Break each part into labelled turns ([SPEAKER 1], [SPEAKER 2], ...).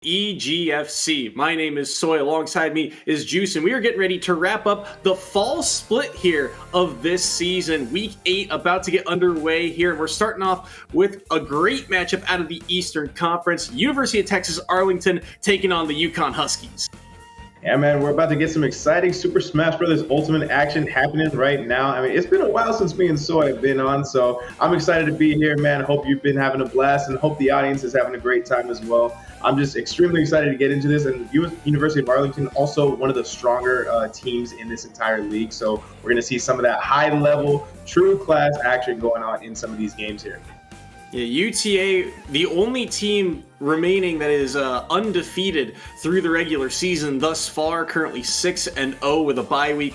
[SPEAKER 1] EGFC. My name is Soy. Alongside me is Juice, and we are getting ready to wrap up the fall split here of this season. Week 8 about to get underway here. We're starting off with a great matchup out of the Eastern Conference. University of Texas Arlington taking on the UConn Huskies.
[SPEAKER 2] Yeah, man, we're about to get some exciting Super Smash Bros. Ultimate action happening right now. I mean, it's been a while since me and Soy have been on, so I'm excited to be here, man. Hope you've been having a blast and hope the audience is having a great time as well. I'm just extremely excited to get into this, and University of Arlington, also one of the stronger teams in this entire league, so we're going to see some of that high-level, true-class action going on in some of these games here.
[SPEAKER 1] Yeah, UTA, the only team remaining that is undefeated through the regular season thus far, currently 6-0 with a bye week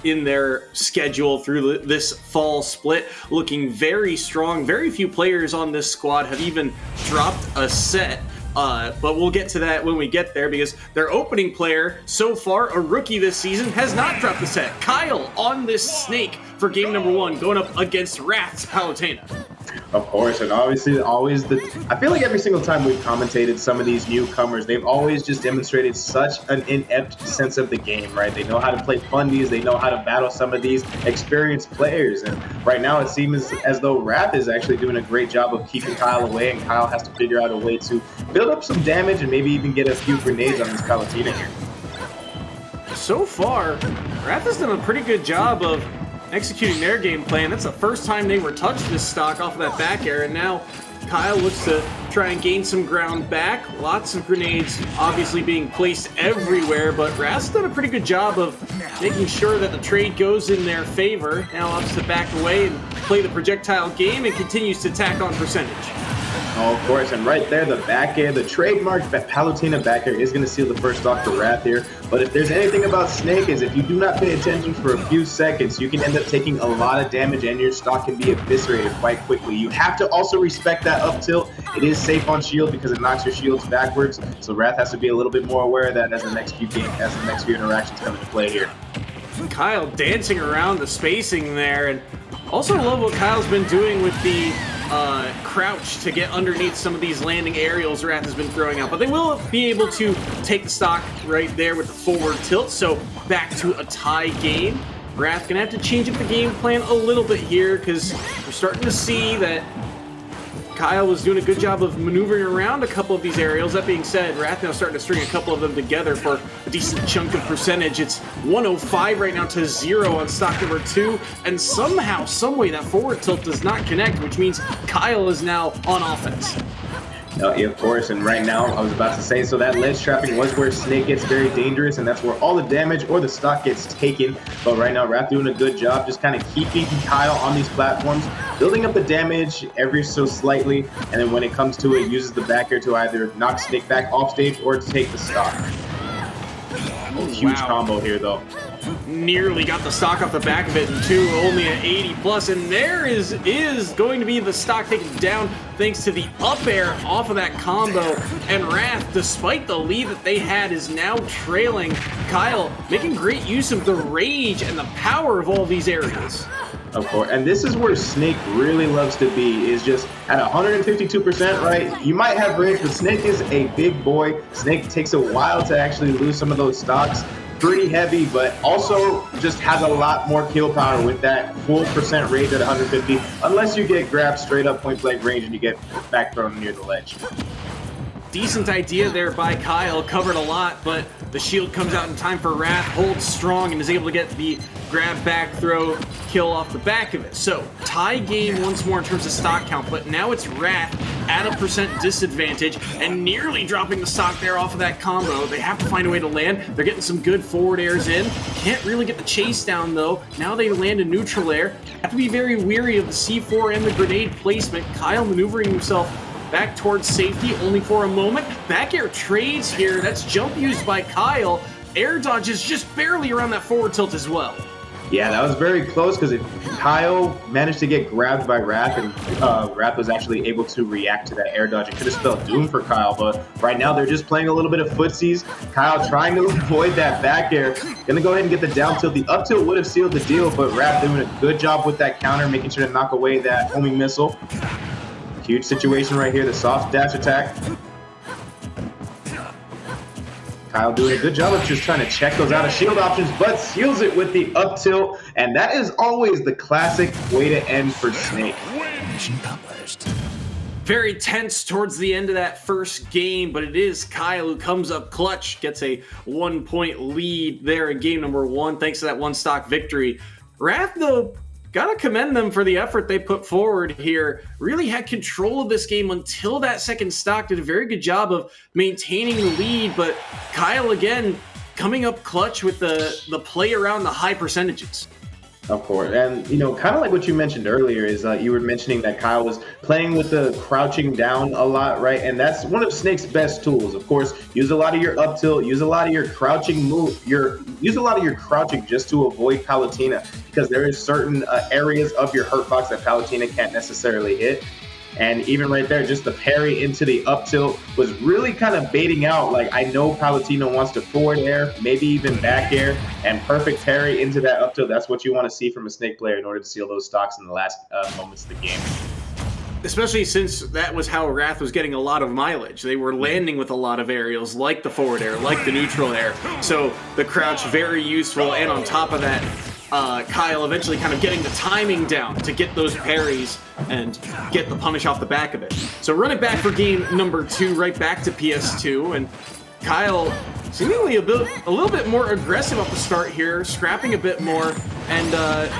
[SPEAKER 1] in their schedule through this fall split, looking very strong. Very few players on this squad have even dropped a set. But we'll get to that when we get there, because their opening player so far, a rookie this season, has not dropped the set. Kyle on this snake for game number 1, going up against Wrath's Palutena.
[SPEAKER 2] Of course, and obviously I feel like every single time we've commentated some of these newcomers, they've always just demonstrated such an inept sense of the game, right? They know how to play fundies, they know how to battle some of these experienced players, and right now it seems as though Wrath is actually doing a great job of keeping Kyle away, and Kyle has to figure out a way to build up some damage and maybe even get a few grenades on this Palutena here.
[SPEAKER 1] So far, Wrath has done a pretty good job of executing their game plan. That's the first time they were touched this stock off of that back air, and now Kyle looks to try and gain some ground back. Lots of grenades obviously being placed everywhere, but Wrath's done a pretty good job of making sure that the trade goes in their favor. Now opts to back away and play the projectile game and continues to tack on percentage.
[SPEAKER 2] Oh, of course, and right there, the back air, the trademark Palutena back air is going to seal the first stock for Wrath here. But if there's anything about Snake, is if you do not pay attention for a few seconds, you can end up taking a lot of damage and your stock can be eviscerated quite quickly. You have to also respect that up tilt. It is safe on shield because it knocks your shields backwards, so Wrath has to be a little bit more aware of that as the next few interactions come into play here.
[SPEAKER 1] Kyle dancing around the spacing there, and also love what Kyle's been doing with the crouch to get underneath some of these landing aerials Wrath has been throwing out, but they will be able to take the stock right there with the forward tilt. So back to a tie game. Wrath gonna have to change up the game plan a little bit here, because we're starting to see that Kyle was doing a good job of maneuvering around a couple of these aerials. That being said, Wrath now starting to string a couple of them together for a decent chunk of percentage. It's 105 right now to 0 on stock number 2, and somehow, someway, that forward tilt does not connect, which means Kyle is now on offense.
[SPEAKER 2] Yeah, of course, and right now, I was about to say, so that ledge trapping was where Snake gets very dangerous, and that's where all the damage or the stock gets taken. But right now, Wrath doing a good job just kind of keeping Kyle on these platforms, building up the damage every so slightly, and then when it comes to it, uses the back air to either knock Snake back off stage or to take the stock. Huge combo here, though.
[SPEAKER 1] Nearly got the stock off the back of it, and 2 only at 80 plus, and there is going to be the stock taken down thanks to the up air off of that combo. And Wrath, despite the lead that they had, is now trailing. Kyle making great use of the rage and the power of all these areas.
[SPEAKER 2] Of course, and this is where Snake really loves to be, is just at 152%, right? You might have rage, but Snake is a big boy. Snake takes a while to actually lose some of those stocks. Pretty heavy, but also just has a lot more kill power with that full percent rage at 150, unless you get grabbed straight up point blank range and you get back thrown near the ledge.
[SPEAKER 1] Decent idea there by Kyle, covered a lot, but the shield comes out in time for Wrath, holds strong, and is able to get the grab back throw kill off the back of it. So, tie game once more in terms of stock count, but now it's Wrath at a percent disadvantage and nearly dropping the stock there off of that combo. They have to find a way to land. They're getting some good forward airs in. Can't really get the chase down though. Now they land a neutral air. Have to be very wary of the C4 and the grenade placement. Kyle maneuvering himself back towards safety only for a moment. Back air trades here. That's jump used by Kyle. Air dodge is just barely around that forward tilt as well.
[SPEAKER 2] Yeah, that was very close because Kyle managed to get grabbed by Wrath, and Wrath was actually able to react to that air dodge. It could have spelled doom for Kyle, but right now they're just playing a little bit of footsies. Kyle trying to avoid that back air. Gonna go ahead and get the down tilt. The up tilt would have sealed the deal, but Wrath doing a good job with that counter, making sure to knock away that homing missile. Huge situation right here, the soft dash attack. Kyle doing a good job of just trying to check those out of shield options, but seals it with the up tilt. And that is always the classic way to end for Snake.
[SPEAKER 3] Mission accomplished.
[SPEAKER 1] Very tense towards the end of that first game, but it is Kyle who comes up clutch, gets a 1-point lead there in game number 1, thanks to that one stock victory. Wrath, though, gotta commend them for the effort they put forward here. Really had control of this game until that second stock, did a very good job of maintaining the lead, but Kyle, again, coming up clutch with the play around the high percentages.
[SPEAKER 2] Of course. And, kind of like what you mentioned earlier is you were mentioning that Kyle was playing with the crouching down a lot, right? And that's one of Snake's best tools. Of course, use a lot of your up tilt, use a lot of your crouching use a lot of your crouching just to avoid Palutena, because there is certain areas of your hurt box that Palutena can't necessarily hit. And even right there, just the parry into the up tilt was really kind of baiting out. Like, I know Palutena wants to forward air, maybe even back air, and perfect parry into that up tilt. That's what you want to see from a Snake player in order to seal those stocks in the last moments of the game.
[SPEAKER 1] Especially since that was how Wrath was getting a lot of mileage. They were landing with a lot of aerials, like the forward air, like the neutral air. So the crouch, very useful. And on top of that, Kyle eventually kind of getting the timing down to get those parries and get the punish off the back of it. So run it back for game number 2, right back to PS2, and Kyle seemingly a little bit more aggressive off the start here, scrapping a bit more, and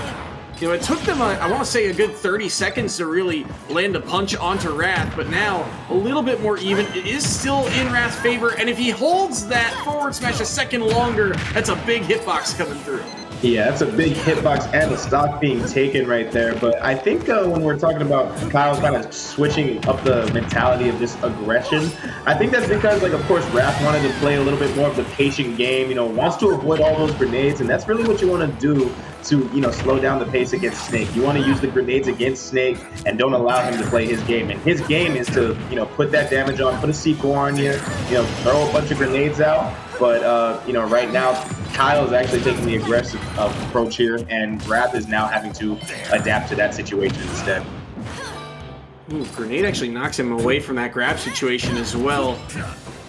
[SPEAKER 1] it took them, I want to say, a good 30 seconds to really land a punch onto Wrath, but now a little bit more even. It is still in Wrath's favor, and if he holds that forward smash a second longer, that's a big hitbox coming through.
[SPEAKER 2] Yeah, that's a big hitbox and a stock being taken right there. But I think when we're talking about Kyle's kind of switching up the mentality of this aggression, I think that's because, of course, Wrath wanted to play a little bit more of the patient game, wants to avoid all those grenades, and that's really what you want to do to, slow down the pace against Snake. You want to use the grenades against Snake and don't allow him to play his game. And his game is to, put that damage on, put a C4 on you, throw a bunch of grenades out. But, right now, Kyle is actually taking the aggressive approach here, and Wrath is now having to adapt to that situation instead.
[SPEAKER 1] Ooh, grenade actually knocks him away from that grab situation as well.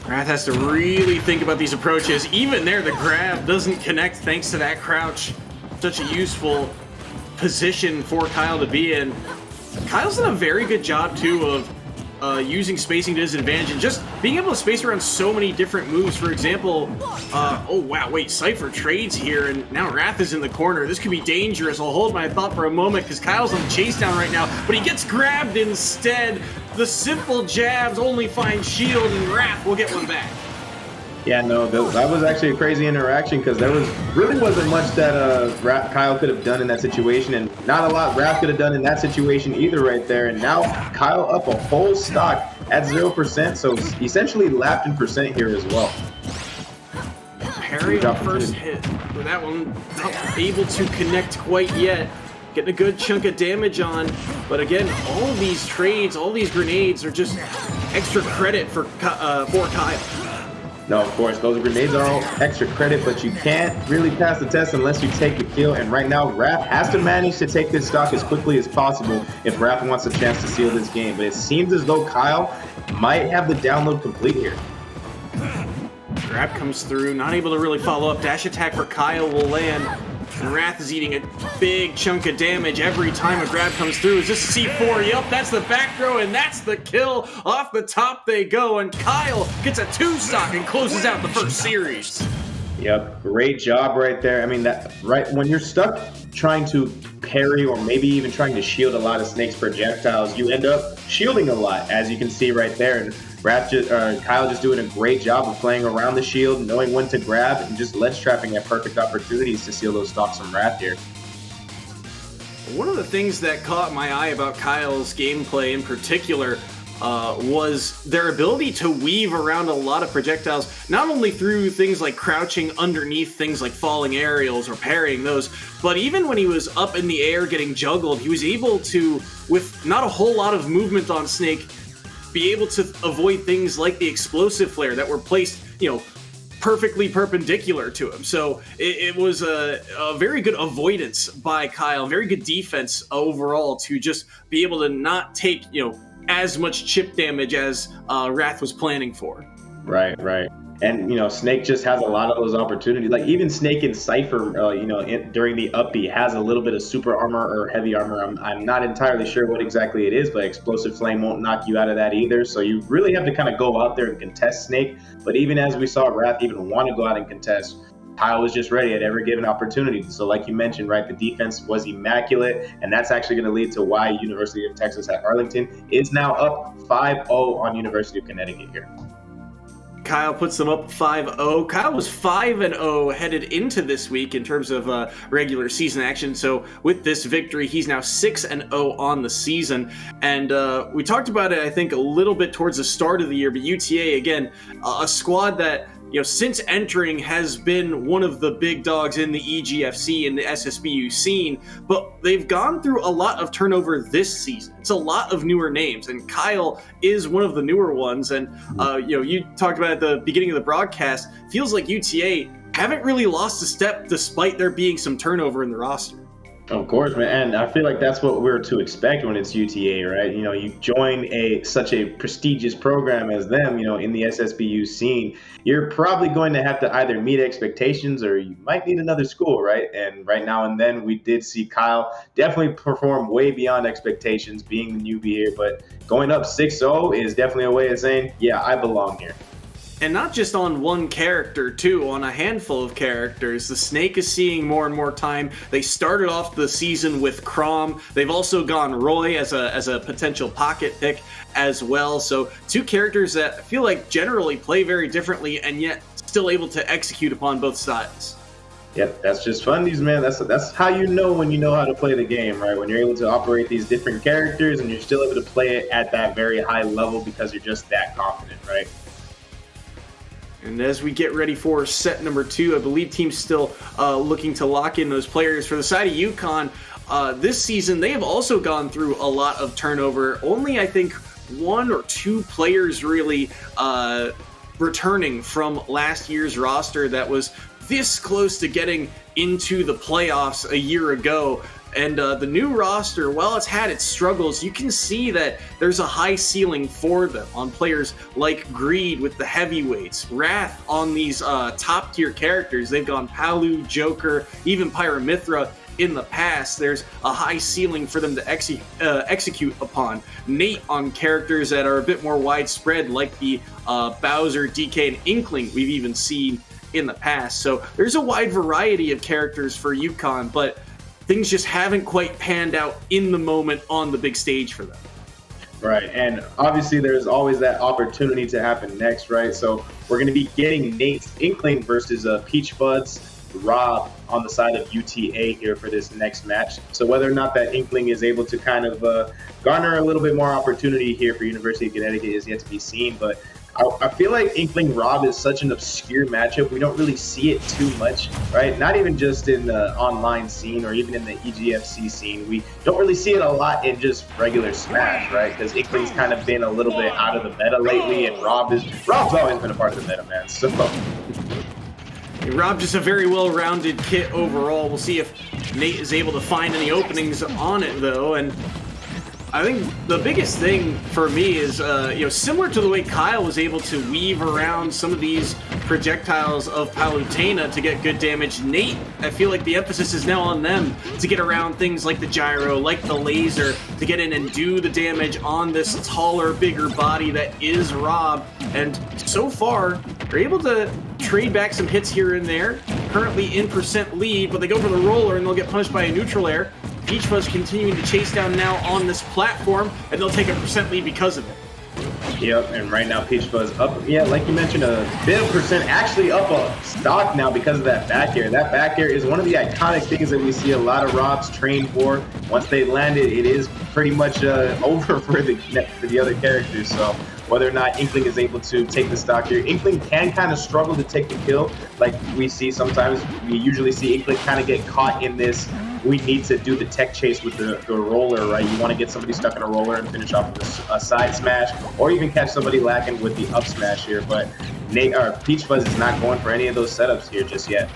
[SPEAKER 1] Wrath has to really think about these approaches. Even there, the grab doesn't connect thanks to that crouch. Such a useful position for Kyle to be in. Kyle's done a very good job, too, of using spacing to his advantage and just being able to space around so many different moves. For example, oh wow, wait, Cypher trades here, and now Wrath is in the corner. This could be dangerous. I'll hold my thought for a moment because Kyle's on the chase down right now, but he gets grabbed instead. The simple jabs only find shield, and Wrath will get one back.
[SPEAKER 2] Yeah, no, that was actually a crazy interaction because there really wasn't much that Kyle could have done in that situation, and not a lot Wrath could have done in that situation either right there. And now Kyle up a whole stock at 0%, so essentially lapped in percent here as well.
[SPEAKER 1] Parry on the first hit. But that one not able to connect quite yet. Getting a good chunk of damage on, but again, all of these trades, all these grenades are just extra credit for Kyle.
[SPEAKER 2] No, of course, those grenades are all extra credit, but you can't really pass the test unless you take the kill. And right now, Wrath has to manage to take this stock as quickly as possible if Wrath wants a chance to seal this game. But it seems as though Kyle might have the download complete here.
[SPEAKER 1] Grab comes through, not able to really follow up. Dash attack for Kyle will land. And Wrath is eating a big chunk of damage every time a grab comes through. Is this C4? Yup, that's the back throw, and that's the kill. Off the top they go, and Kyle gets a 2-stock and closes out the first series.
[SPEAKER 2] Yep, great job right there. I mean, that right when you're stuck trying to parry or maybe even trying to shield a lot of Snake's projectiles, you end up shielding a lot, as you can see right there. And Kyle just doing a great job of playing around the shield, knowing when to grab, and just ledge trapping at perfect opportunities to seal those stocks from Wrath here.
[SPEAKER 1] One of the things that caught my eye about Kyle's gameplay in particular was their ability to weave around a lot of projectiles, not only through things like crouching underneath things like falling aerials or parrying those, but even when he was up in the air getting juggled, he was able to, with not a whole lot of movement on Snake, be able to avoid things like the explosive flare that were placed, perfectly perpendicular to him. So it was a very good avoidance by Kyle, very good defense overall to just be able to not take, as much chip damage as Wrath was planning for.
[SPEAKER 2] Right. And, Snake just has a lot of those opportunities. Like even Snake in Cypher, during the up B has a little bit of super armor or heavy armor. I'm not entirely sure what exactly it is, but Explosive Flame won't knock you out of that either. So you really have to kind of go out there and contest Snake. But even as we saw Wrath even want to go out and contest, Kyle was just ready at every given opportunity. So like you mentioned, right, the defense was immaculate, and that's actually going to lead to why University of Texas at Arlington is now up 5-0 on University of Connecticut here.
[SPEAKER 1] Kyle puts them up 5-0. Kyle was 5-0 headed into this week in terms of regular season action. So with this victory, he's now 6-0 on the season. And we talked about it, I think, a little bit towards the start of the year. But UTA, again, a squad that, since entering has been one of the big dogs in the EGFC and the SSBU scene, but they've gone through a lot of turnover this season. It's a lot of newer names, and Kyle is one of the newer ones. And, you talked about at the beginning of the broadcast, feels like UTA haven't really lost a step despite there being some turnover in the roster.
[SPEAKER 2] Of course, man, and I feel like that's what we're to expect when it's UTA, right? You join such a prestigious program as them, in the SSBU scene, you're probably going to have to either meet expectations or you might need another school, right? And right now and then, we did see Kyle definitely perform way beyond expectations, being the newbie here, but going up 6-0 is definitely a way of saying, yeah, I belong here.
[SPEAKER 1] And not just on one character, too, on a handful of characters. The Snake is seeing more and more time. They started off the season with Crom. They've also gone Roy as a potential pocket pick as well. So two characters that I feel like generally play very differently and yet still able to execute upon both sides.
[SPEAKER 2] Yep, that's just fundies, man. That's how you know when you know how to play the game, right? When you're able to operate these different characters and you're still able to play it at that very high level because you're just that confident, right?
[SPEAKER 1] And as we get ready for set number 2, I believe teams still looking to lock in those players. For the side of UConn, this season, they have also gone through a lot of turnover. Only, I think, 1 or 2 players really returning from last year's roster that was this close to getting into the playoffs a year ago. And the new roster, while it's had its struggles, you can see that there's a high ceiling for them on players like Greed with the heavyweights, Wrath on these top-tier characters. They've gone Palu, Joker, even Pyramithra in the past. There's a high ceiling for them to execute upon. Nate on characters that are a bit more widespread, like the Bowser, DK, and Inkling we've even seen in the past. So there's a wide variety of characters for UConn, but things just haven't quite panned out in the moment on the big stage for them.
[SPEAKER 2] Right, and obviously there's always that opportunity to happen next, right? So we're going to be getting Nate's Inkling versus Peach Fud's Rob on the side of UTA here for this next match. So whether or not that Inkling is able to kind of garner a little bit more opportunity here for University of Connecticut is yet to be seen, but I feel like Inkling Rob is such an obscure matchup. We don't really see it too much, right? Not even just in the online scene or even in the EGFC scene. We don't really see it a lot in just regular Smash, right? Because Inkling's kind of been a little bit out of the meta lately, and Rob's always been a part of the meta, man. So
[SPEAKER 1] Rob just a very well-rounded kit overall. We'll see if Nate is able to find any openings on it, though, and I think the biggest thing for me is, similar to the way Kyle was able to weave around some of these projectiles of Palutena to get good damage, Nate, I feel like the emphasis is now on them to get around things like the gyro, like the laser, to get in and do the damage on this taller, bigger body that is Rob. And so far, they're able to trade back some hits here and there. Currently in percent lead, but they go for the roller and they'll get punished by a neutral air. Peach Fuzz continuing to chase down now on this platform, and they'll take a percent lead because of it.
[SPEAKER 2] Yep, and right now Peach Fuzz up, like you mentioned, a bit of percent, actually up a stock now because of that back air. That back air is one of the iconic things that we see a lot of Robs train for. Once they land it, it is pretty much over for the other characters. So whether or not Inkling is able to take the stock here, Inkling can kind of struggle to take the kill. Like we see sometimes, we usually see Inkling kind of get caught in this, we need to do the tech chase with the roller, right? You want to get somebody stuck in a roller and finish off with a side smash, or even catch somebody lacking with the up smash here. But Peach Fuzz is not going for any of those setups here just yet.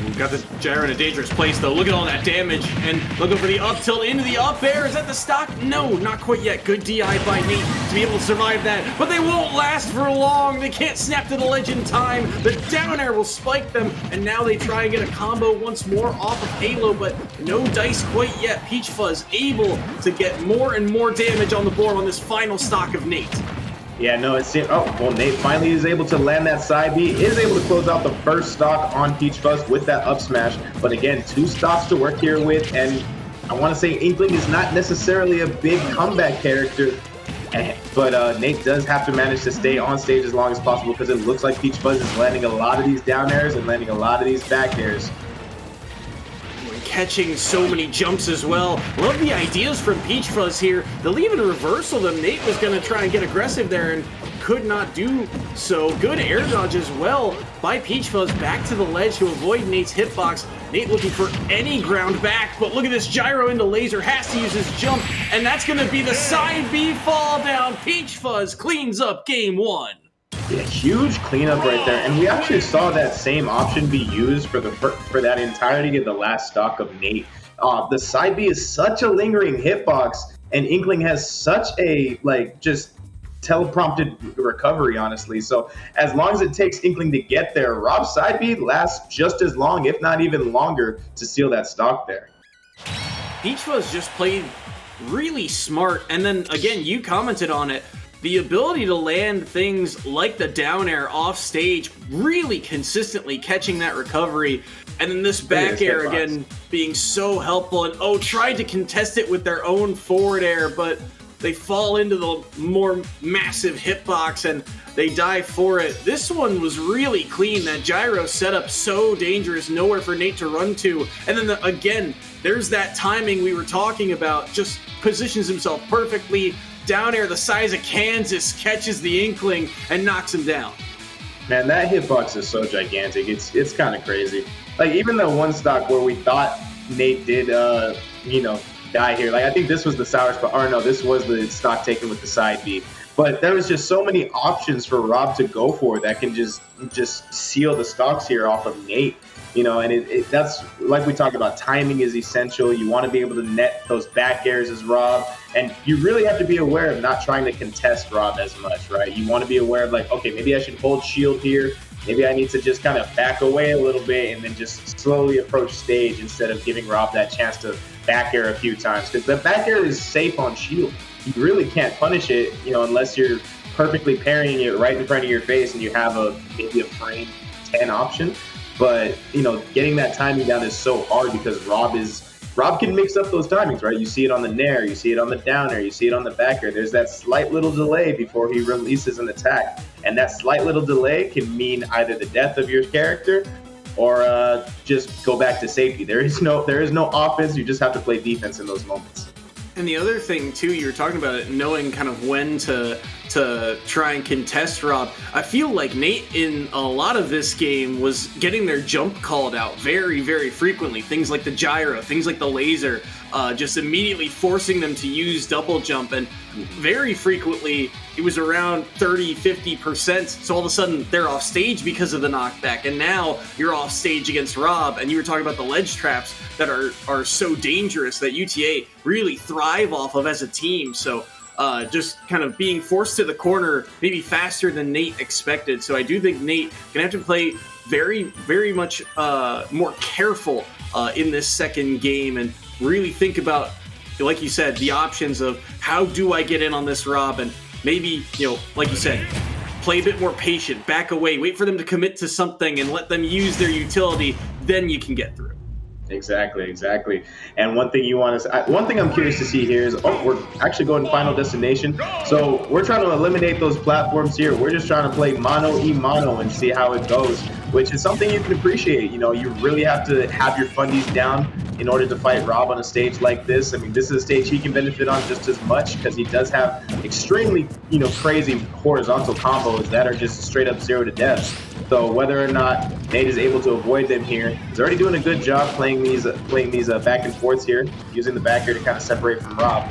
[SPEAKER 1] We've got the gyro in a dangerous place, though. Look at all that damage. And looking for the up tilt into the up air. Is that the stock? No, not quite yet. Good DI by Nate to be able to survive that. But they won't last for long. They can't snap to the ledge in time. The down air will spike them. And now they try and get a combo once more off of Halo, but no dice quite yet. Peach Fuzz able to get more and more damage on the board on this final stock of Nate.
[SPEAKER 2] Yeah, no, it seems. Oh, well, Nate finally is able to land that side B, is able to close out the first stock on Peach Fuzz with that up smash. But again, 2 stocks to work here with, and I want to say Inkling is not necessarily a big comeback character, but Nate does have to manage to stay on stage as long as possible because it looks like Peach Fuzz is landing a lot of these down airs and landing a lot of these back airs.
[SPEAKER 1] Catching so many jumps as well. Love the ideas from Peach Fuzz here. They'll even reversal them. Nate was going to try and get aggressive there and could not do so. Good air dodge as well by Peach Fuzz back to the ledge to avoid Nate's hitbox. Nate looking for any ground back, but look at this gyro into laser. Has to use his jump, and that's going to be the side B fall down. Peach Fuzz cleans up game 1.
[SPEAKER 2] Yeah, huge cleanup right there, and we actually saw that same option be used for that entirety of the last stock of Nate. The side B is such a lingering hitbox, and Inkling has such a just teleprompted recovery, honestly. So as long as it takes Inkling to get there, Rob's side B lasts just as long, if not even longer, to seal that stock there.
[SPEAKER 1] Peach Fuzz just played really smart, and then again, you commented on it. The ability to land things like the down air off stage, really consistently catching that recovery, and then this back air again being so helpful. And tried to contest it with their own forward air, but they fall into the more massive hitbox and they die for it. This one was really clean. That gyro setup so dangerous, nowhere for Nate to run to. And then again, there's that timing we were talking about. Just positions himself perfectly. Down air the size of Kansas, catches the Inkling and knocks him down.
[SPEAKER 2] Man, that hitbox is so gigantic. It's kind of crazy. Like, even the one stock where we thought Nate did, die here. Like, I think this was the sour spot. Or no, this was the stock taken with the side B. But there was just so many options for Rob to go for that can just seal the stocks here off of Nate. And that's, like we talked about, timing is essential. You want to be able to net those back airs as Rob, and you really have to be aware of not trying to contest Rob as much, right? You want to be aware of, like, okay, maybe I should hold shield here. Maybe I need to just kind of back away a little bit and then just slowly approach stage instead of giving Rob that chance to back air a few times. Because the back air is safe on shield. You really can't punish it, unless you're perfectly parrying it right in front of your face and you have maybe a frame 10 option. But, getting that timing down is so hard because Rob can mix up those timings, right? You see it on the nair, you see it on the down air, you see it on the back air. There's that slight little delay before he releases an attack. And that slight little delay can mean either the death of your character or just go back to safety. There is no offense. You just have to play defense in those moments.
[SPEAKER 1] And the other thing, too, you were talking about it, knowing kind of when to try and contest Rob. I feel like Nate, in a lot of this game, was getting their jump called out very, very frequently. Things like the gyro, things like the laser, just immediately forcing them to use double jump. And very frequently, it was around 30-50%. So all of a sudden, they're off stage because of the knockback. And now you're off stage against Rob. And you were talking about the ledge traps that are so dangerous that UTA really thrive off of as a team. So just kind of being forced to the corner maybe faster than Nate expected. So I do think Nate gonna have to play very, very much more careful in this second game and really think about, like you said, the options of how do I get in on this Rob, and maybe, like you said, play a bit more patient, back away, wait for them to commit to something and let them use their utility, then you can get through.
[SPEAKER 2] Exactly. And one thing I'm curious to see here is, we're actually going to Final Destination. So we're trying to eliminate those platforms here. We're just trying to play mono and see how it goes, which is something you can appreciate. You really have to have your fundies down in order to fight Rob on a stage like this. I mean, this is a stage he can benefit on just as much because he does have extremely, crazy horizontal combos that are just straight up 0 to death. So whether or not Nate is able to avoid them here, he's already doing a good job playing these back and forths here, using the back air to kind of separate from Rob.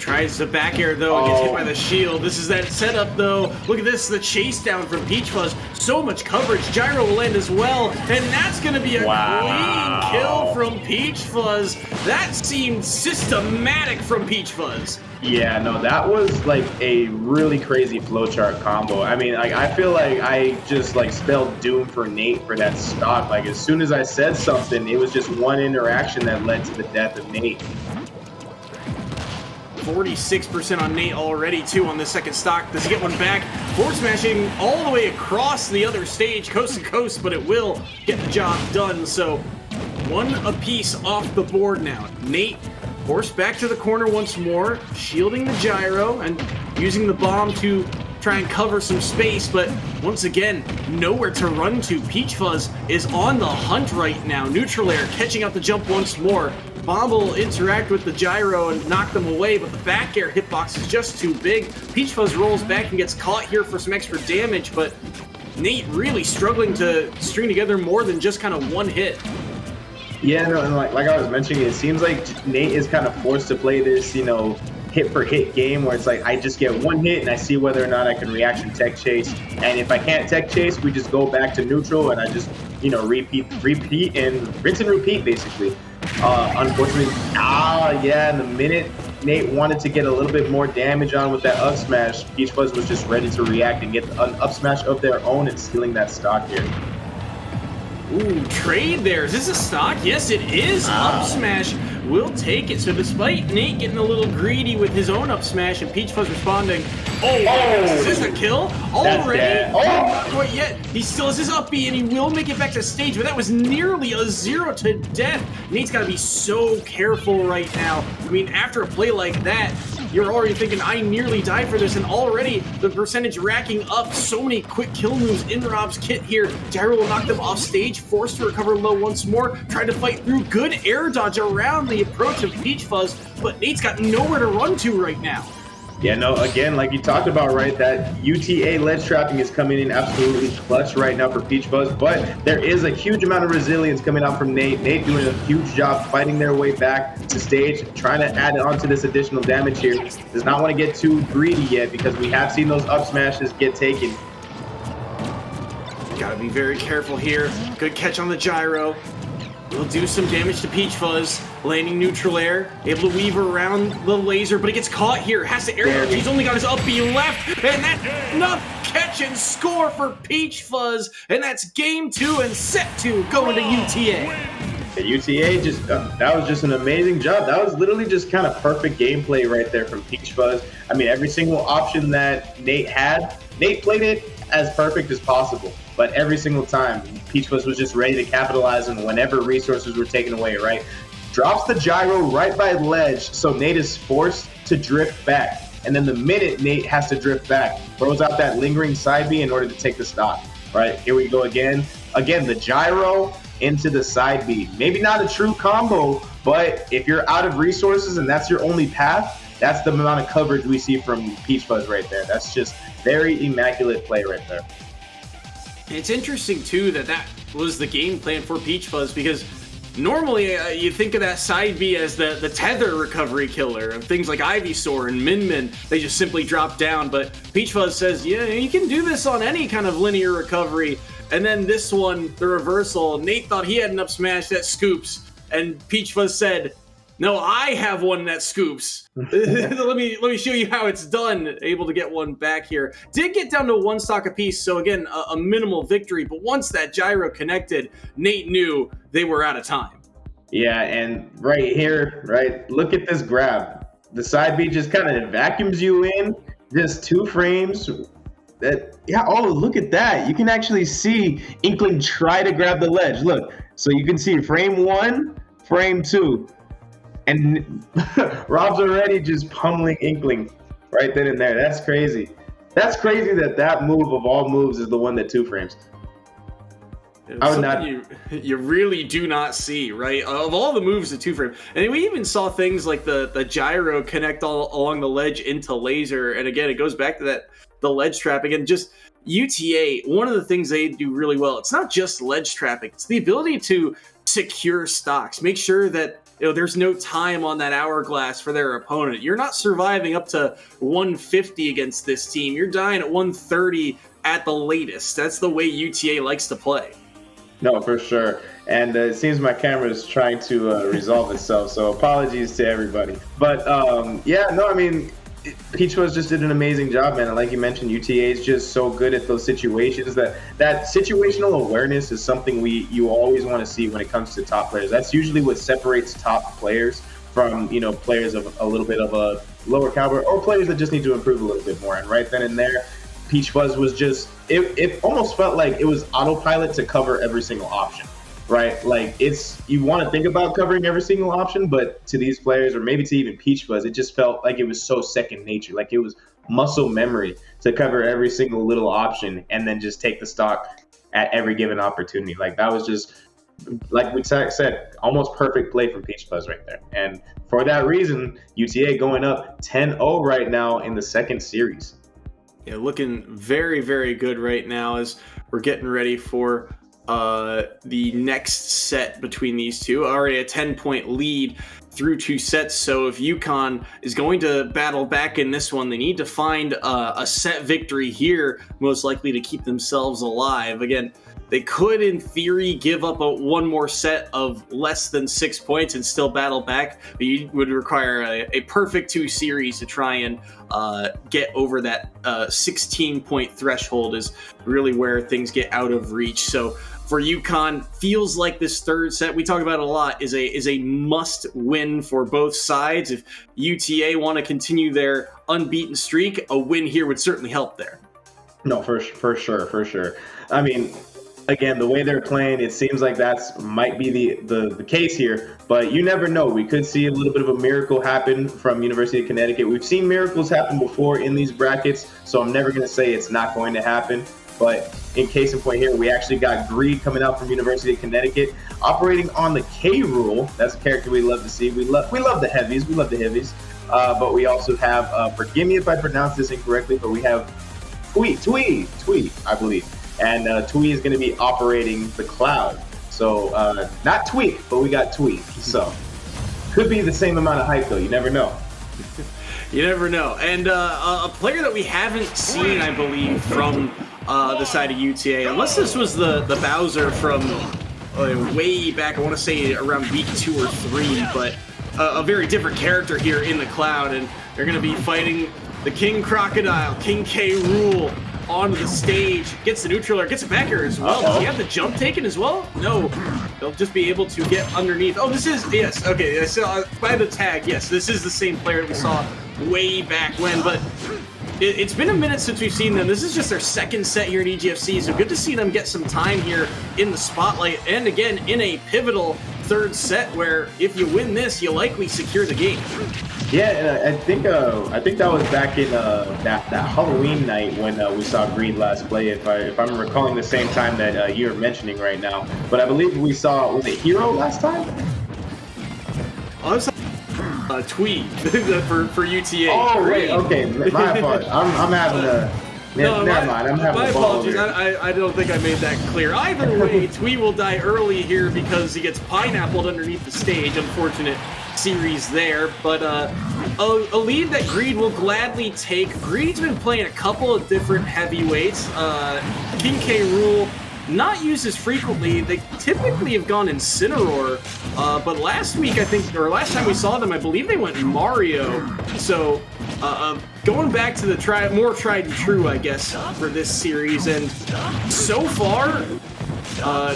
[SPEAKER 1] Tries the back air, though, and gets hit by the shield. This is that setup, though. Look at this, the chase down from Peach Fuzz. So much coverage. Gyro will land as well, and that's going to be a clean kill from Peach Fuzz. That seemed systematic from Peach Fuzz.
[SPEAKER 2] Yeah, no, that was like a really crazy flowchart combo. I mean, like, I feel like I just like spelled doom for Nate for that stock. Like, as soon as I said something, it was just one interaction that led to the death of Nate.
[SPEAKER 1] 46% on Nate already, too, on the second stock. Does he get one back? Forward smashing all the way across the other stage, coast to coast, but it will get the job done. So one apiece off the board now. Nate forced back to the corner once more, shielding the gyro and using the bomb to try and cover some space, but once again, nowhere to run to. Peach Fuzz is on the hunt right now. Neutral air catching out the jump once more. Bomb will interact with the gyro and knock them away, but the back air hitbox is just too big. Peach Fuzz rolls back and gets caught here for some extra damage, but Nate really struggling to string together more than just kind of one hit.
[SPEAKER 2] Yeah, no, and like I was mentioning, it seems like Nate is kind of forced to play this, you know, hit for hit game where it's like I just get one hit and I see whether or not I can reaction tech chase, and if I can't tech chase, we just go back to neutral and I just, you know, repeat and rinse and repeat basically. Unfortunately, in the minute Nate wanted to get a little bit more damage on with that up smash, Peach Fuzz was just ready to react and get an up smash of their own and stealing that stock here.
[SPEAKER 1] Ooh, trade there. Is this a stock? Yes, it is. Up smash will take it. So despite Nate getting a little greedy with his own up smash and Peach Fuzz responding, is this a kill? Already? Not quite yet. He still has his up B and he will make it back to stage, but that was nearly a 0 to death. Nate's got to be so careful right now. I mean, after a play like that, you're already thinking, I nearly died for this, and already the percentage racking up. So many quick kill moves in Rob's kit here. Gyro will knock them off stage, forced to recover low once more, tried to fight through. Good air dodge around the approach of Peach Fuzz, but Nate's got nowhere to run to right now.
[SPEAKER 2] Yeah, no, again, like you talked about, right, that UTA ledge trapping is coming in absolutely clutch right now for Peach Fuzz, but there is a huge amount of resilience coming out from Nate. Nate doing a huge job fighting their way back to stage, trying to add on to this additional damage here. Does not want to get too greedy yet because we have seen those up smashes get taken.
[SPEAKER 1] Gotta be very careful here. Good catch on the gyro. Will do some damage to Peach Fuzz, landing neutral air, able to weave around the laser, but he gets caught here, has to air dodge. He's only got his up B left, and that's enough catch and score for Peach Fuzz, and that's game 2 and set 2 going to UTA.
[SPEAKER 2] The UTA just, that was just an amazing job. That was literally just kind of perfect gameplay right there from Peach Fuzz. I mean, every single option that Nate had, Nate played it as perfect as possible. But every single time, Peach Fuzz was just ready to capitalize on whenever resources were taken away, right? Drops the gyro right by ledge, so Nate is forced to drift back. And then the minute Nate has to drift back, throws out that lingering side B in order to take the stock, right? Here we go again. Again, the gyro into the side B. Maybe not a true combo, but if you're out of resources and that's your only path, that's the amount of coverage we see from Peach Fuzz right there. That's just very immaculate play right there.
[SPEAKER 1] It's interesting, too, that was the game plan for Peach Fuzz, because normally you think of that side B as the tether recovery killer, and things like Ivysaur and Min, they just simply drop down, but Peach Fuzz says, yeah, you can do this on any kind of linear recovery, and then this one, the reversal, Nate thought he had an up smash that scoops, and Peach Fuzz said, no, I have one that scoops. let me show you how it's done. Able to get one back here. Did get down to one stock apiece, so again, a minimal victory. But once that gyro connected, Nate knew they were out of time.
[SPEAKER 2] Yeah, and right here, right, look at this grab. The side B just kind of vacuums you in, just 2 frames. Look at that. You can actually see Inkling try to grab the ledge. Look, so you can see frame 1, frame 2. And Rob's already just pummeling Inkling right then and there. That's crazy. That's crazy that move of all moves is the one that 2 frames.
[SPEAKER 1] I would not. You really do not see, right? Of all the moves, the 2 frame. And we even saw things like the gyro connect all along the ledge into laser. And again, it goes back to the ledge trapping. And just UTA, one of the things they do really well, it's not just ledge trapping. It's the ability to secure stocks. Make sure that there's no time on that hourglass for their opponent. You're not surviving up to 150 against this team. You're dying at 130 at the latest. That's the way UTA likes to play.
[SPEAKER 2] No, for sure. And it seems my camera is trying to resolve itself, so apologies to everybody. But Peach Fuzz just did an amazing job, man. And like you mentioned, UTA is just so good at those situations. That situational awareness is something you always want to see when it comes to top players. That's usually what separates top players from players of a little bit of a lower caliber, or players that just need to improve a little bit more. And right then and there, Peach Fuzz was just it almost felt like it was autopilot to cover every single option. Right, like you want to think about covering every single option, but to these players, or maybe to even Peach Fuzz, it just felt like it was so second nature, like it was muscle memory to cover every single little option and then just take the stock at every given opportunity. Like that was just, like we said, almost perfect play from Peach Fuzz right there. And for that reason, UTA going up 10-0 right now in the second series.
[SPEAKER 1] Yeah, looking very, very good right now as we're getting ready for the next set between these two. Already a 10-point lead through 2 sets, so if UConn is going to battle back in this one, they need to find a set victory here, most likely to keep themselves alive. Again, they could, in theory, give up one more set of less than 6 points and still battle back, but you would require a perfect 2 series to try and get over that 16-point threshold is really where things get out of reach. So for UConn, feels like this third set, we talk about it a lot, is a must win for both sides. If UTA want to continue their unbeaten streak, a win here would certainly help there.
[SPEAKER 2] No, for sure. I mean, again, the way they're playing, it seems like that's might be the case here, but you never know. We could see a little bit of a miracle happen from University of Connecticut. We've seen miracles happen before in these brackets, so I'm never going to say it's not going to happen. But in case in point here, we actually got Greed coming out from University of Connecticut, operating on the K rule. That's a character we love to see. We love the heavies. But we also have, forgive me if I pronounce this incorrectly, but we have Twee, I believe. And Twee is going to be operating the Cloud. So not Tweak, but we got Twee. So could be the same amount of hype, though. You never know.
[SPEAKER 1] You never know. And a player that we haven't seen, I believe, from the side of UTA, unless this was the Bowser from way back, I want to say around week 2 or 3, but a very different character here in the Cloud, and they're going to be fighting the King Crocodile, King K. Rule, onto the stage, gets the neutral, gets it back here as well. Does he have the jump taken as well? No, they'll just be able to get underneath. Oh, this is, yes, okay, so by the tag, yes, this is the same player that we saw way back when, but it's been a minute since we've seen them. This is just their second set here in EGFC, so good to see them get some time here in the spotlight, and again, in a pivotal third set where if you win this, you likely secure the game.
[SPEAKER 2] Yeah, and I think that was back in that Halloween night when we saw Greed last play, if I'm recalling the same time that you're mentioning right now. But I believe we saw, was it Hero last time?
[SPEAKER 1] I was Tweet for UTA.
[SPEAKER 2] Oh, wait, okay, my fault. I'm having a...
[SPEAKER 1] No,
[SPEAKER 2] never mind. I'm having
[SPEAKER 1] my
[SPEAKER 2] a ball
[SPEAKER 1] apologies.
[SPEAKER 2] here.
[SPEAKER 1] I don't think I made that clear. Either way, Twee will die early here because he gets pineappled underneath the stage. Unfortunate series there, but a lead that Greed will gladly take. Greed's been playing a couple of different heavyweights. King K. Rule, not used as frequently. They typically have gone Incineroar, but last week, I think, or last time we saw them, I believe they went Mario. So going back to the more tried and true, I guess, for this series, and so far,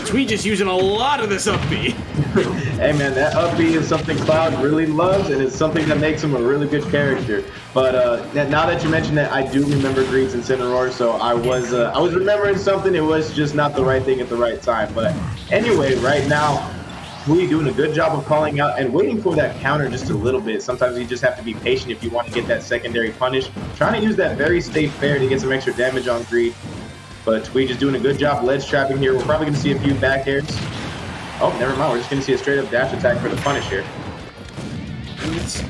[SPEAKER 1] Tweed just using a lot of this up B.
[SPEAKER 2] Hey man, that up B is something Cloud really loves, and it's something that makes him a really good character. But now that you mentioned that, I do remember Greed's Incineroar, so I was remembering something. It was just not the right thing at the right time. But anyway, right now, Tweed doing a good job of calling out and waiting for that counter just a little bit. Sometimes you just have to be patient if you want to get that secondary punish. Trying to use that very stay fair to get some extra damage on Greed. But Tweed is doing a good job ledge trapping here. We're probably going to see a few back airs. Oh, never mind. We're just going to see a straight up dash attack for the punish here.
[SPEAKER 1] It's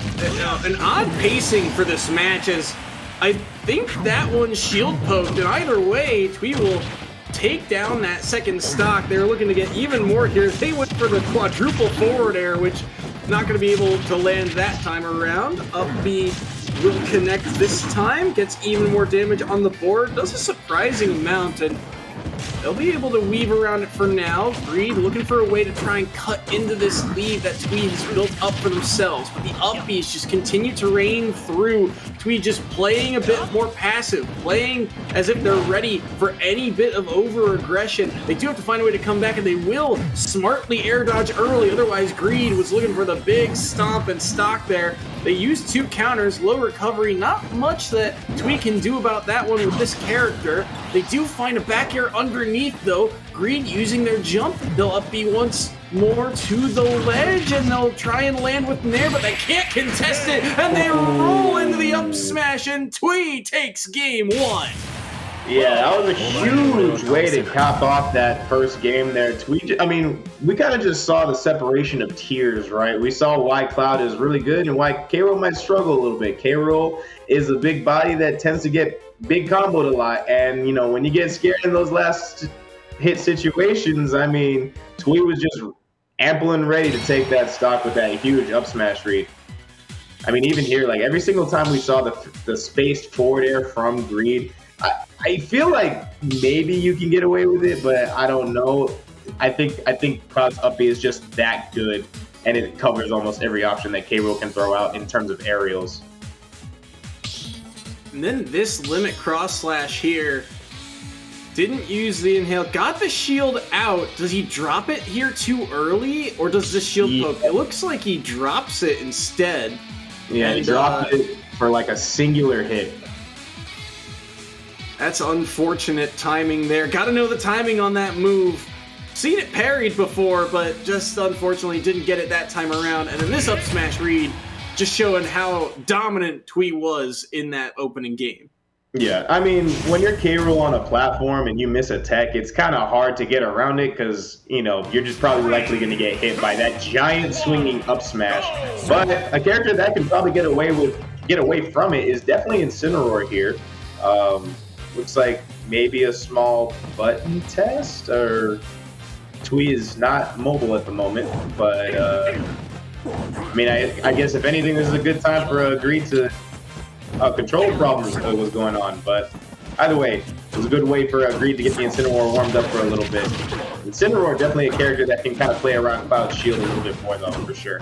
[SPEAKER 1] an odd pacing for this match, as I think that one's shield poked, and either way, Tweed will take down that second stock. They were looking to get even more here. They went for the quadruple forward air, which not going to be able to land that time around. Up B will connect this time, gets even more damage on the board, does a surprising amount, and they'll be able to weave around it for now. Greed looking for a way to try and cut into this lead that Twee has built up for themselves. But the upbeats just continue to reign through. Twee just playing a bit more passive, playing as if they're ready for any bit of over-aggression. They do have to find a way to come back, and they will smartly air dodge early. Otherwise, Greed was looking for the big stomp and stock there. They used 2 counters, low recovery, not much that Twee can do about that one with this character. They do find a back air underneath though. Greed using their jump, they'll up B once more to the ledge and they'll try and land with Nair, but they can't contest it, and they roll into the up smash, and Twee takes game 1.
[SPEAKER 2] Yeah, that was a huge way to cap off that first game there. I mean, we kind of just saw the separation of tiers, right? We saw why Cloud is really good and why K-Roll might struggle a little bit. K-Roll is a big body that tends to get big comboed a lot. And, you know, when you get scared in those last hit situations, I mean, Twee was just ample and ready to take that stock with that huge up smash read. I mean, even here, like every single time we saw the spaced forward air from Greed, I feel like maybe you can get away with it, but I don't know. I think Cloud's up B is just that good, and it covers almost every option that K-Roll can throw out in terms of aerials.
[SPEAKER 1] And then this limit cross slash here, didn't use the inhale, got the shield out. Does he drop it here too early, or does the shield poke? It looks like he drops it instead.
[SPEAKER 2] Yeah, he dropped it for like a singular hit.
[SPEAKER 1] That's unfortunate timing there. Got to know the timing on that move. Seen it parried before, but just unfortunately didn't get it that time around. And then this up smash read, just showing how dominant Twee was in that opening game.
[SPEAKER 2] Yeah, I mean, when you're K-Roll on a platform and you miss a tech, it's kind of hard to get around it because, you know, you're just probably likely going to get hit by that giant swinging up smash. But a character that can probably get away from it is definitely Incineroar here. Looks like maybe a small button test, or Twee is not mobile at the moment, but I mean, I guess if anything, this is a good time for Greed to control problems that was going on. But either way, it was a good way for Greed to get the Incineroar warmed up for a little bit. Incineroar definitely a character that can kind of play around Cloud's shield a little bit more, though, for sure.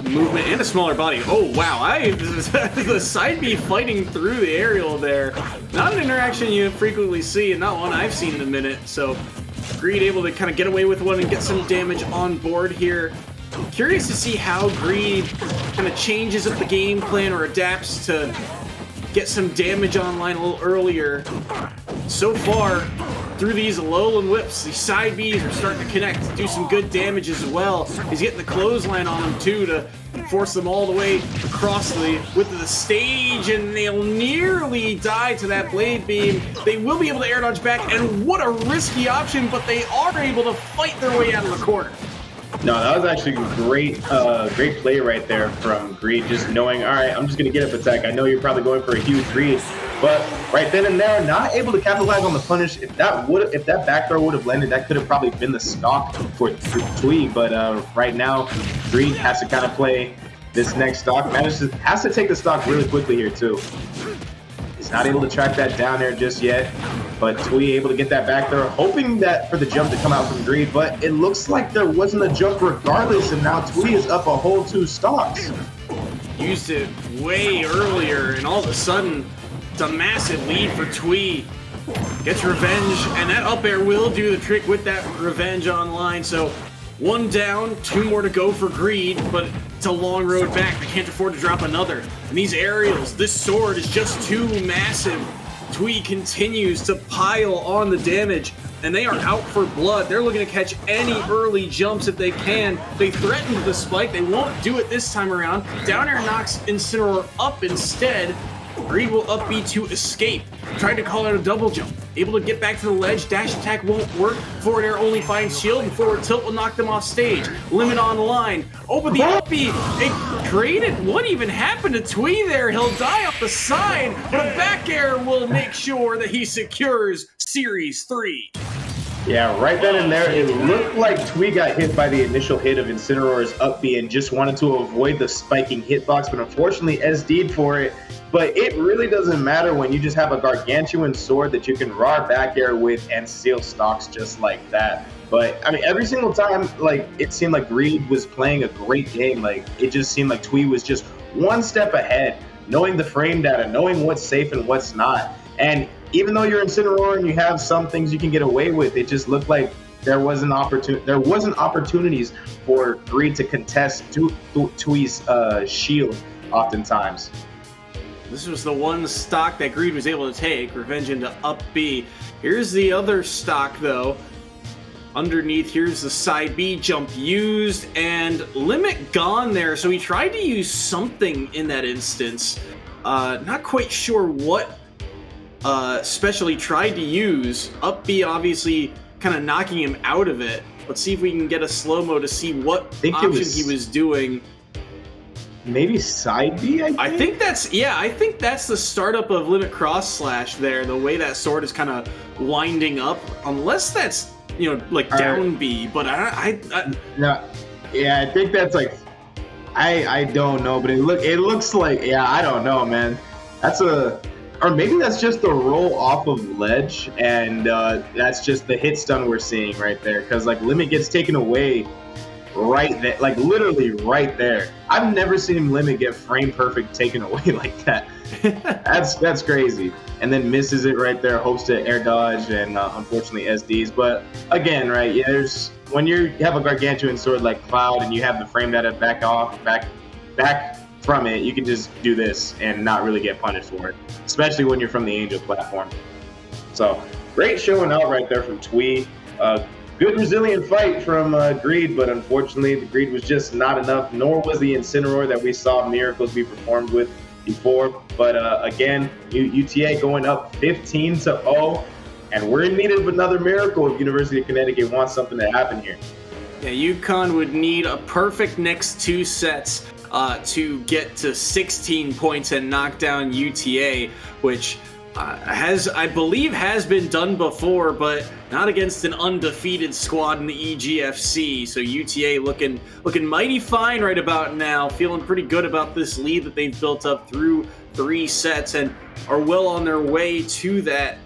[SPEAKER 1] Movement and a smaller body. Oh wow, the side B fighting through the aerial there. Not an interaction you frequently see, and not one I've seen in a minute. So Greed able to kind of get away with one and get some damage on board here. Curious to see how Greed kind of changes up the game plan or adapts to get some damage online a little earlier. So far, through these Alolan whips, these side Bs are starting to connect, do some good damage as well. He's getting the clothesline on them too to force them all the way across the width of the stage, and they'll nearly die to that blade beam. They will be able to air dodge back, and what a risky option, but they are able to fight their way out of the corner.
[SPEAKER 2] No, that was actually great play right there from Greed, just knowing, all right, I'm just going to get up attack. I know you're probably going for a huge read, but right then and there, not able to capitalize on the punish. If that back throw would have landed, that could have probably been the stock for Twee, but right now, Greed has to kind of play this next stock. Has to take the stock really quickly here, too. He's not able to track that down there just yet, but Twee able to get that back there, hoping that for the jump to come out from Greed, but it looks like there wasn't a jump regardless, and now Twee is up a whole 2 stocks.
[SPEAKER 1] Used it way earlier, and all of a sudden, it's a massive lead for Twee. Gets revenge, and that up air will do the trick with that revenge online. So 1 down, 2 more to go for Greed, but it's a long road back. They can't afford to drop another. And these aerials, this sword is just too massive. Twee continues to pile on the damage, and they are out for blood. They're looking to catch any early jumps if they can. They threatened the spike. They won't do it this time around. Down air knocks Incineroar up instead. Greed will up B to escape. Tried to call out a double jump. Able to get back to the ledge. Dash attack won't work. Forward air only finds shield, and forward tilt will knock them off stage. Limit online. Oh, but the up B, it created. What even happened to Twee there? He'll die off the side, but a back air will make sure that he secures Series 3.
[SPEAKER 2] Yeah, right then and there, it looked like Twee got hit by the initial hit of Incineroar's up B and just wanted to avoid the spiking hitbox, but unfortunately SD'd for it. But it really doesn't matter when you just have a gargantuan sword that you can raw back air with and seal stocks just like that. But, I mean, every single time, like, it seemed like Greed was playing a great game. Like, it just seemed like Twee was just one step ahead, knowing the frame data, knowing what's safe and what's not. And even though you're Incineroar and you have some things you can get away with, it just looked like there wasn't opportunities for Greed to contest Twee's shield oftentimes.
[SPEAKER 1] This was the one stock that Greed was able to take, Revenge into up B. Here's the other stock, though. Underneath, here's the side B jump used, and Limit gone there, so he tried to use something in that instance. Not quite sure what special he tried to use. Up B obviously kind of knocking him out of it. Let's see if we can get a slow-mo to see what option he was doing.
[SPEAKER 2] Maybe side B,
[SPEAKER 1] I think that's the startup of Limit Cross Slash there, the way that sword is kind of winding up, unless that's, like down B, but
[SPEAKER 2] no, yeah, I think that's like, I don't know, but it looks like, I don't know, man. Or maybe that's just the roll off of ledge, and that's just the hit stun we're seeing right there, because like Limit gets taken away right there, like literally right there. I've never seen Limit get frame perfect taken away like that. That's crazy. And then misses it right there, hopes to air dodge, and unfortunately SDs. But again, right, there's when you have a gargantuan sword like Cloud and you have the frame data back from it, you can just do this and not really get punished for it, especially when you're from the Angel platform. So great showing out right there from Twee. Good resilient fight from Greed, but unfortunately the Greed was just not enough, nor was the Incineroar that we saw Miracles be performed with before. But again, UTA going up 15-0, and we're in need of another miracle if University of Connecticut wants something to happen here.
[SPEAKER 1] Yeah, UConn would need a perfect next two sets to get to 16 points and knock down UTA, which I believe has been done before, but not against an undefeated squad in the EGFC. So UTA looking mighty fine right about now, feeling pretty good about this lead that they've built up through 3 sets and are well on their way to that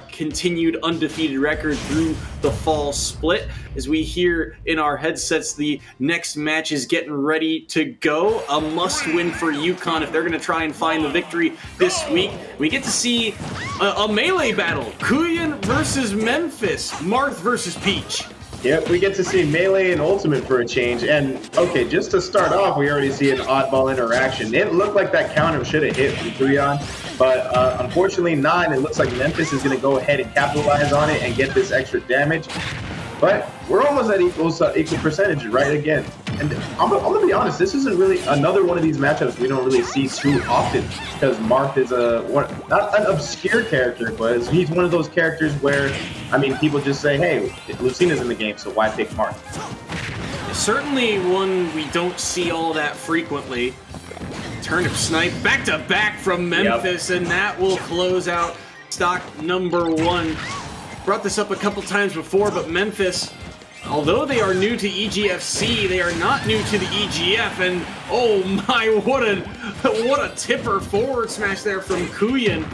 [SPEAKER 1] continued undefeated record through the fall split. As we hear in our headsets, the next match is getting ready to go. A must-win for UConn if they're going to try and find the victory this week. We get to see a melee battle. Kuyan versus Memphis. Marth versus Peach.
[SPEAKER 2] Yep, we get to see Melee and Ultimate for a change. And, okay, just to start off, we already see an oddball interaction. It looked like that counter should have hit Kuyan, but unfortunately not. It looks like Memphis is going to go ahead and capitalize on it and get this extra damage. But we're almost at equal percentage right again. And I'm going to be honest, this isn't really another one of these matchups we don't really see too often, because Marth is not an obscure character, but he's one of those characters where, I mean, people just say, hey, Lucina's in the game, so why pick Marth?
[SPEAKER 1] Certainly one we don't see all that frequently. Turnip snipe back-to-back from Memphis, and that will close out stock number 1. Brought this up a couple times before, but Memphis, although they are new to EGFC, they are not new to the EGF, and oh my, what a tipper forward smash there from Kuyan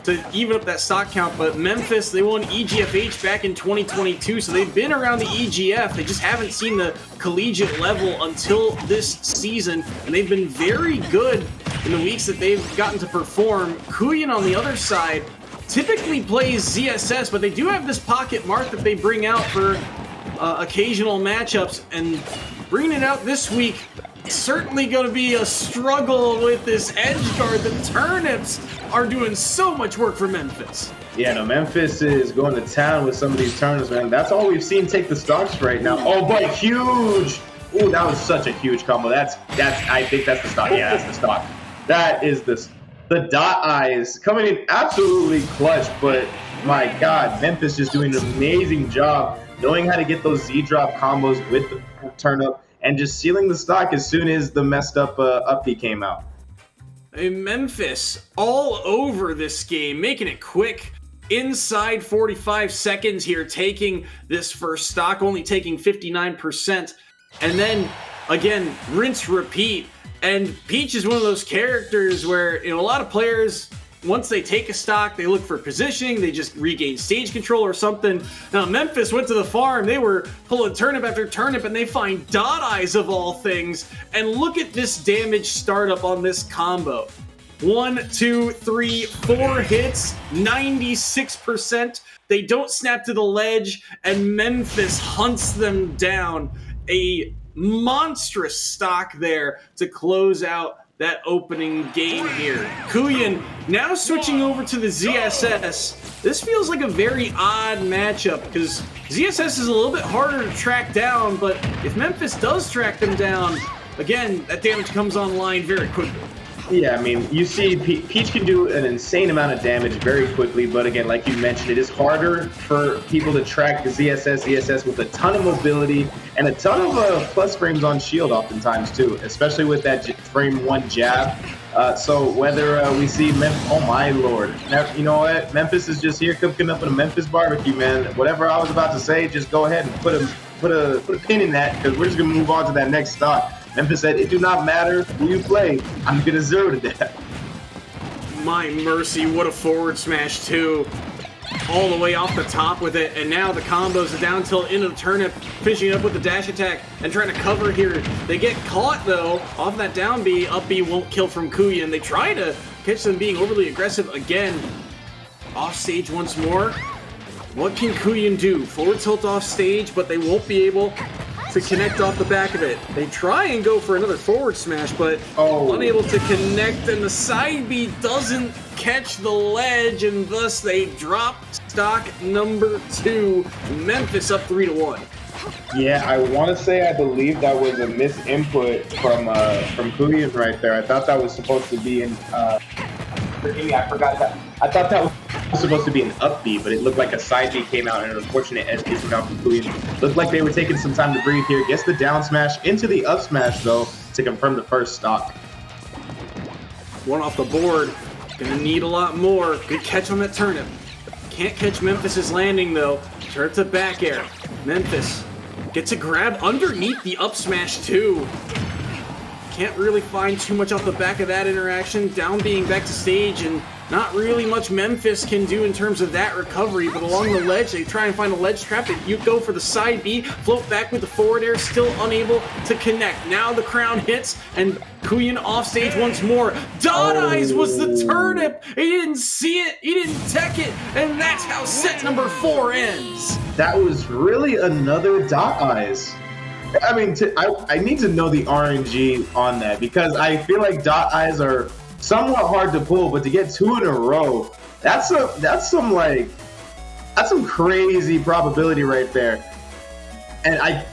[SPEAKER 1] to even up that stock count. But Memphis, they won EGFH back in 2022, so they've been around the EGF. They just haven't seen the collegiate level until this season, and they've been very good in the weeks that they've gotten to perform. Kuyan on the other side typically plays ZSS, but they do have this pocket Marth that they bring out for occasional matchups, and bringing it out this week, certainly going to be a struggle with this edge guard. The turnips are doing so much work for Memphis.
[SPEAKER 2] Yeah, no, Memphis is going to town with some of these turnips, man. That's all we've seen take the stocks right now. Oh, but huge! Ooh, that was such a huge combo. I think that's the stock. Yeah, that's the stock. That is the dot eyes coming in absolutely clutch, but my God, Memphis just doing an amazing job knowing how to get those Z-drop combos with the turnip and just sealing the stock as soon as the messed up up B came out.
[SPEAKER 1] Memphis all over this game, making it quick. inside 45 seconds here, taking this first stock, only taking 59%. And then, again, rinse, repeat. And Peach is one of those characters where, a lot of players, once they take a stock, they look for positioning, they just regain stage control or something. Now, Memphis went to the farm, they were pulling turnip after turnip, and they find Dot Eyes of all things. And look at this damage startup on this combo. 1, 2, 3, 4 hits, 96%. They don't snap to the ledge, and Memphis hunts them down. A monstrous stock there to close out that opening game here. Kuyan now switching over to the ZSS. This feels like a very odd matchup because ZSS is a little bit harder to track down, but if Memphis does track them down, again, that damage comes online very quickly.
[SPEAKER 2] Yeah, I mean, you see Peach can do an insane amount of damage very quickly, but again, like you mentioned, it is harder for people to track the ZSS with a ton of mobility and a ton of plus frames on shield oftentimes too, especially with that frame 1 jab. So whether we see Memphis, oh my lord, now, you know what? Memphis is just here cooking up in a Memphis barbecue, man. Whatever I was about to say, just go ahead and put a pin in that because we're just gonna move on to that next stock. Memphis said, it do not matter who you play, I'm gonna 0 to death.
[SPEAKER 1] My mercy, what a forward smash too. All the way off the top with it, and now the combos are down till into the turnip, finishing up with the dash attack and trying to cover here. They get caught though, off that down B, up B won't kill from Kuyan. They try to catch them being overly aggressive again. Off stage once more. What can Kuyan do? Forward tilt off stage, but they won't be able to connect off the back of it. They try and go for another forward smash, but unable to connect, and the side B doesn't catch the ledge, and thus they drop stock number 2. Memphis up 3-1.
[SPEAKER 2] Yeah, I want to say I believe that was a misinput from Kuyan right there. I thought that was supposed to be in. Forgive me, I forgot that. I thought that was supposed to be an up B, but it looked like a side B came out and an unfortunate edge case came out from Kuyan. Looked like they were taking some time to breathe here. Gets the down smash into the up smash though to confirm the first stock.
[SPEAKER 1] One off the board. Gonna need a lot more. Good catch on that turnip. Can't catch Memphis's landing though. Turn to back air. Memphis gets a grab underneath the up smash too. Can't really find too much off the back of that interaction. Down being back to stage, and not really much Memphis can do in terms of that recovery, but along the ledge, they try and find a ledge trap. You go for the side B, float back with the forward air, still unable to connect. Now the crown hits, and Kuyan off stage once more. Dot Eyes was the turnip! He didn't see it, he didn't tech it, and that's how set number 4 ends.
[SPEAKER 2] That was really another Dot Eyes. I mean, I need to know the RNG on that because I feel like Dot Eyes are somewhat hard to pull, but to get 2 in a row, that's some crazy probability right there. And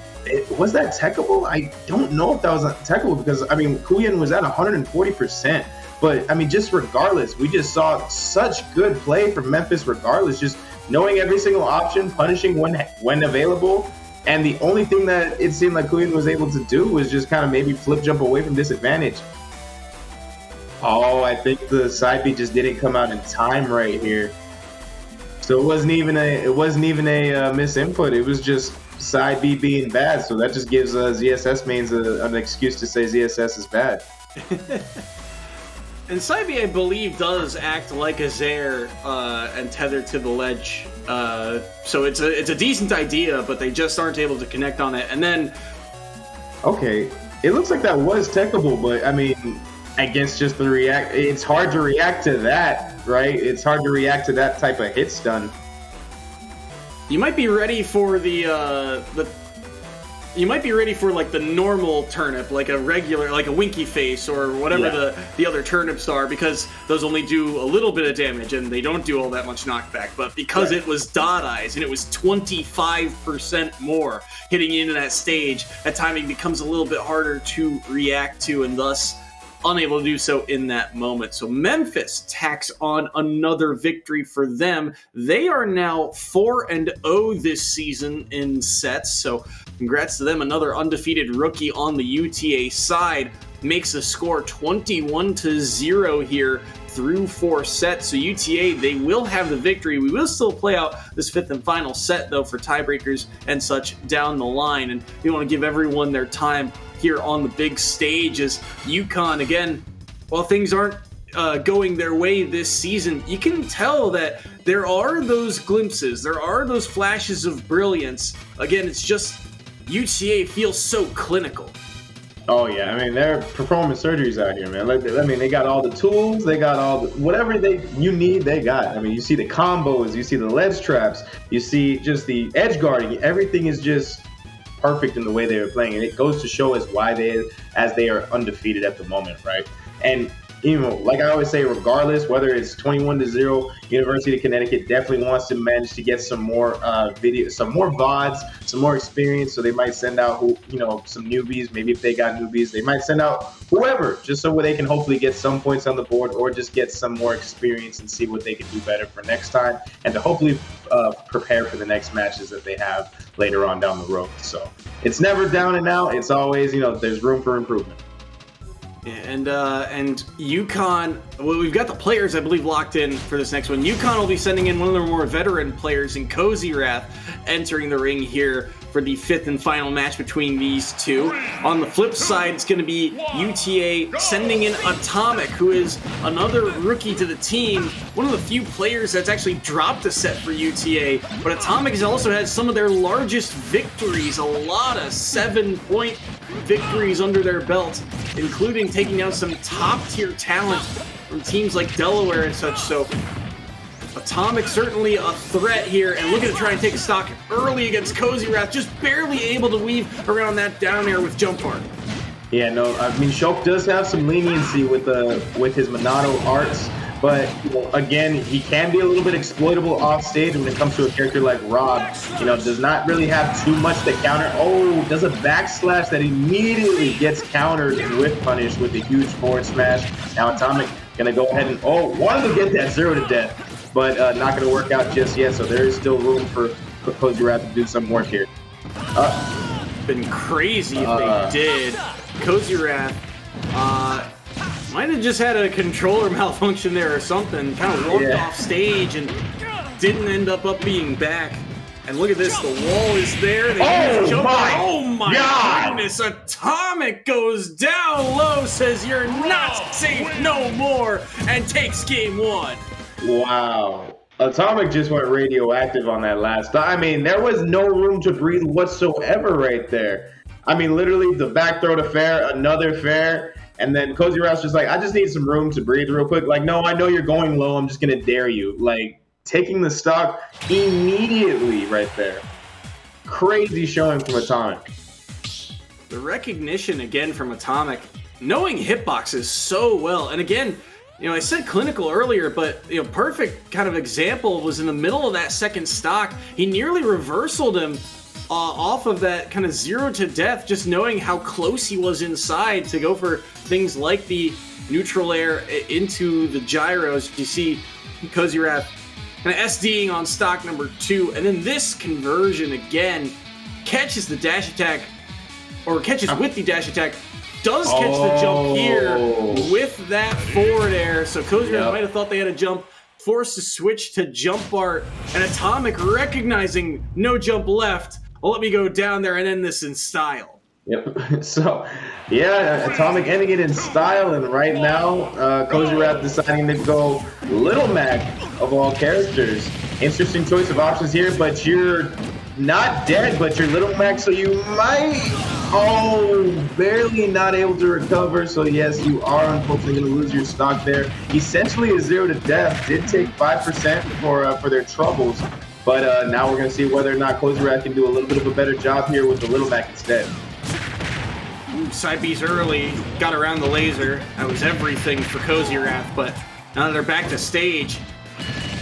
[SPEAKER 2] was that techable? I don't know if that was techable because I mean Kuyan was at 140%. But I mean, just regardless, we just saw such good play from Memphis. Regardless, just knowing every single option, punishing when available. And the only thing that it seemed like Kuyan was able to do was just kind of maybe flip jump away from disadvantage. Oh, I think the side B just didn't come out in time right here. So it wasn't even a misinput. It was just side B being bad. So that just gives ZSS mains an excuse to say ZSS is bad.
[SPEAKER 1] And side B, I believe, does act like a Zaire and tethered to the ledge. So it's a decent idea, but they just aren't able to connect on it. And then,
[SPEAKER 2] okay, it looks like that was techable, but I mean, against just the react, it's hard to react to that, right? It's hard to react to that type of hit stun.
[SPEAKER 1] You might be ready for you might be ready for like the normal turnip, like a regular, like a winky face or whatever the other turnips are, because those only do a little bit of damage and they don't do all that much knockback. But because it was Dot Eyes and it was 25% more hitting into that stage, that timing becomes a little bit harder to react to and thus unable to do so in that moment. So Memphis tacks on another victory for them. They are now 4-0 this season in sets. So congrats to them. Another undefeated rookie on the UTA side makes a score 21-0 here through 4 sets. So UTA, they will have the victory. We will still play out this 5th and final set, though, for tiebreakers and such down the line. And we want to give everyone their time here on the big stage as UConn, again, while things aren't going their way this season, you can tell that there are those glimpses, there are those flashes of brilliance. Again, it's just UTA feels so clinical.
[SPEAKER 2] Oh yeah, I mean they're performing surgeries out here, man. I mean they got all the tools, they got all the, whatever you need, they got. I mean you see the combos, you see the ledge traps, you see just the edge guarding. Everything is just perfect in the way they are playing, and it goes to show us why they are undefeated at the moment, right? And you know, like I always say, regardless whether it's 21-0, University of Connecticut definitely wants to manage to get some more video, some more VODs, some more experience. So they might send out, some newbies. Maybe if they got newbies, they might send out whoever, just so they can hopefully get some points on the board or just get some more experience and see what they can do better for next time, and to hopefully prepare for the next matches that they have later on down the road. So it's never down and out. It's always, there's room for improvement.
[SPEAKER 1] And UConn, well, we've got the players, I believe, locked in for this next one. UConn will be sending in one of their more veteran players in Cozy Wrath, entering the ring here for the 5th and final match between these two. On the flip side, it's going to be UTA sending in Atomic, who is another rookie to the team, one of the few players that's actually dropped a set for UTA. But Atomic has also had some of their largest victories, a lot of 7-point victories under their belt, including taking down some top-tier talent from teams like Delaware and such. So Atomic certainly a threat here, and looking to try and take a stock early against Cozy Wrath, just barely able to weave around that down air with jump art.
[SPEAKER 2] Yeah, no, I mean, Shulk does have some leniency with his Monado arts, but again, he can be a little bit exploitable off stage when it comes to a character like Rob. Does not really have too much to counter. Oh, does a backslash that immediately gets countered and whiff punished with a huge forward smash. Now Atomic gonna go ahead and wanted to get that 0 to death, but not gonna work out just yet. So there is still room for Cozy Wrath to do some work here.
[SPEAKER 1] Been crazy if they did. Cozy Wrath might have just had a controller malfunction there or something. Kind of walked off stage and didn't end up being back. And look at this, the wall is there. Oh my goodness, Atomic goes down low, says you're not safe no more, and takes game 1.
[SPEAKER 2] Wow. Atomic just went radioactive on that last. I mean, there was no room to breathe whatsoever right there. I mean, literally the back throw to fair, another fair, and then Cozy Wrath's just like, I just need some room to breathe real quick. Like, no, I know you're going low. I'm just going to dare you. Like, taking the stock immediately right there. Crazy showing from Atomic.
[SPEAKER 1] The recognition again from Atomic, knowing hitboxes so well. And again, I said clinical earlier, but perfect kind of example was in the middle of that second stock. He nearly reversaled him off of that kind of 0 to death, just knowing how close he was inside to go for things like the neutral air into the gyros. You see Cozy Wrath kind of SDing on stock number 2, and then this conversion again catches the dash attack, or catches with the dash attack, does catch the jump here with that forward air. So Cozy Wrath might have thought they had a jump, forced to switch to jump art, and Atomic recognizing no jump left. Well, let me go down there and end this in style.
[SPEAKER 2] Yep. So, yeah, Atomic ending it in style, and right now, Cozy Wrath deciding to go Little Mac of all characters. Interesting choice of options here, but you're not dead, but you're Little Mac, so you might, barely not able to recover. So yes, you are unfortunately going to lose your stock there. Essentially a 0 to death. Did take 5% for their troubles. But now we're going to see whether or not Cozy Wrath can do a little bit of a better job here with the Little Mac instead.
[SPEAKER 1] Side B's early, got around the laser. That was everything for Cozy Wrath, but now that they're back to stage,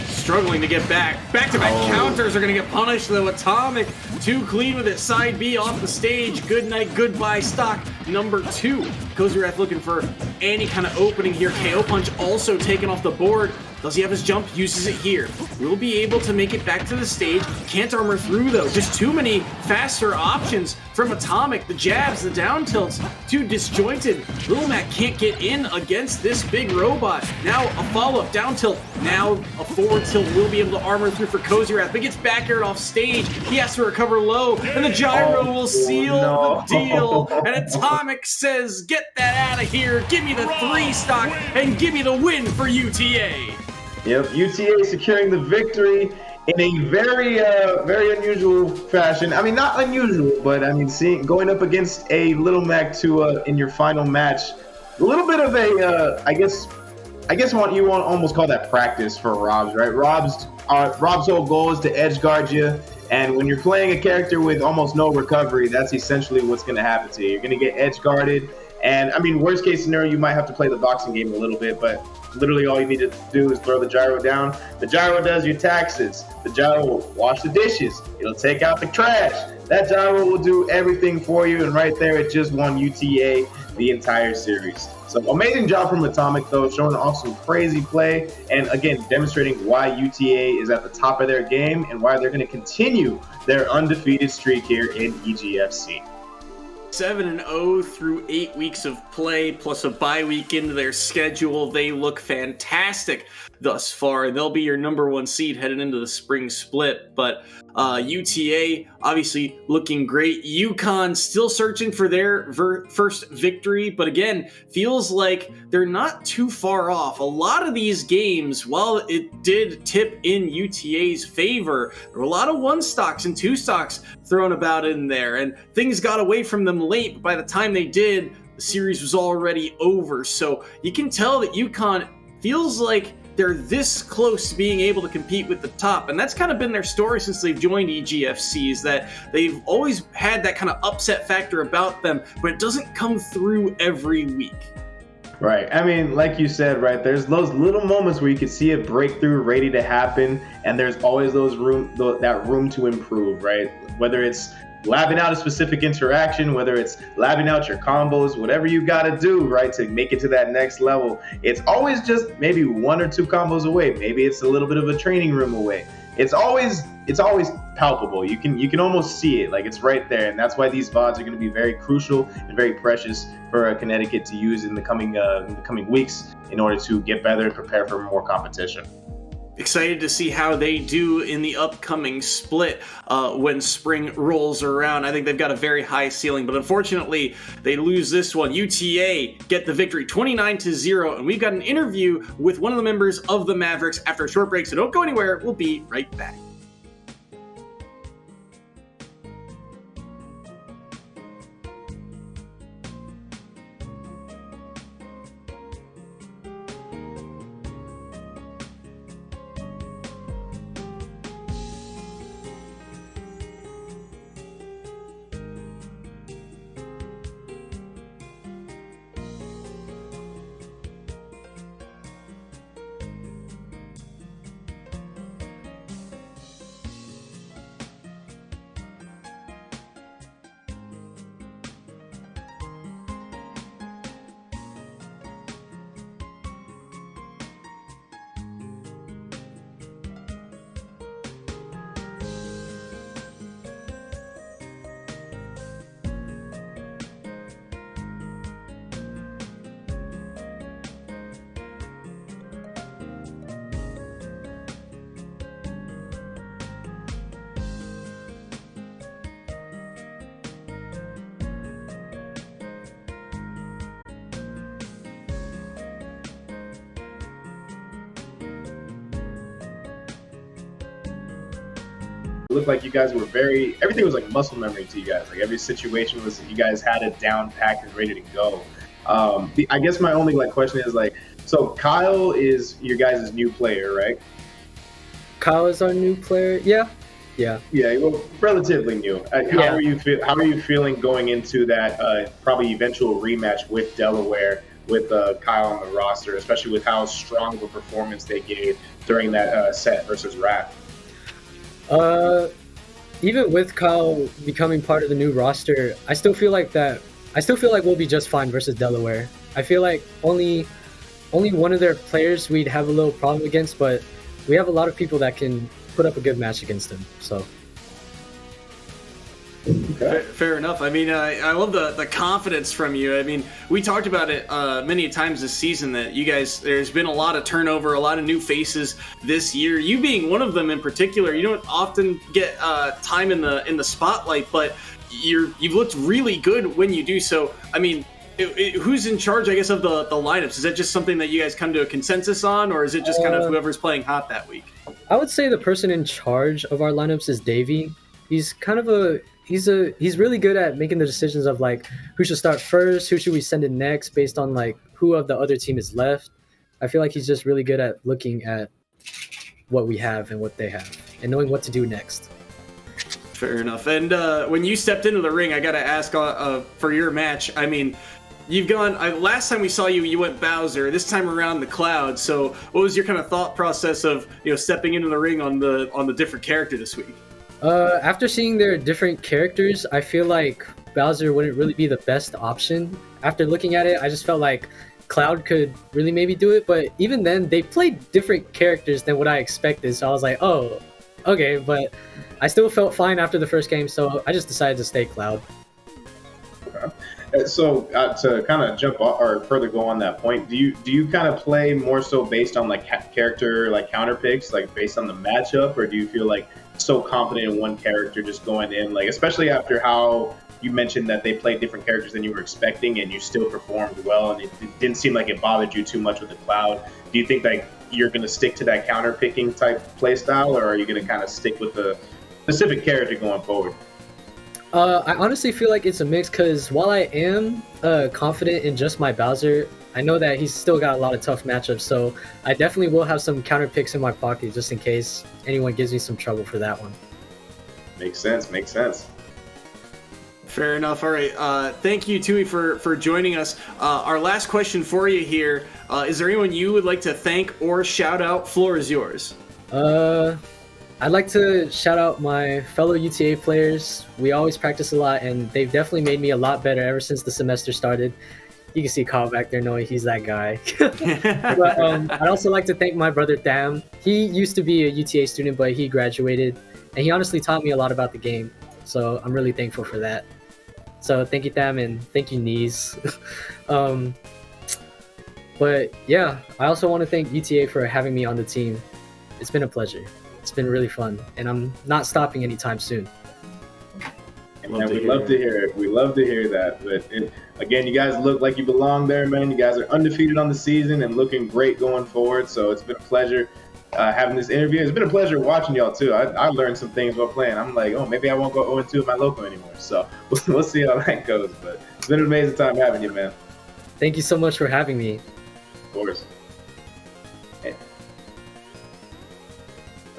[SPEAKER 1] struggling to get back. Back-to-back counters are going to get punished, though. Atomic, too clean with it. Side B off the stage. Good night, goodbye stock number 2. Cozy Wrath looking for any kind of opening here. KO Punch also taken off the board. Does he have his jump? Uses it here. Will be able to make it back to the stage. Can't armor through though. Just too many faster options from Atomic. The jabs, the down tilts, too disjointed. Little Mac can't get in against this big robot. Now a follow-up down tilt. Now a forward tilt will be able to armor through for Cozy Wrath, but gets back aired off stage. He has to recover low, and the gyro will seal the deal. And Atomic says, "Get that out of here. Give me the 3 stock and give me the win for UTA."
[SPEAKER 2] Yep, UTA securing the victory in a very, very unusual fashion. I mean, not unusual, but I mean, going up against a Little Mac 2 in your final match, a little bit of a, I guess you want to almost call that practice for Rob's, right? Rob's whole goal is to edge guard you, and when you're playing a character with almost no recovery, that's essentially what's going to happen to you. You're going to get edge guarded, and I mean, worst case scenario, you might have to play the boxing game a little bit, but literally all you need to do is throw the gyro down. The gyro does your taxes. The gyro will wash the dishes. It'll take out the trash. That gyro will do everything for you, and right there, it just won UTA the entire series. So amazing job from Atomic, though, showing off some crazy play, and again, demonstrating why UTA is at the top of their game and why they're going to continue their undefeated streak here in EGFC.
[SPEAKER 1] 7-0 through 8 weeks of play, plus a bye week into their schedule. They look fantastic thus far, and they'll be your number 1 seed headed into the spring split. But UTA obviously looking great. UConn still searching for their first victory, but again, feels like they're not too far off. A lot of these games, while it did tip in UTA's favor, there were a lot of 1 stocks and 2 stocks thrown about in there, and things got away from them late, but by the time they did, the series was already over. So you can tell that UConn feels like they're this close to being able to compete with the top, and that's kind of been their story since they've joined EGFC, is that they've always had that kind of upset factor about them, but it doesn't come through every week.
[SPEAKER 2] Right. I mean, like you said, right, there's those little moments where you can see a breakthrough ready to happen, and there's always that room to improve, right? Whether it's labbing out a specific interaction, whether it's labbing out your combos, whatever you got to do, right, to make it to that next level. It's always just maybe 1 or 2 combos away. Maybe it's a little bit of a training room away. It's always palpable. You can almost see it, like it's right there, and that's why these VODs are going to be very crucial and very precious for Connecticut to use in the coming weeks in order to get better and prepare for more competition.
[SPEAKER 1] Excited to see how they do in the upcoming split when spring rolls around. I think they've got a very high ceiling, but unfortunately, they lose this one. UTA get the victory 29-0, and we've got an interview with one of the members of the Mavericks after a short break, so don't go anywhere. We'll be right back.
[SPEAKER 2] It looked like you guys were everything was like muscle memory to you guys. Like every situation was, you guys had it down packed and ready to go. I guess my only question is so Kyle is your guys' new player, right?
[SPEAKER 4] Kyle is our new player. Yeah.
[SPEAKER 2] Well, relatively new. How are you feeling going into that probably eventual rematch with Delaware with Kyle on the roster, especially with how strong of a performance they gave during that set versus Wrath?
[SPEAKER 4] Even with Kyle becoming part of the new roster, I still feel like we'll be just fine versus Delaware. I feel like only only one of their players we'd have a little problem against, but we have a lot of people that can put up a good match against them. So.
[SPEAKER 2] Okay.
[SPEAKER 1] Fair enough. I mean, I love the confidence from you. I mean, we talked about it many times this season that you guys, there's been a lot of turnover, a lot of new faces this year. You being one of them in particular, you don't often get time in the spotlight, but you've looked really good when you do so. I mean, who's in charge, I guess, of the lineups? Is that just something that you guys come to a consensus on, or is it just kind of whoever's playing hot that week?
[SPEAKER 4] I would say the person in charge of our lineups is Davey. He's kind of he's really good at making the decisions of like who should start first, who should we send in next, based on like who of the other team is left. I feel like he's just really good at looking at what we have and what they have and knowing what to do next.
[SPEAKER 1] Fair enough. And when you stepped into the ring, I got to ask for your match. I mean, you've gone. Last time we saw you, you went Bowser. This time around, the Cloud. So, what was your kind of thought process of stepping into the ring on the different character this week?
[SPEAKER 4] After seeing their different characters, I feel like Bowser wouldn't really be the best option. After looking at it, I just felt like Cloud could really maybe do it. But even then, they played different characters than what I expected. So I was like, oh, okay. But I still felt fine after the first game, so I just decided to stay Cloud.
[SPEAKER 2] So to kind of jump or further go on that point, do you kind of play more so based on like character like counter picks, like based on the matchup, or do you feel like so confident in one character just going in, like especially after how you mentioned that they played different characters than you were expecting and you still performed well and it didn't seem like it bothered you too much with the Cloud? Do you think like you're going to stick to that counter picking type play style, or are you going to kind of stick with the specific character going forward?
[SPEAKER 4] I honestly feel like it's a mix because while I am confident in just my Bowser, I know that he's still got a lot of tough matchups, so I definitely will have some counter picks in my pocket just in case anyone gives me some trouble for that one.
[SPEAKER 2] Makes sense.
[SPEAKER 1] Fair enough. All right. Thank you, Tui, for joining us. Our last question for you here. Is there anyone you would like to thank or shout out? Floor is yours.
[SPEAKER 4] I'd like to shout out my fellow UTA players. We always practice a lot, and they've definitely made me a lot better ever since the semester started. You can see Kyle back there knowing he's that guy. But I'd also like to thank my brother Tham. He used to be a UTA student, but he graduated, and he honestly taught me a lot about the game. So I'm really thankful for that. So thank you, Tham, and thank you, Knees. But yeah, I also want to thank UTA for having me on the team. It's been a pleasure. It's been really fun, and I'm not stopping anytime soon.
[SPEAKER 2] And we love to hear it. We love to hear that. But again, you guys look like you belong there, man. You guys are undefeated on the season and looking great going forward. So it's been a pleasure having this interview. It's been a pleasure watching y'all too. I learned some things while playing. I'm like, oh, maybe I won't go 0-2 at my local anymore. So we'll see how that goes. But it's been an amazing time having you, man.
[SPEAKER 4] Thank you so much for having me.
[SPEAKER 2] Of course.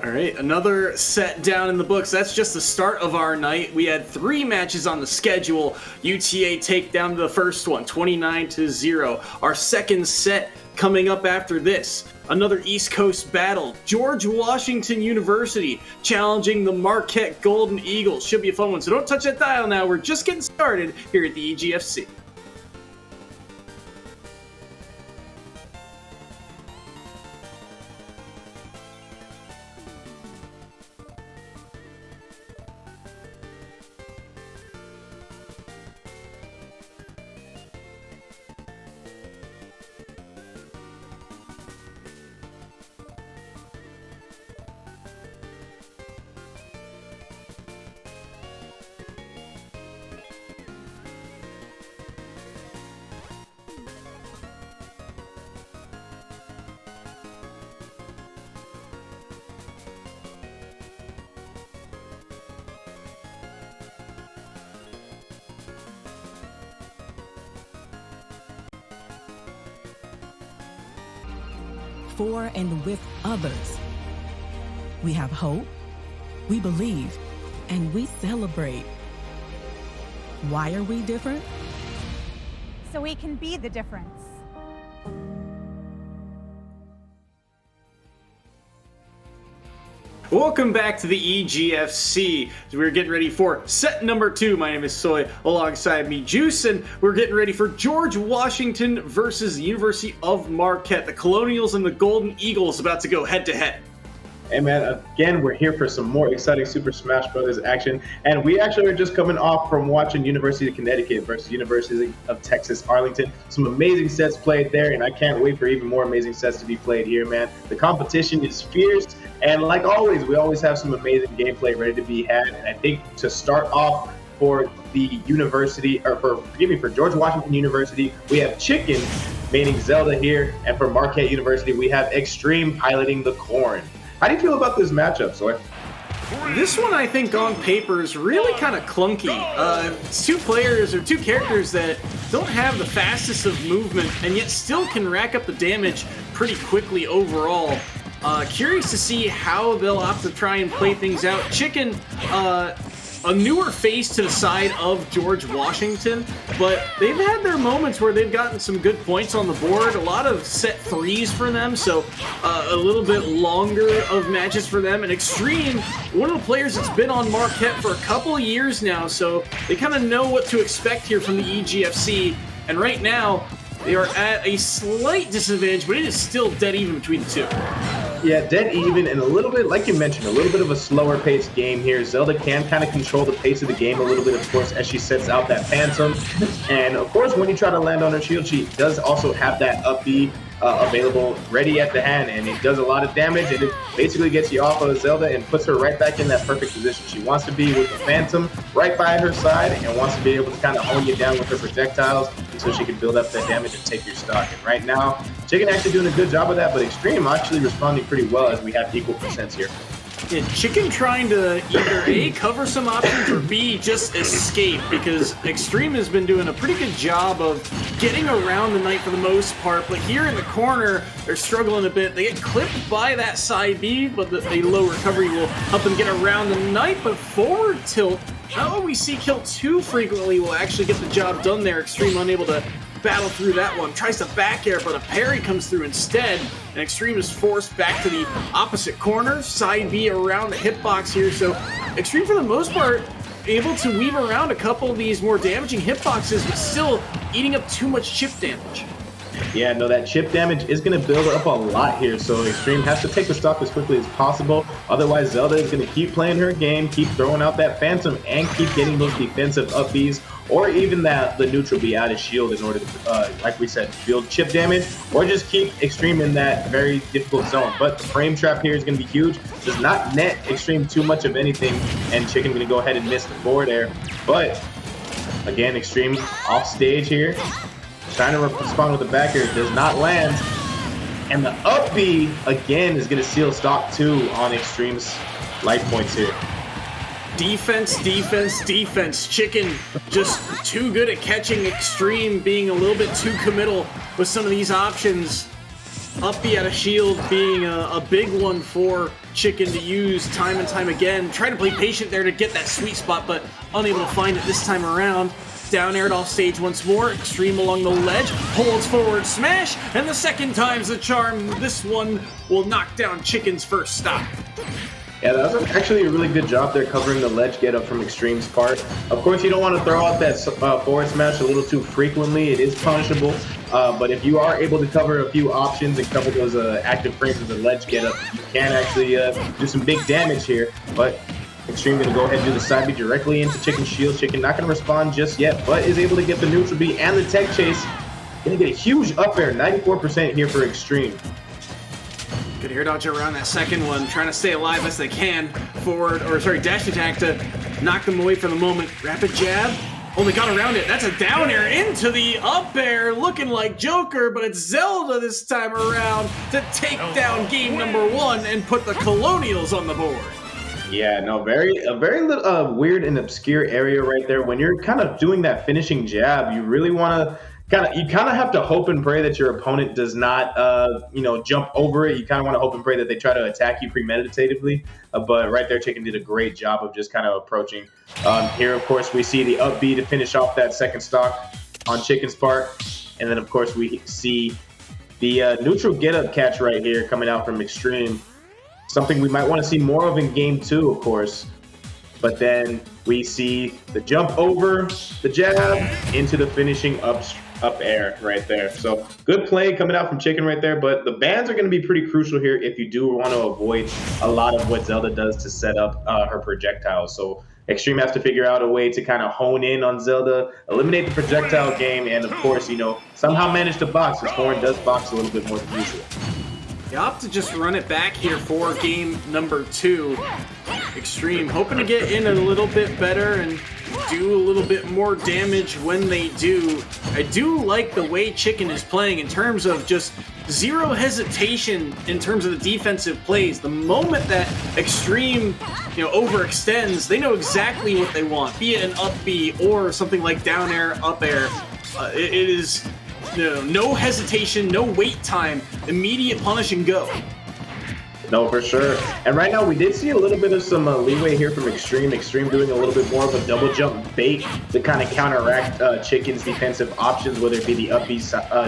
[SPEAKER 1] All right, another set down in the books. That's just the start of our night. We had 3 matches on the schedule. UTA take down the first one, 29-0. Our second set coming up after this. Another East Coast battle. George Washington University challenging the Marquette Golden Eagles. Should be a fun one, so don't touch that dial now. We're just getting started here at the EGFC.
[SPEAKER 5] For and with others. We have hope, we believe, and we celebrate. Why are we different?
[SPEAKER 6] So we can be the difference.
[SPEAKER 1] Welcome back to the EGFC. We're getting ready for set number 2. My name is Soy, alongside me, Juice, and we're getting ready for George Washington versus the University of Marquette. The Colonials and the Golden Eagles about to go head-to-head.
[SPEAKER 2] Hey man, again, we're here for some more exciting Super Smash Bros. Action. And we actually are just coming off from watching University of Connecticut versus University of Texas, Arlington. Some amazing sets played there, and I can't wait for even more amazing sets to be played here, man. The competition is fierce, and like always, we always have some amazing gameplay ready to be had. And I think to start off for the university, or for George Washington University, we have Chicken, meaning Zelda here, and for Marquette University, we have Extreme piloting the Corn. How do you feel about this matchup, Soy?
[SPEAKER 1] This one, I think, on paper is really kind of clunky. It's two players or two characters that don't have the fastest of movement and yet still can rack up the damage pretty quickly overall. Curious to see how they'll opt to try and play things out. Chicken, a newer face to the side of George Washington, but they've had their moments where they've gotten some good points on the board. A lot of set threes for them, so a little bit longer of matches for them. And Extreme, one of the players that's been on Marquette for a couple of years now, so they kind of know what to expect here from the EGFC. And right now, they are at a slight disadvantage, but it is still dead even between the two.
[SPEAKER 2] Yeah, dead even, and a little bit, like you mentioned, a little bit of a slower paced game here. Zelda can kind of control the pace of the game a little bit, of course, as she sets out that Phantom. And of course, when you try to land on her shield, she does also have that up B available ready at the hand, and it does a lot of damage, and it basically gets you off of Zelda and puts her right back in that perfect position. She wants to be with the Phantom right by her side and wants to be able to kind of hone you down with her projectiles so she can build up that damage and take your stock. And right now, Chicken actually doing a good job of that, but Extreme actually responding pretty well as we have equal percents here.
[SPEAKER 1] Yeah, Chicken trying to either A, cover some options, or B, just escape, because Extreme has been doing a pretty good job of getting around the Knight for the most part, but here in the corner, they're struggling a bit. They get clipped by that side B, but a low recovery will help them get around the Knight, but forward tilt, not what we see kill too frequently, will actually get the job done there. Extreme unable to battle through that one, tries to back air, but a parry comes through instead, and Extreme is forced back to the opposite corner, side B around the hitbox here, so Extreme for the most part able to weave around a couple of these more damaging hitboxes, but still eating up too much chip damage.
[SPEAKER 2] Yeah, no, that chip damage is going to build up a lot here, so Extreme has to take the stock as quickly as possible. Otherwise, Zelda is going to keep playing her game, keep throwing out that Phantom, and keep getting those defensive up Bs, or even the neutral B out of shield in order to, like we said, build chip damage, or just keep Extreme in that very difficult zone. But the frame trap here is going to be huge. Does not net Extreme too much of anything, and Chicken going to go ahead and miss the forward air. But, again, Extreme off stage here. Trying to respond with the back air, does not land. And the up B, again, is going to seal stock 2 on Extreme's life points here.
[SPEAKER 1] Defense, defense, defense. Chicken just too good at catching Extreme, being a little bit too committal with some of these options. Up B out of shield being a big one for Chicken to use time and time again. Try to play patient there to get that sweet spot, but unable to find it this time around. Down aired off stage once more, Extreme along the ledge, holds forward smash, and the second time's the charm. This one will knock down Chicken's first stop.
[SPEAKER 2] Yeah, that was actually a really good job there covering the ledge get up from Extreme's part. Of course, you don't want to throw out that forward smash a little too frequently. It is punishable, but if you are able to cover a few options and cover those active frames of the ledge get up, you can actually do some big damage here. But Extreme going to go ahead and do the side B directly into Chicken's shield. Chicken not going to respond just yet, but is able to get the neutral B and the tech chase. Going to get a huge up air, 94% here for Extreme.
[SPEAKER 1] Good air dodge around that second one, trying to stay alive as they can. Dash attack to knock them away for the moment. Rapid jab, only got around it. That's a down air into the up air, looking like Joker, but it's Zelda this time around to take down game number 1 and put the Colonials on the board.
[SPEAKER 2] Yeah, no, a very weird and obscure area right there. When you're kind of doing that finishing jab, you really want to you kind of have to hope and pray that your opponent does not, jump over it. You kind of want to hope and pray that they try to attack you premeditatively. But right there, Chicken did a great job of just kind of approaching. Here, of course, we see the up B to finish off that second stock on Chicken's part. And then, of course, we see the neutral get-up catch right here coming out from Extreme. something we might want to see more of in game 2, of course. But then we see the jump over, the jab, into the finishing up air right there. So good play coming out from Chicken right there, but the bans are going to be pretty crucial here if you do want to avoid a lot of what Zelda does to set up her projectiles. So Extreme has to figure out a way to kind of hone in on Zelda, eliminate the projectile game, and of course, somehow manage to box, because Horn does box a little bit more than usual.
[SPEAKER 1] You opt to just run it back here for game number 2. Extreme hoping to get in a little bit better and do a little bit more damage when they do. I do like the way Chicken is playing in terms of just zero hesitation in terms of the defensive plays. The moment that Extreme, overextends, they know exactly what they want, be it an up B or something like down air, up air. It is no hesitation, no wait time, immediate punish and go.
[SPEAKER 2] No, for sure. And right now, we did see a little bit of some leeway here from Extreme. Extreme doing a little bit more of a double jump bait to kind of counteract Chicken's defensive options, whether it be the up B,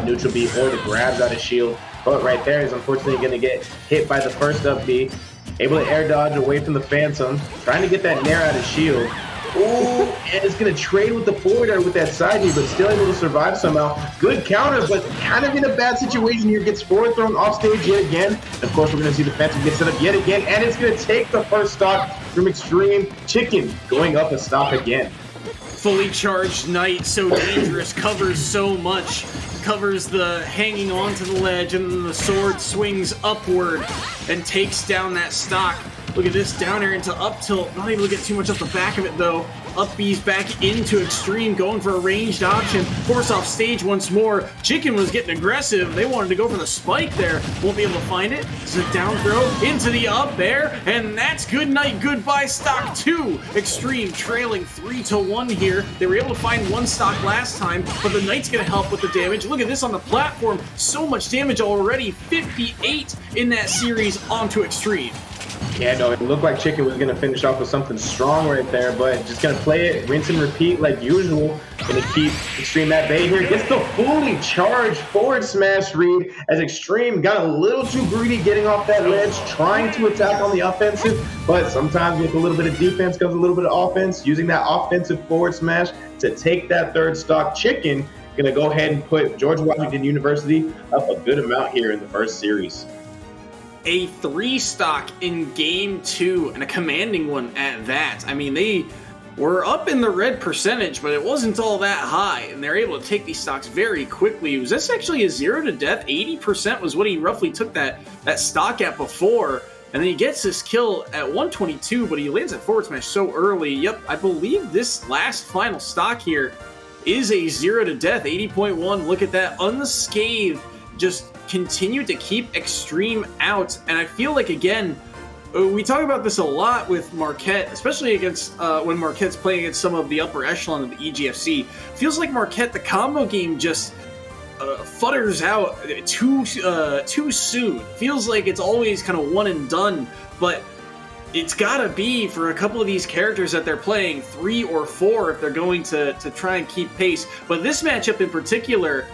[SPEAKER 2] neutral B, or the grabs out of shield. But right there is unfortunately going to get hit by the first up B. Able to air dodge away from the Phantom, trying to get that nair out of shield. Ooh, and it's going to trade with the forward air with that side knee, but still able to survive somehow. Good counter, but kind of in a bad situation here. Gets forward thrown off stage yet again. And of course, we're going to see the Phantom get set up yet again, and it's going to take the first stock from Extreme. Chicken going up a stock again.
[SPEAKER 1] Fully charged Knight, so dangerous, covers so much. Covers the hanging onto the ledge, and then the sword swings upward and takes down that stock. Look at this down air into up tilt. Not able to get too much off the back of it though. Up B's back into Extreme, going for a ranged option. Force off stage once more. Chicken was getting aggressive. They wanted to go for the spike there. Won't be able to find it. It's a down throw into the up air, and that's good night, goodbye stock 2. Extreme trailing 3-1 here. They were able to find one stock last time, but the Knight's gonna help with the damage. Look at this on the platform. So much damage already. 58 in that series onto Extreme.
[SPEAKER 2] Yeah, no, it looked like Chicken was going to finish off with something strong right there, but just going to play it, rinse and repeat like usual. Going to keep Extreme at bay here. Gets the fully charged forward smash read as Extreme got a little too greedy getting off that ledge, trying to attack on the offensive, but sometimes with a little bit of defense comes a little bit of offense, using that offensive forward smash to take that third stock. Chicken going to go ahead and put George Washington University up a good amount here in the first series.
[SPEAKER 1] A 3 stock in game 2, and a commanding one at that. I mean, they were up in the red percentage, but it wasn't all that high, and they're able to take these stocks very quickly. Was this actually a 0 to death? 80% was what he roughly took that stock at before, and then he gets this kill at 122, but he lands that forward smash so early. Yep, I believe this last final stock here is a 0 to death, 80.1. Look at that, unscathed, just continue to keep Extreme out. And I feel like, again, we talk about this a lot with Marquette, especially against when Marquette's playing against some of the upper echelon of the EGFC. Feels like Marquette, the combo game just futters out too soon. Feels like it's always kind of one and done, but it's gotta be for a couple of these characters that they're playing 3 or 4 if they're going to try and keep pace. But this matchup in particular,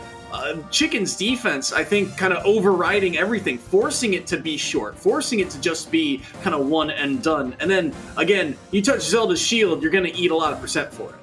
[SPEAKER 1] Chicken's defense, I think, kind of overriding everything, forcing it to be short, forcing it to just be kind of one and done. And then, again, you touch Zelda's shield, you're going to eat a lot of percent for it.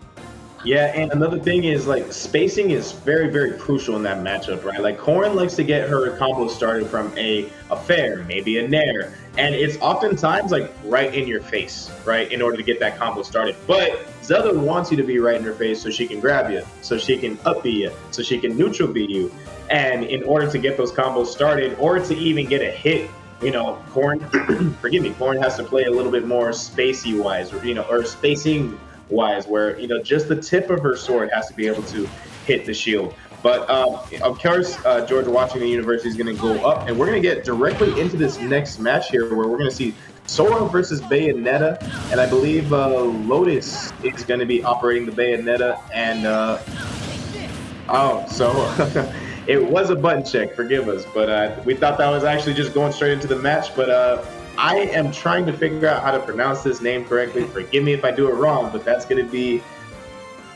[SPEAKER 2] Yeah, and another thing is, like, spacing is very, very crucial in that matchup, right? Like, Corrin likes to get her combo started from a fair, maybe a nair, and it's oftentimes, like, right in your face, right, in order to get that combo started. But Zelda wants you to be right in her face so she can grab you, so she can up B you, so she can neutral B you. And in order to get those combos started, or to even get a hit, Corrin, forgive me, Corrin has to play a little bit more spacey-wise, or spacing wise, where just the tip of her sword has to be able to hit the shield. But of course, George Washington University is going to go up, and we're going to get directly into this next match here, where we're going to see Sora versus Bayonetta, and I believe Lotus is going to be operating the Bayonetta, and it was a button check, forgive us, but we thought that was actually just going straight into the match, but I am trying to figure out how to pronounce this name correctly. Forgive me if I do it wrong, but that's going to be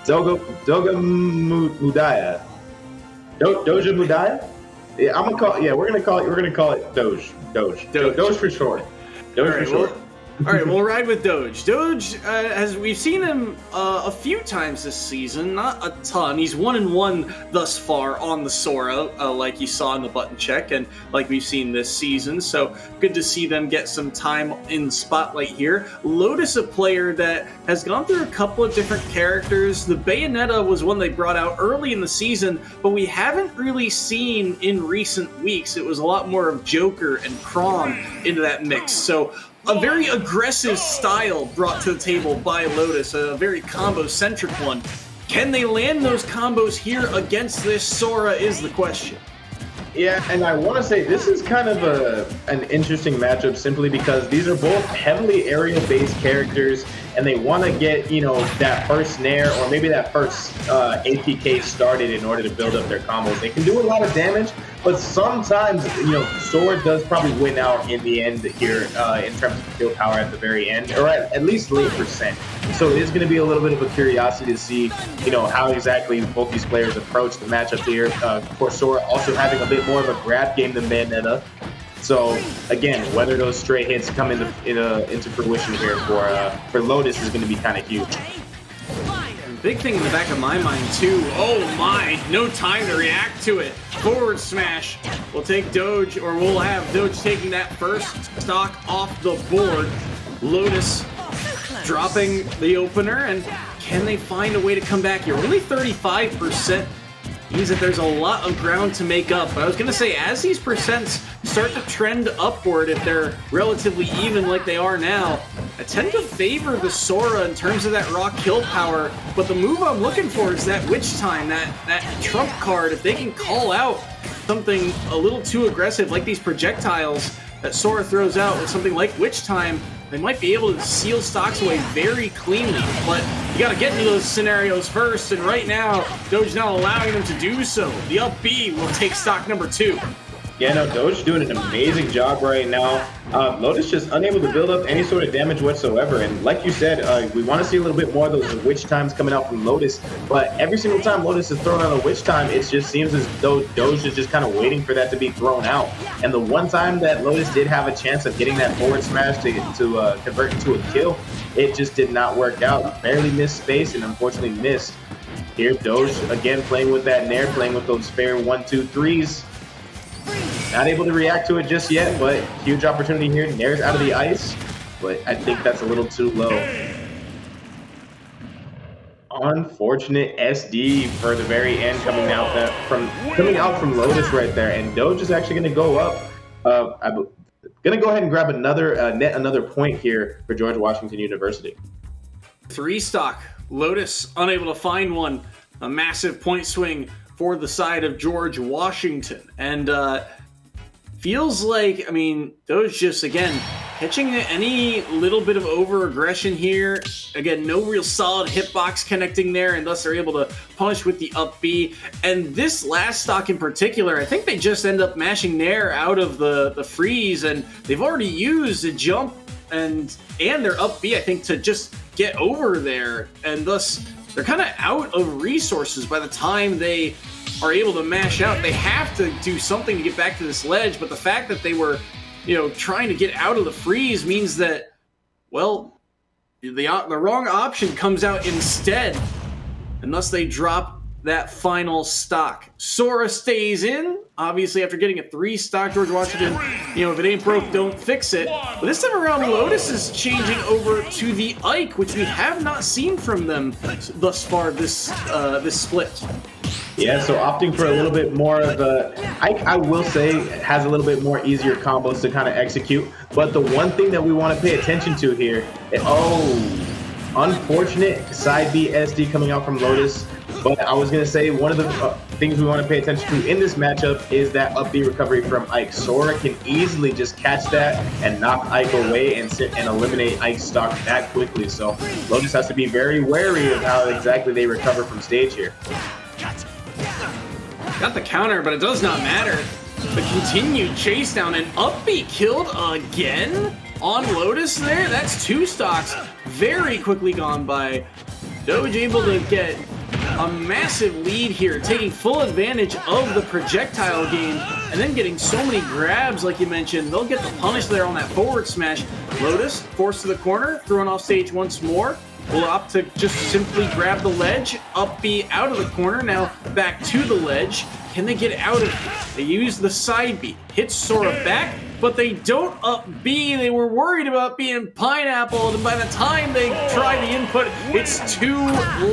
[SPEAKER 2] Doja Mudaya. Doja Mudaya? Yeah, we're gonna call it Doge for short. Doge
[SPEAKER 1] All
[SPEAKER 2] for
[SPEAKER 1] right,
[SPEAKER 2] sure.
[SPEAKER 1] well, all right, we'll ride with Doge. Doge, as we've seen him a few times this season, not a ton. He's 1-1 thus far on the Sora, like you saw in the button check, and like we've seen this season. So good to see them get some time in the spotlight here. Lotus, a player that has gone through a couple of different characters. The Bayonetta was one they brought out early in the season, but we haven't really seen in recent weeks. It was a lot more of Joker and Kron into that mix. So a very aggressive style brought to the table by Lotus, a very combo-centric one. Can they land those combos here against this Sora is the question.
[SPEAKER 2] Yeah, and I want to say this is kind of an interesting matchup simply because these are both heavily area-based characters, and they want to get, you know, that first nair or maybe that first APK started in order to build up their combos. They can do a lot of damage, but sometimes, you know, Sora does probably win out in the end here in terms of kill power at the very end, or at least late percent. So it is going to be a little bit of a curiosity to see, you know, how exactly both these players approach the matchup here. Of course, Sora also having a bit more of a grab game than Bayonetta. So again, whether those stray hits come into fruition here for Lotus is going to be kind of huge.
[SPEAKER 1] Big thing in the back of my mind too. Oh my, no time to react to it. Forward smash. We'll take Doge, or we'll have Doge taking that first stock off the board. Lotus dropping the opener, and can they find a way to come back here? Only 35% means that there's a lot of ground to make up. But I was going to say, as these percents start to trend upward, if they're relatively even like they are now, I tend to favor the Sora in terms of that raw kill power. But the move I'm looking for is that Witch Time, that trump card. If they can call out something a little too aggressive, like these projectiles that Sora throws out with something like Witch Time, they might be able to seal stocks away very cleanly. But you got to get into those scenarios first, and right now, Doge's not allowing them to do so. The up B will take stock number 2.
[SPEAKER 2] Yeah, no, Doge doing an amazing job right now. Lotus just unable to build up any sort of damage whatsoever. And like you said, we want to see a little bit more of those witch times coming out from Lotus. But every single time Lotus is throwing out a witch time, it just seems as though Doge is just kind of waiting for that to be thrown out. And the one time that Lotus did have a chance of getting that forward smash to convert into a kill, it just did not work out. Barely missed space and unfortunately missed. Here, Doge again playing with that nair, playing with those fair 1-2-3s. Not able to react to it just yet, but huge opportunity here. Nair's out of the ice, but I think that's a little too low. Unfortunate SD for the very end coming out from Lotus right there, and Doge is actually going to go up. I'm going to go ahead and grab another point here for George Washington University.
[SPEAKER 1] 3 stock. Lotus unable to find one. A massive point swing for the side of George Washington. And feels like, I mean, Doge just, again, catching any little bit of over-aggression here. Again, no real solid hitbox connecting there, and thus they're able to punish with the up B. And this last stock in particular, I think they just end up mashing Nair out of the freeze, and they've already used a jump and their up B, I think, to just get over there, and thus they're kind of out of resources by the time they are able to mash out. They have to do something to get back to this ledge, but the fact that they were, you know, trying to get out of the freeze means that, well, the wrong option comes out instead, and thus they drop that final stock. Sora stays in, obviously after getting a 3 stock. George Washington, you know, if it ain't broke, don't fix it. But this time around, Lotus is changing over to the Ike, which we have not seen from them thus far this split.
[SPEAKER 2] Yeah, so opting for a little bit more of a, I will say, has a little bit more easier combos to kind of execute. But the one thing that we want to pay attention to here, unfortunate side B SD coming out from Lotus. But I was going to say one of the things we want to pay attention to in this matchup is that up B recovery from Ike. Sora can easily just catch that and knock Ike away and sit and eliminate Ike's stock that quickly. So Lotus has to be very wary of how exactly they recover from stage here.
[SPEAKER 1] Got the counter, but it does not matter. The continued chase down, and up B killed again on Lotus there. That's 2 stocks very quickly gone by. Doge able to get a massive lead here, taking full advantage of the projectile game, and then getting so many grabs, like you mentioned. They'll get the punish there on that forward smash. Lotus forced to the corner, thrown off stage once more. Will opt to just simply grab the ledge, up B out of the corner, now back to the ledge. Can they get out of it? They use the side B, hit Sora back, but they don't up B. They were worried about being pineappled, and by the time they try the input, it's too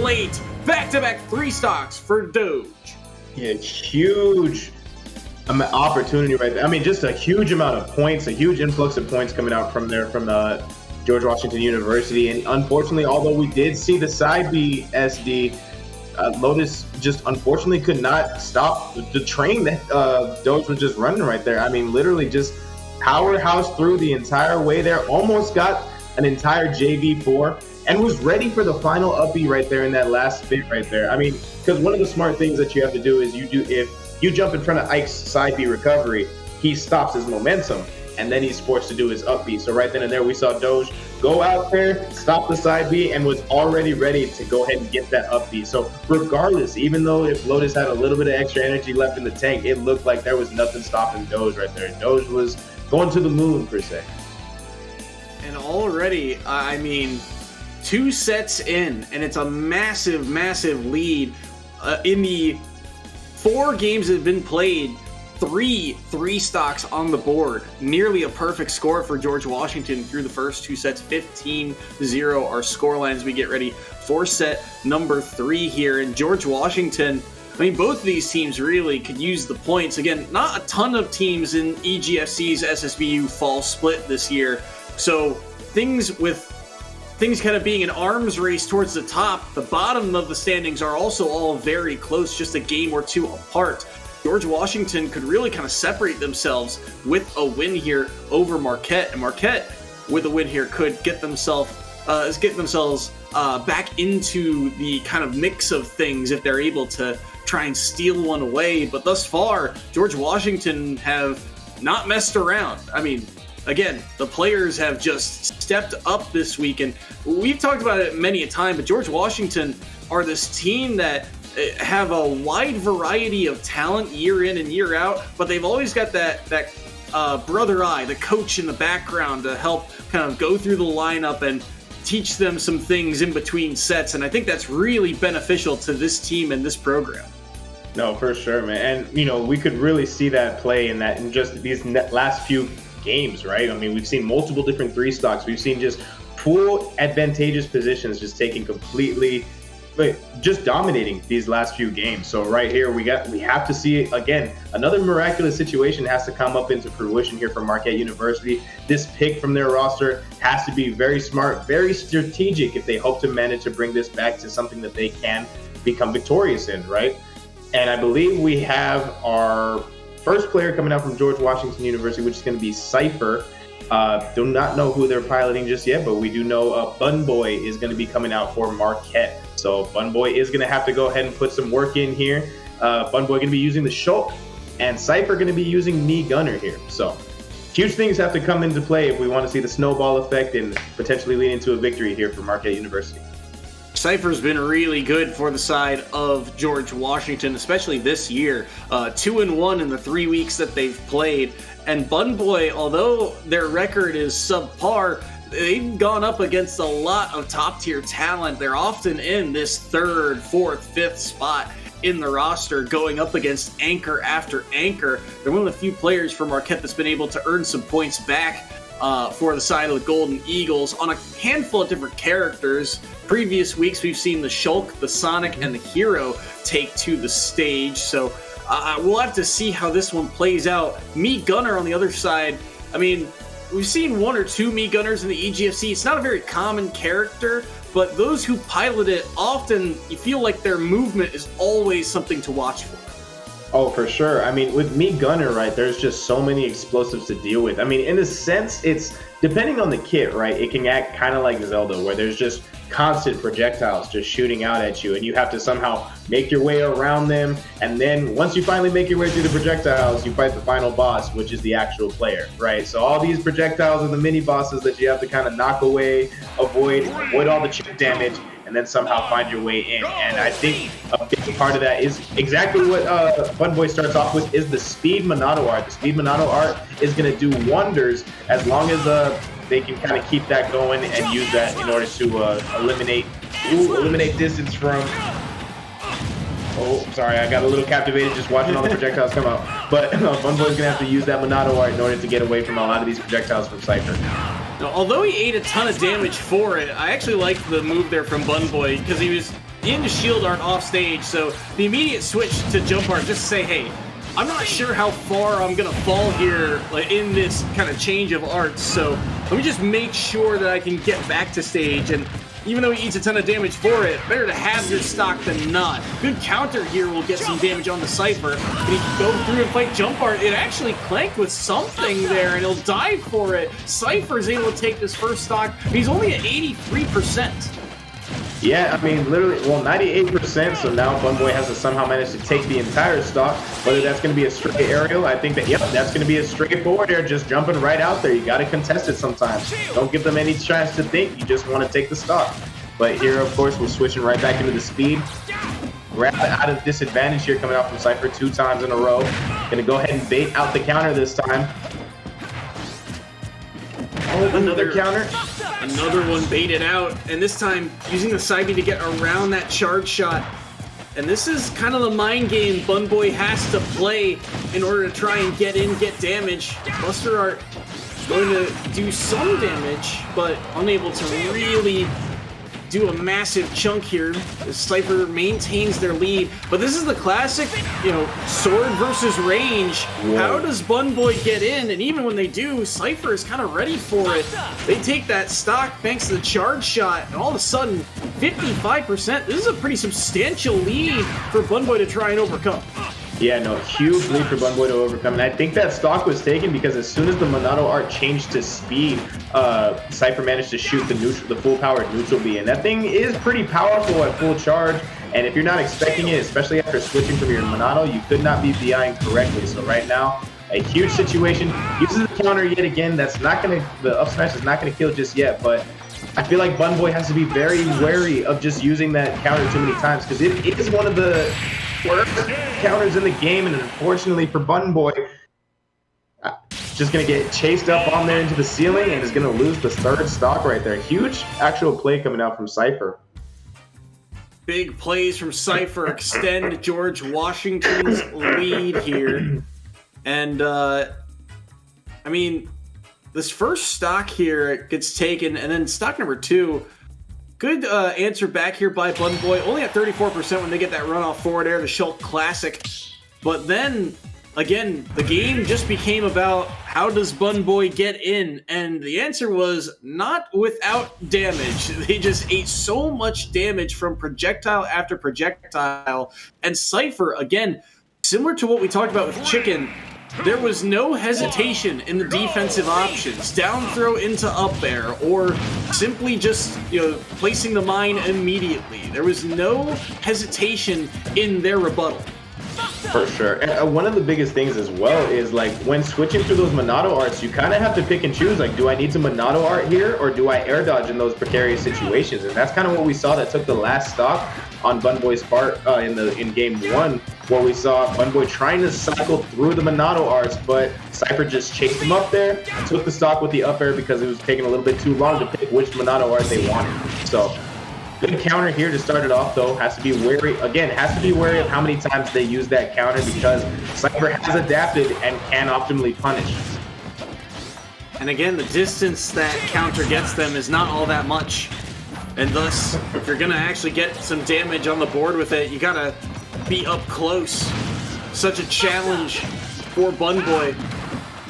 [SPEAKER 1] late. Back-to-back 3 stocks for Doge.
[SPEAKER 2] Yeah, huge opportunity right there. I mean, just a huge amount of points, a huge influx of points coming out from there from George Washington University. And unfortunately, although we did see the side B SD, Lotus just unfortunately could not stop the train that Doge was just running right there. I mean, literally just powerhouse through the entire way there, almost got an entire JV4 and was ready for the final up B right there in that last bit right there. I mean, because one of the smart things that you have to do is if you jump in front of Ike's side B recovery, he stops his momentum, and then he's forced to do his up B. So right then and there, we saw Doge go out there, stop the side B, and was already ready to go ahead and get that up B. So regardless, even though if Lotus had a little bit of extra energy left in the tank, it looked like there was nothing stopping Doge right there. Doge was going to the moon, per se.
[SPEAKER 1] And already, I mean, 2 sets in, and it's a massive, massive lead. In the 4 games that have been played, 3 stocks on the board. Nearly a perfect score for George Washington through the first 2 sets. 15-0 our score lines we get ready for set number 3 here. And George Washington, I mean, both of these teams really could use the points. Again, not a ton of teams in EGFC's SSBU fall split this year. So things kind of being an arms race towards the top, the bottom of the standings are also all very close, just a game or 2 apart. George Washington could really kind of separate themselves with a win here over Marquette, and Marquette, with a win here, could get themselves back into the kind of mix of things if they're able to try and steal one away. But thus far, George Washington have not messed around. I mean, again, the players have just stepped up this week, and we've talked about it many a time, but George Washington are this team that have a wide variety of talent year in and year out, but they've always got that brother eye, the coach in the background to help kind of go through the lineup and teach them some things in between sets, and I think that's really beneficial to this team and this program.
[SPEAKER 2] No, for sure, man. And, you know, we could really see that play in just these last few games, right? I mean, we've seen multiple different 3 stocks. We've seen just full advantageous positions just taking completely, just dominating these last few games. So right here, we have to see, again, another miraculous situation has to come up into fruition here for Marquette University. This pick from their roster has to be very smart, very strategic if they hope to manage to bring this back to something that they can become victorious in, right? And I believe we have our first player coming out from George Washington University, which is going to be Cypher. Do not know who they're piloting just yet, but we do know Bunboy is going to be coming out for Marquette. So Bunboy is going to have to go ahead and put some work in here. Bunboy going to be using the Shulk, and Cypher going to be using Me Gunner here. So huge things have to come into play if we want to see the snowball effect and potentially lead into a victory here for Marquette University.
[SPEAKER 1] Cypher's been really good for the side of George Washington, especially this year. 2-1 in the 3 weeks that they've played. And Bunboy, although their record is subpar, they've gone up against a lot of top-tier talent. They're often in this 3rd, 4th, 5th spot in the roster, going up against anchor after anchor. They're one of the few players from Marquette that's been able to earn some points back for the side of the Golden Eagles on a handful of different characters. Previous weeks, we've seen the Shulk, the Sonic, and the Hero take to the stage. So we'll have to see how this one plays out. Me Gunner on the other side, I mean, we've seen 1 or 2 Me Gunners in the EGFC. It's not a very common character, but those who pilot it often, you feel like their movement is always something to watch for.
[SPEAKER 2] Oh, for sure. I mean, with Me Gunner, right, there's just so many explosives to deal with. I mean, in a sense, it's depending on the kit, right, it can act kind of like Zelda, where there's just constant projectiles just shooting out at you, and you have to somehow make your way around them. And then once you finally make your way through the projectiles, you fight the final boss, which is the actual player, right? So all these projectiles are the mini bosses that you have to kind of knock away, avoid all the chip damage, and and then somehow find your way in. And I think a big part of that is exactly what Bunboy starts off with, is the speed Monado art. The speed Monado art is going to do wonders as long as they can kind of keep that going and use that in order to eliminate distance from... Oh, sorry, I got a little captivated just watching all the projectiles come out. But Bunboy's going to have to use that Monado art in order to get away from a lot of these projectiles from Cypher.
[SPEAKER 1] Now, although he ate a ton of damage for it, I actually liked the move there from Bunboy because he was into shield art off stage, so the immediate switch to jump art just to say, hey, I'm not sure how far I'm going to fall here in this kind of change of arts, so let me just make sure that I can get back to stage. And even though he eats a ton of damage for it, better to have your stock than not. Good counter here will get some damage on the Cypher. Can he go through and fight jump art? It actually clanked with something there, and he'll die for it. Cypher is able to take this first stock, but he's only at 83%.
[SPEAKER 2] Yeah, I mean, literally, well, 98%, so now Bunboy has to somehow manage to take the entire stock. Whether that's going to be a straight aerial, I think that, yep, that's going to be a straight forward air, just jumping right out there. You got to contest it sometimes. Don't give them any chance to think. You just want to take the stock. But here, of course, we're switching right back into the speed. Grab out of disadvantage here coming out from Cypher 2 times in a row. Going to go ahead and bait out the counter this time. Oh, another counter.
[SPEAKER 1] Another one baited out, and this time using the side B to get around that charge shot. And this is kind of the mind game Bunboy has to play in order to try and get in, get damage. Buster Art going to do some damage, but unable to really do a massive chunk here. The Cypher maintains their lead, but this is the classic, sword versus range.
[SPEAKER 2] Whoa. How
[SPEAKER 1] does Bunboy get in? And even when they do, Cypher is kind of ready for it. They take that stock thanks to the charge shot, and all of a sudden, 55%. This is a pretty substantial lead for Bunboy to try and overcome.
[SPEAKER 2] Yeah, no, huge lead for Bunboy to overcome. And I think that stock was taken because as soon as the Monado art changed to speed, Cypher managed to shoot the full-powered neutral B. And that thing is pretty powerful at full charge. And if you're not expecting it, especially after switching from your Monado, you could not be BIing correctly. So right now, a huge situation. Uses the counter yet again. That's not going to, the up smash is not going to kill just yet. But I feel like Bunboy has to be very wary of just using that counter too many times because it is one of the worst counters in the game, and unfortunately for Bunboy, just going to get chased up on there into the ceiling and is going to lose the third stock right there. Huge actual play coming out from Cypher.
[SPEAKER 1] Big plays from Cypher extend George Washington's lead here. And, I mean, this first stock here gets taken, and then stock number 2, good answer back here by Bunboy. Only at 34% when they get that runoff forward air, the Shulk Classic. But then, again, the game just became about how does Bunboy get in? And the answer was not without damage. They just ate so much damage from projectile after projectile. And Cypher, again, similar to what we talked about with Chicken, there was no hesitation in the defensive options. Down throw into up air, or simply just placing the mine immediately. There was no hesitation in their rebuttal.
[SPEAKER 2] For sure. And one of the biggest things as well is like when switching through those Monado arts, you kind of have to pick and choose. Like, do I need to Monado art here, or do I air dodge in those precarious situations? And that's kind of what we saw that took the last stock on Bunboy's part in game 1, where we saw Bunboy trying to cycle through the Monado arts, but Cypher just chased him up there, took the stock with the up air because it was taking a little bit too long to pick which Monado art they wanted. So good counter here to start it off, though. Has to be wary. Again, has to be wary of how many times they use that counter because Cypher has adapted and can optimally punish.
[SPEAKER 1] And again, the distance that counter gets them is not all that much. And thus, if you're going to actually get some damage on the board with it, you got to be up close. Such a challenge for Bunboy.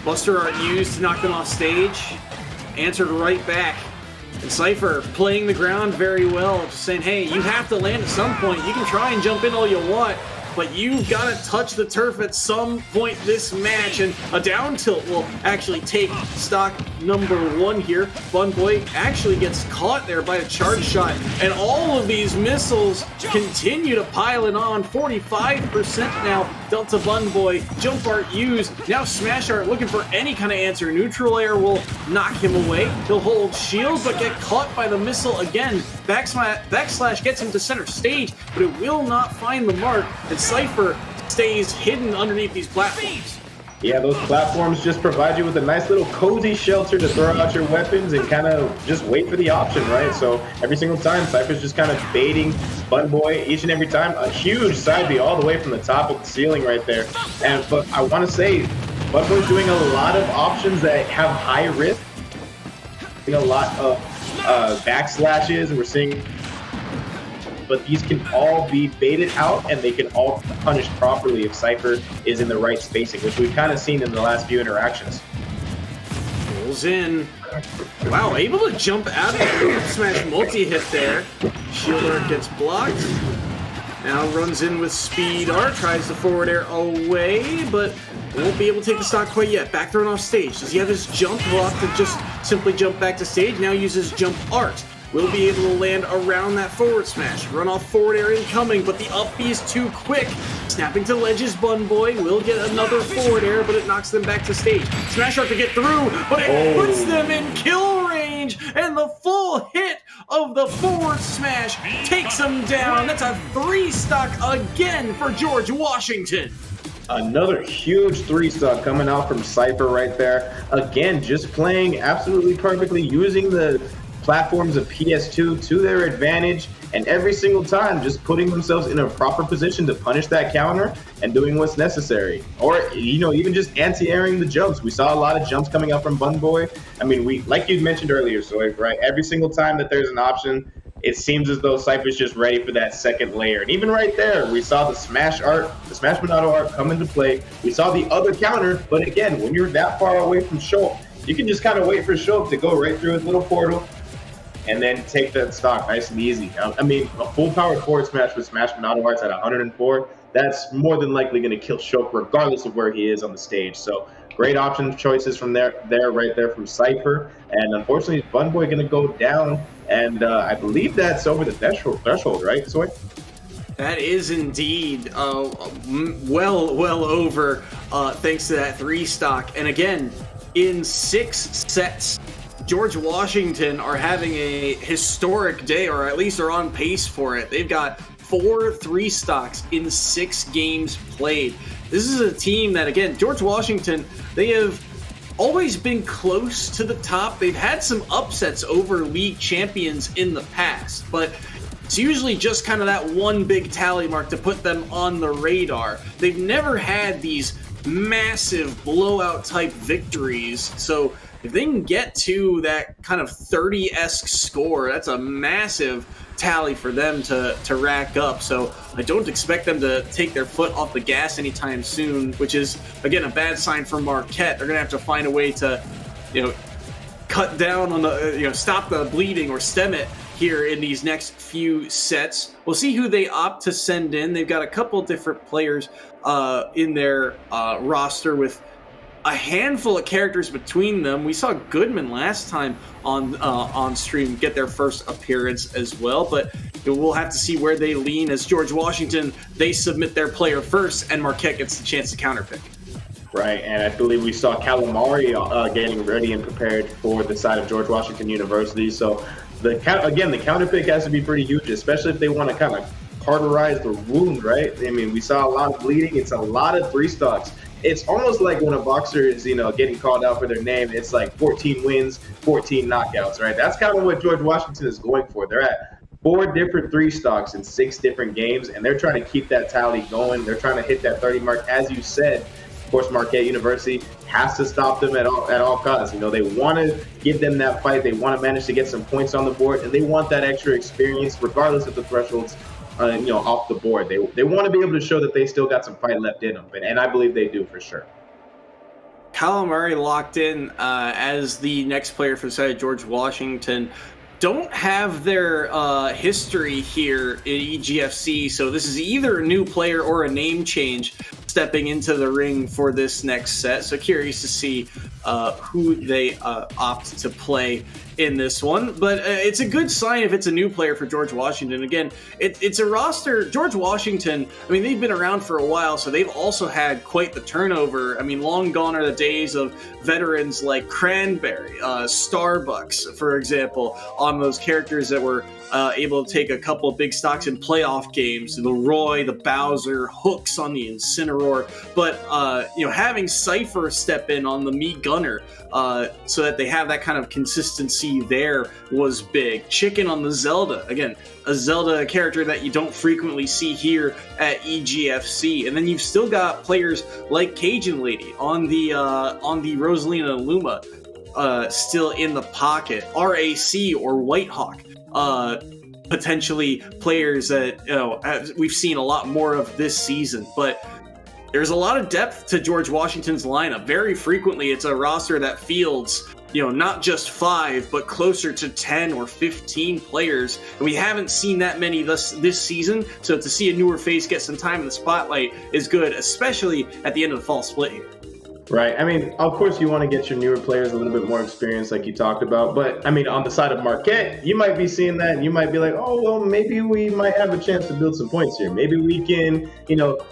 [SPEAKER 1] Buster Art used to knock them off stage. Answered right back. And Cypher playing the ground very well, just saying, hey, you have to land at some point. You can try and jump in all you want, but you've got to touch the turf at some point this match, and a down tilt will actually take stock number 1 here. Bunboy actually gets caught there by a charge shot, and all of these missiles continue to pile it on. 45% now dealt to Bunboy. Jump art used. Now Smash Art looking for any kind of answer. Neutral air will knock him away. He'll hold shield, but get caught by the missile again. Backslash gets him to center stage, but it will not find the mark, and Cypher stays hidden underneath these platforms.
[SPEAKER 2] Yeah, those platforms just provide you with a nice little cozy shelter to throw out your weapons and kind of just wait for the option, right? So every single time, Cypher's just kind of baiting Bunboy each and every time. A huge side B all the way from the top of the ceiling right there. But I want to say, Bunboy's doing a lot of options that have high risk. A lot of backslashes, and we're seeing, but these can all be baited out and they can all be punished properly if Cypher is in the right spacing, which we've kind of seen in the last few interactions.
[SPEAKER 1] Pulls in. Wow, able to jump out of the smash multi-hit there. Shielder gets blocked. Now runs in with speed art, tries the forward air away, but won't be able to take the stock quite yet. Back thrown off stage. Does he have his jump? He'll have to just simply jump back to stage. Now uses jump art. Will be able to land around that forward smash. Run off forward air incoming, but the up B is too quick. Snapping to ledges, Bunboy will get another forward air, but it knocks them back to stage. Smash Art to get through, but it puts them in kill range, and the full hit of the forward smash takes them down. That's a 3-stock again for George Washington.
[SPEAKER 2] Another huge 3-stock coming out from Cypher right there. Again, just playing absolutely perfectly, using the platforms of PS2 to their advantage, and every single time just putting themselves in a proper position to punish that counter and doing what's necessary. Or, you know, even just anti-airing the jumps. We saw a lot of jumps coming up from Bunboy. I mean, we, like you mentioned earlier, Soy, right? Every single time that there's an option, it seems as though Cypher's just ready for that second layer. And even right there, we saw the Smash art, the Smash Monado art come into play. We saw the other counter, but again, when you're that far away from Shulk, you can just kind of wait for Shulk to go right through his little portal and then take that stock nice and easy. I mean, a full-powered forward smash with Smash Monado arts at 104, that's more than likely going to kill Shulk regardless of where he is on the stage. So great option choices from right there from Cypher. And unfortunately, Bunboy going to go down, and I believe that's over the threshold, right, Soy?
[SPEAKER 1] That is indeed well over, thanks to that 3-stock. And again, in 6 sets, George Washington are having a historic day, or at least are on pace for it. They've got 4 3-stocks in 6 games played. This is a team that, again, George Washington, they have always been close to the top. They've had some upsets over league champions in the past, but it's usually just kind of that one big tally mark to put them on the radar. They've never had these massive blowout type victories, so if they can get to that kind of 30-esque score, that's a massive tally for them to rack up. So I don't expect them to take their foot off the gas anytime soon, which is, again, a bad sign for Marquette. They're going to have to find a way to, cut down on the, stop the bleeding or stem it here in these next few sets. We'll see who they opt to send in. They've got a couple different players in their roster with a handful of characters between them. We saw Goodman last time on stream get their first appearance as well, but we'll have to see where they lean as George Washington, they submit their player first, and Marquette gets the chance to counterpick.
[SPEAKER 2] Right, and I believe we saw Calamari getting ready and prepared for the side of George Washington University. So the counterpick has to be pretty huge, especially if they want to kind of cauterize the wound, right? I mean, we saw a lot of bleeding. It's a lot of 3-stocks. It's almost like when a boxer is, getting called out for their name, it's like 14 wins, 14 knockouts, right? That's kind of what George Washington is going for. They're at 4 different 3-stocks in 6 different games, and they're trying to keep that tally going. They're trying to hit that 30 mark. As you said, of course, Marquette University has to stop them at all costs. They want to give them that fight. They want to manage to get some points on the board, and they want that extra experience regardless of the thresholds off the board. They want to be able to show that they still got some fight left in them, and I believe they do for sure.
[SPEAKER 1] Calamari locked in as the next player for the side of George Washington. Don't have their history here in EGFC, so this is either a new player or a name change stepping into the ring for this next set. So curious to see who they opt to play in this one. But it's a good sign if it's a new player for George Washington. Again, it's a roster. George Washington, I mean, they've been around for a while, so they've also had quite the turnover. I mean, long gone are the days of veterans like Cranberry, Starbucks, for example, on those characters that were able to take a couple of big stocks in playoff games, the Roy, the Bowser, Hooks on the Incineroar, but having Cypher step in on the Mii Gunner so that they have that kind of consistency there was big. Chicken on the Zelda, again, a Zelda character that you don't frequently see here at EGFC, and then you've still got players like Cajun Lady on the Rosalina Luma still in the pocket, RAC or Whitehawk. Potentially players that we've seen a lot more of this season, but there's a lot of depth to George Washington's lineup. Very frequently, it's a roster that fields not just 5, but closer to 10 or 15 players, and we haven't seen that many this season. So to see a newer face get some time in the spotlight is good, especially at the end of the fall split here.
[SPEAKER 2] Right. I mean, of course, you want to get your newer players a little bit more experience, like you talked about. But I mean, on the side of Marquette, you might be seeing that, and you might be like, oh, well, maybe we might have a chance to build some points here. Maybe we can,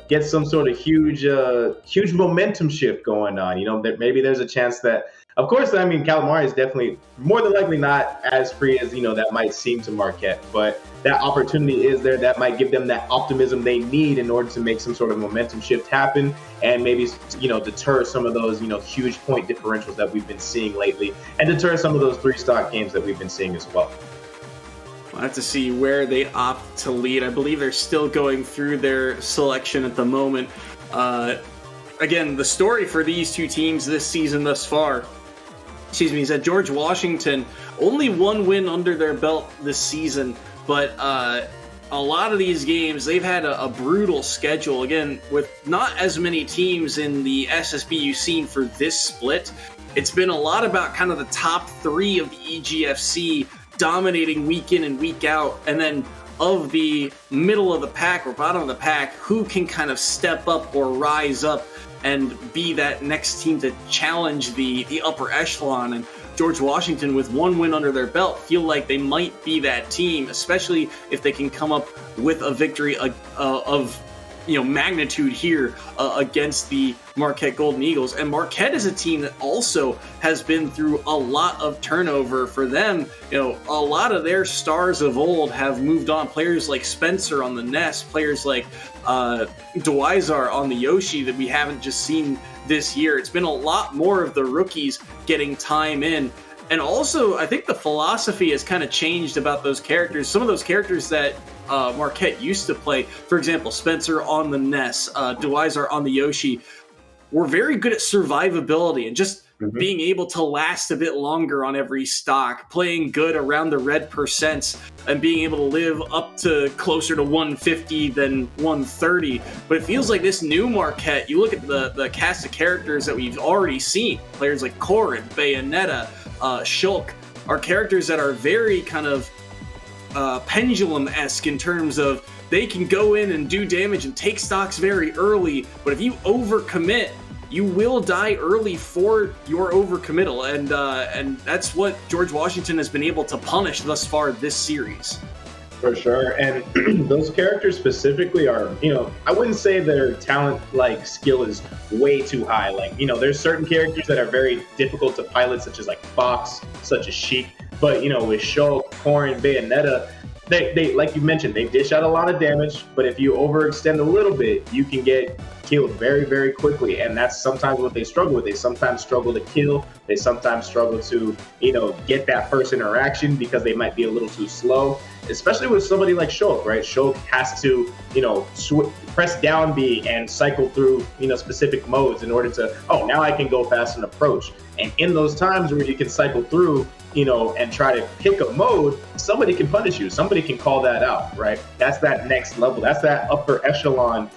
[SPEAKER 2] get some sort of huge momentum shift going on. That maybe there's a chance that, of course, I mean, Calamari is definitely more than likely not as free as that might seem to Marquette, but that opportunity is there. That might give them that optimism they need in order to make some sort of momentum shift happen, and maybe deter some of those huge point differentials that we've been seeing lately, and deter some of those 3-stock games that we've been seeing as well.
[SPEAKER 1] We'll have to see where they opt to lead. I believe they're still going through their selection at the moment. Again, the story for these two teams this season thus far, is that George Washington only 1 win under their belt this season, but a lot of these games, they've had a brutal schedule. Again, with not as many teams in the SSBU scene for this split, it's been a lot about kind of the top 3 of the EGFC dominating week in and week out, and then of the middle of the pack or bottom of the pack, who can kind of step up or rise up and be that next team to challenge the upper echelon. And George Washington, with 1 win under their belt, feel like they might be that team, especially if they can come up with a victory of magnitude here against the Marquette Golden Eagles. And Marquette is a team that also has been through a lot of turnover. For them, a lot of their stars of old have moved on. Players like Spencer on the Nest, players like Dwizar on the Yoshi that we haven't just seen this year. It's been a lot more of the rookies getting time in. And also, I think the philosophy has kind of changed about those characters. Some of those characters that Marquette used to play, for example, Spencer on the Ness, Dwizar on the Yoshi, were very good at survivability and just being able to last a bit longer on every stock, playing good around the red percents, and being able to live up to closer to 150 than 130. But it feels like this new Marquette, you look at the cast of characters that we've already seen, players like Corin, Bayonetta, Shulk, are characters that are very kind of pendulum-esque in terms of they can go in and do damage and take stocks very early, but if you overcommit, you will die early for your overcommittal, and that's what George Washington has been able to punish thus far this series.
[SPEAKER 2] For sure, and those characters specifically are, I wouldn't say their talent, skill is way too high. There's certain characters that are very difficult to pilot, such as Fox, such as Sheik, but, with Shulk, Corin, Bayonetta, they like you mentioned, they dish out a lot of damage, but if you overextend a little bit, you can get killed very, very quickly, and that's sometimes what they struggle with. They sometimes struggle to kill. They sometimes struggle to, get that first interaction because they might be a little too slow, especially with somebody like Shulk, right? Shulk has to, press down B and cycle through, specific modes in order to, now I can go fast and approach. And in those times where you can cycle through, and try to pick a mode, somebody can punish you. Somebody can call that out, right? That's that next level. That's that upper echelon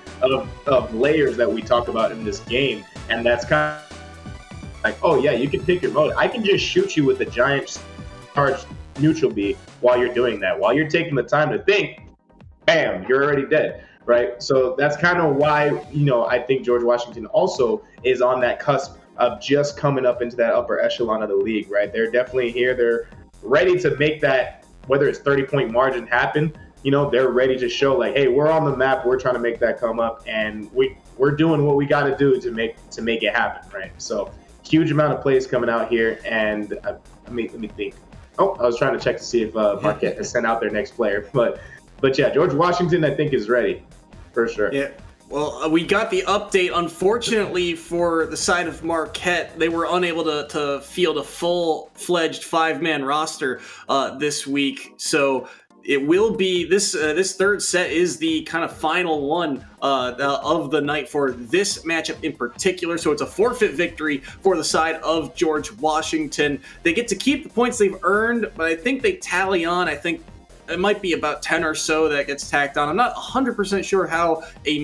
[SPEAKER 2] of layers that we talk about in this game. And that's kind of you can pick your mode. I can just shoot you with a giant charged neutral B while you're doing that. While you're taking the time to think, bam, you're already dead, right? So that's kind of why, I think George Washington also is on that cusp of just coming up into that upper echelon of the league, right? They're definitely here. They're ready to make that, whether it's 30-point margin happen, they're ready to show like, hey, we're on the map. We're trying to make that come up, and we're doing what we got to do to make it happen, right? So huge amount of plays coming out here, and let me think. Oh, I was trying to check to see if Marquette has sent out their next player, but yeah, George Washington I think is ready for sure.
[SPEAKER 1] Yeah. Well, we got the update. Unfortunately for the side of Marquette, they were unable to field a full-fledged 5-man roster this week. So it will be this third set is the kind of final one of the night for this matchup in particular. So it's a forfeit victory for the side of George Washington. They get to keep the points they've earned, but I think they tally on. I think it might be about 10 or so that gets tacked on. I'm not 100% sure how a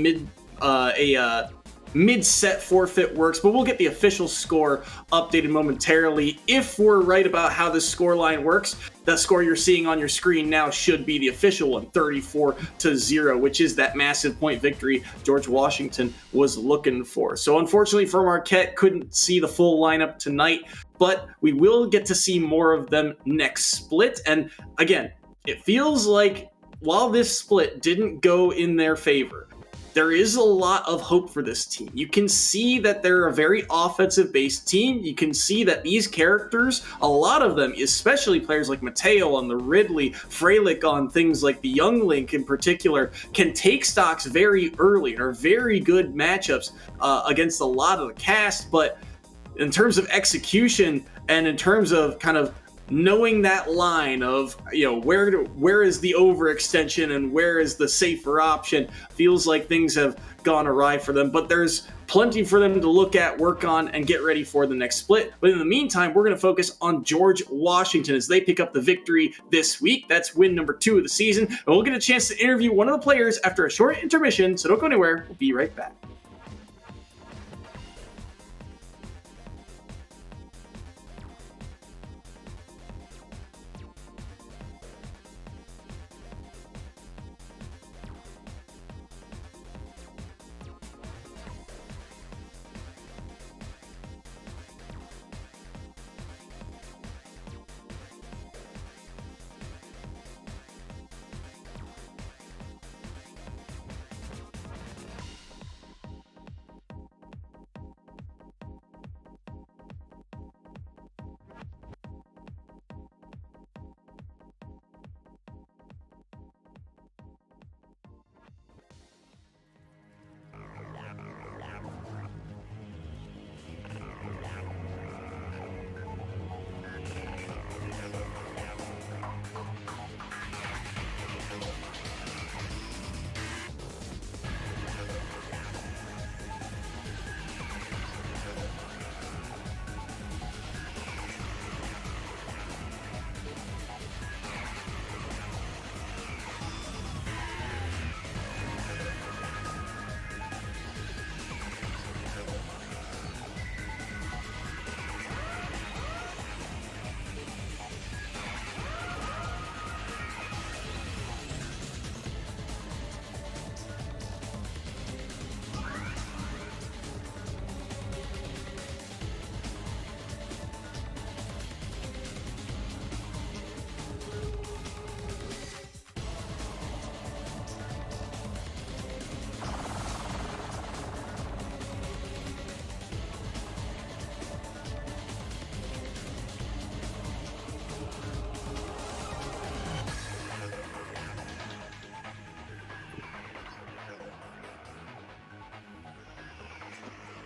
[SPEAKER 1] mid-set forfeit works, but we'll get the official score updated momentarily. If we're right about how this score line works, the score you're seeing on your screen now should be the official one, 34-0, which is that massive point victory George Washington was looking for. So unfortunately for Marquette, couldn't see the full lineup tonight, but we will get to see more of them next split. And again, it feels like while this split didn't go in their favor, there is a lot of hope for this team. You can see that they're a very offensive-based team. You can see that these characters, a lot of them, especially players like Mateo on the Ridley, Freilich on things like the Young Link in particular, can take stocks very early and are very good matchups against a lot of the cast. But in terms of execution and in terms of kind of knowing that line of, where is the overextension and where is the safer option, feels like things have gone awry for them. But there's plenty for them to look at, work on, and get ready for the next split. But in the meantime, we're going to focus on George Washington as they pick up the victory this week. That's win number 2 of the season. And we'll get a chance to interview one of the players after a short intermission, so don't go anywhere. We'll be right back.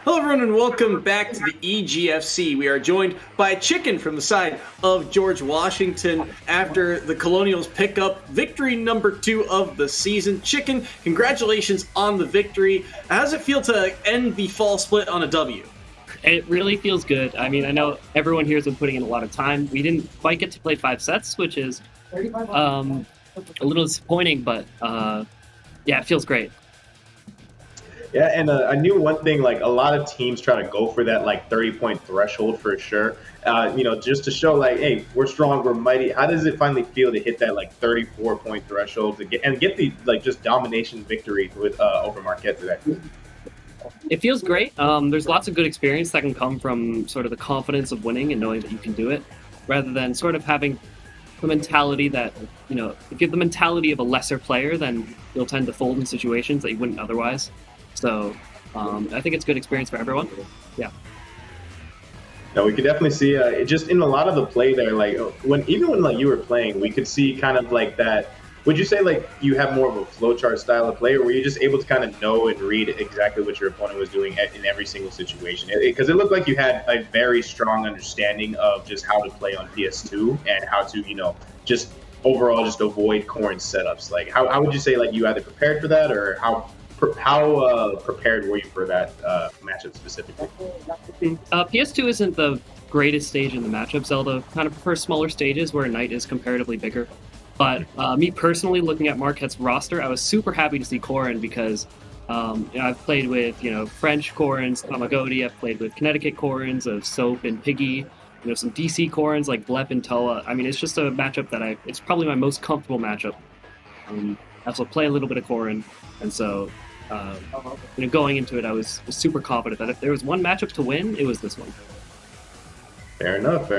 [SPEAKER 1] Hello everyone and welcome back to the EGFC. We are joined by Chicken from the side of George Washington after the Colonials pick up victory number 2 of the season. Chicken, congratulations on the victory. How does it feel to end the fall split on a W?
[SPEAKER 7] It really feels good. I mean, I know everyone here has been putting in a lot of time. We didn't quite get to play 5 sets, which is a little disappointing, but yeah, it feels great.
[SPEAKER 2] Yeah, and I knew one thing, like a lot of teams try to go for that like 30-point threshold for sure. Just to show like, hey, we're strong, we're mighty. How does it finally feel to hit that like 34-point threshold to get the like just domination victory with over Marquette today?
[SPEAKER 7] It feels great. There's lots of good experience that can come from sort of the confidence of winning and knowing that you can do it, rather than sort of having the mentality that, if you have the mentality of a lesser player, then you'll tend to fold in situations that you wouldn't otherwise. So I think it's good experience for everyone. Yeah.
[SPEAKER 2] No, we could definitely see just in a lot of the play there, like when like you were playing, we could see kind of like that. Would you say like you have more of a flowchart style of play, or were you just able to kind of know and read exactly what your opponent was doing in every single situation? Because it looked like you had a very strong understanding of just how to play on PS2 and how to, just overall just avoid Corrin setups. Like how would you say like you either prepared for that, or how prepared were you for that matchup specifically?
[SPEAKER 7] PS2 isn't the greatest stage in the matchup. Zelda kind of prefers smaller stages where Knight is comparatively bigger. But me personally, looking at Marquette's roster, I was super happy to see Corrin because I've played with French Corrins, Tamagoti. I've played with Connecticut Corrins of Soap and Piggy. Some DC Corrins like Blep and Toa. I mean, it's just a matchup that it's probably my most comfortable matchup. I also play a little bit of Corrin, and so going into it, I was super confident that if there was one matchup to win, it was this one.
[SPEAKER 2] Fair enough.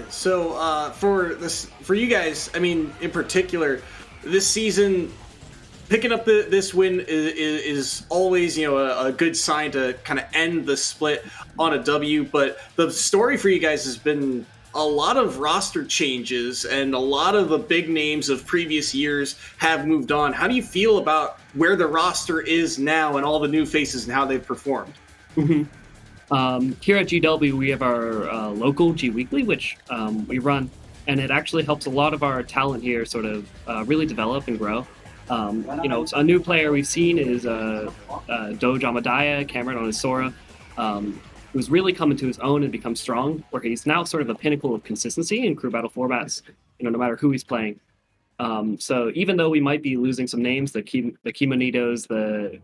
[SPEAKER 1] So for you guys, I mean, in particular, this season, picking up this win is always a good sign to kind of end the split on a W. But the story for you guys has been a lot of roster changes, and a lot of the big names of previous years have moved on. How do you feel about where the roster is now and all the new faces and how they've performed?
[SPEAKER 7] Mm-hmm. Here at GW, we have our local G Weekly, which we run, and it actually helps a lot of our talent here sort of really develop and grow. A new player we've seen is Doge Amadaya, Cameron on his Sora, who's really come into his own and become strong, where he's now sort of the pinnacle of consistency in crew battle formats, no matter who he's playing. So even though we might be losing some names, the Kimonitos, the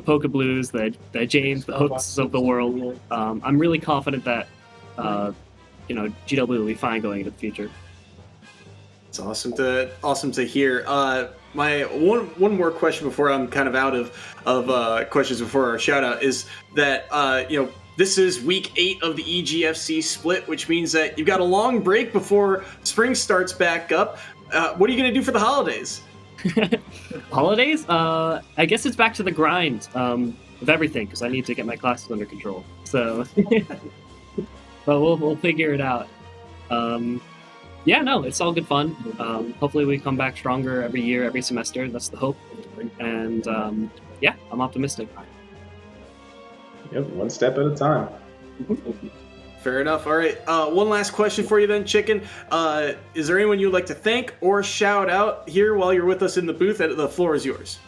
[SPEAKER 7] Poke Blues, the James, the Hooks of the world, I'm really confident that GW will be fine going into the future.
[SPEAKER 1] It's awesome to hear. My one more question before I'm kind of out of questions before our shout out is that this is week 8 of the EGFC split, which means that you've got a long break before spring starts back up. What are you going to do for the holidays?
[SPEAKER 7] Holidays? I guess it's back to the grind of everything, because I need to get my classes under control. So, but we'll figure it out. It's all good fun. Hopefully we come back stronger every year, every semester. That's the hope. And I'm optimistic.
[SPEAKER 2] Yep, one step at a time.
[SPEAKER 1] Fair enough. All right. One last question for you then, Chicken. Is there anyone you'd like to thank or shout out here while you're with us in the booth? The floor is yours.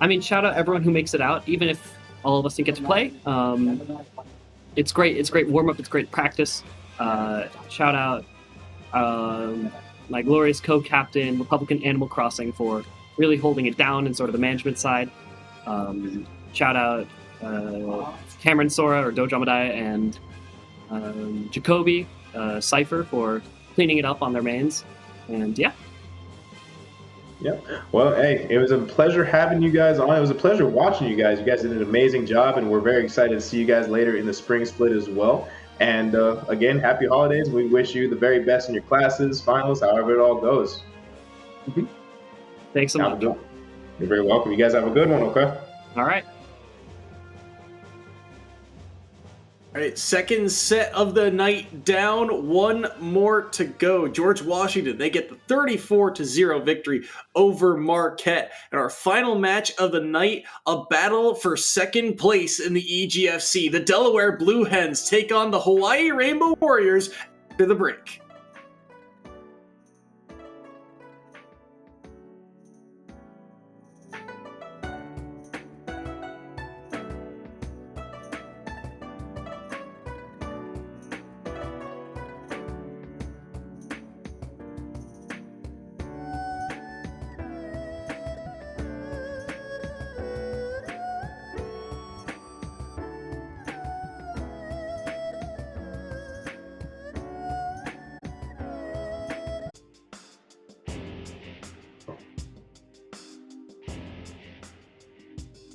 [SPEAKER 7] I mean, shout out everyone who makes it out, even if all of us didn't get to play. It's great. It's great warm-up. It's great practice. Shout out my glorious co-captain, Republican Animal Crossing, for really holding it down in sort of the management side. Shout out Cameron Sora or Doge Amadaya and Jacoby Cypher for cleaning it up on their mains. And yeah.
[SPEAKER 2] Well, hey, it was a pleasure having you guys on. It was a pleasure watching you guys. You guys did an amazing job, and we're very excited to see you guys later in the spring split as well. And again, happy holidays. We wish you the very best in your classes, finals, however it all goes.
[SPEAKER 7] Mm-hmm. Thanks so much.
[SPEAKER 2] You're very welcome. You guys have a good one, okay?
[SPEAKER 7] All right.
[SPEAKER 1] All right, second set of the night down, one more to go. George Washington, they get the 34-0 victory over Marquette. And our final match of the night, a battle for second place in the EGFC. The Delaware Blue Hens take on the Hawaii Rainbow Warriors after the break.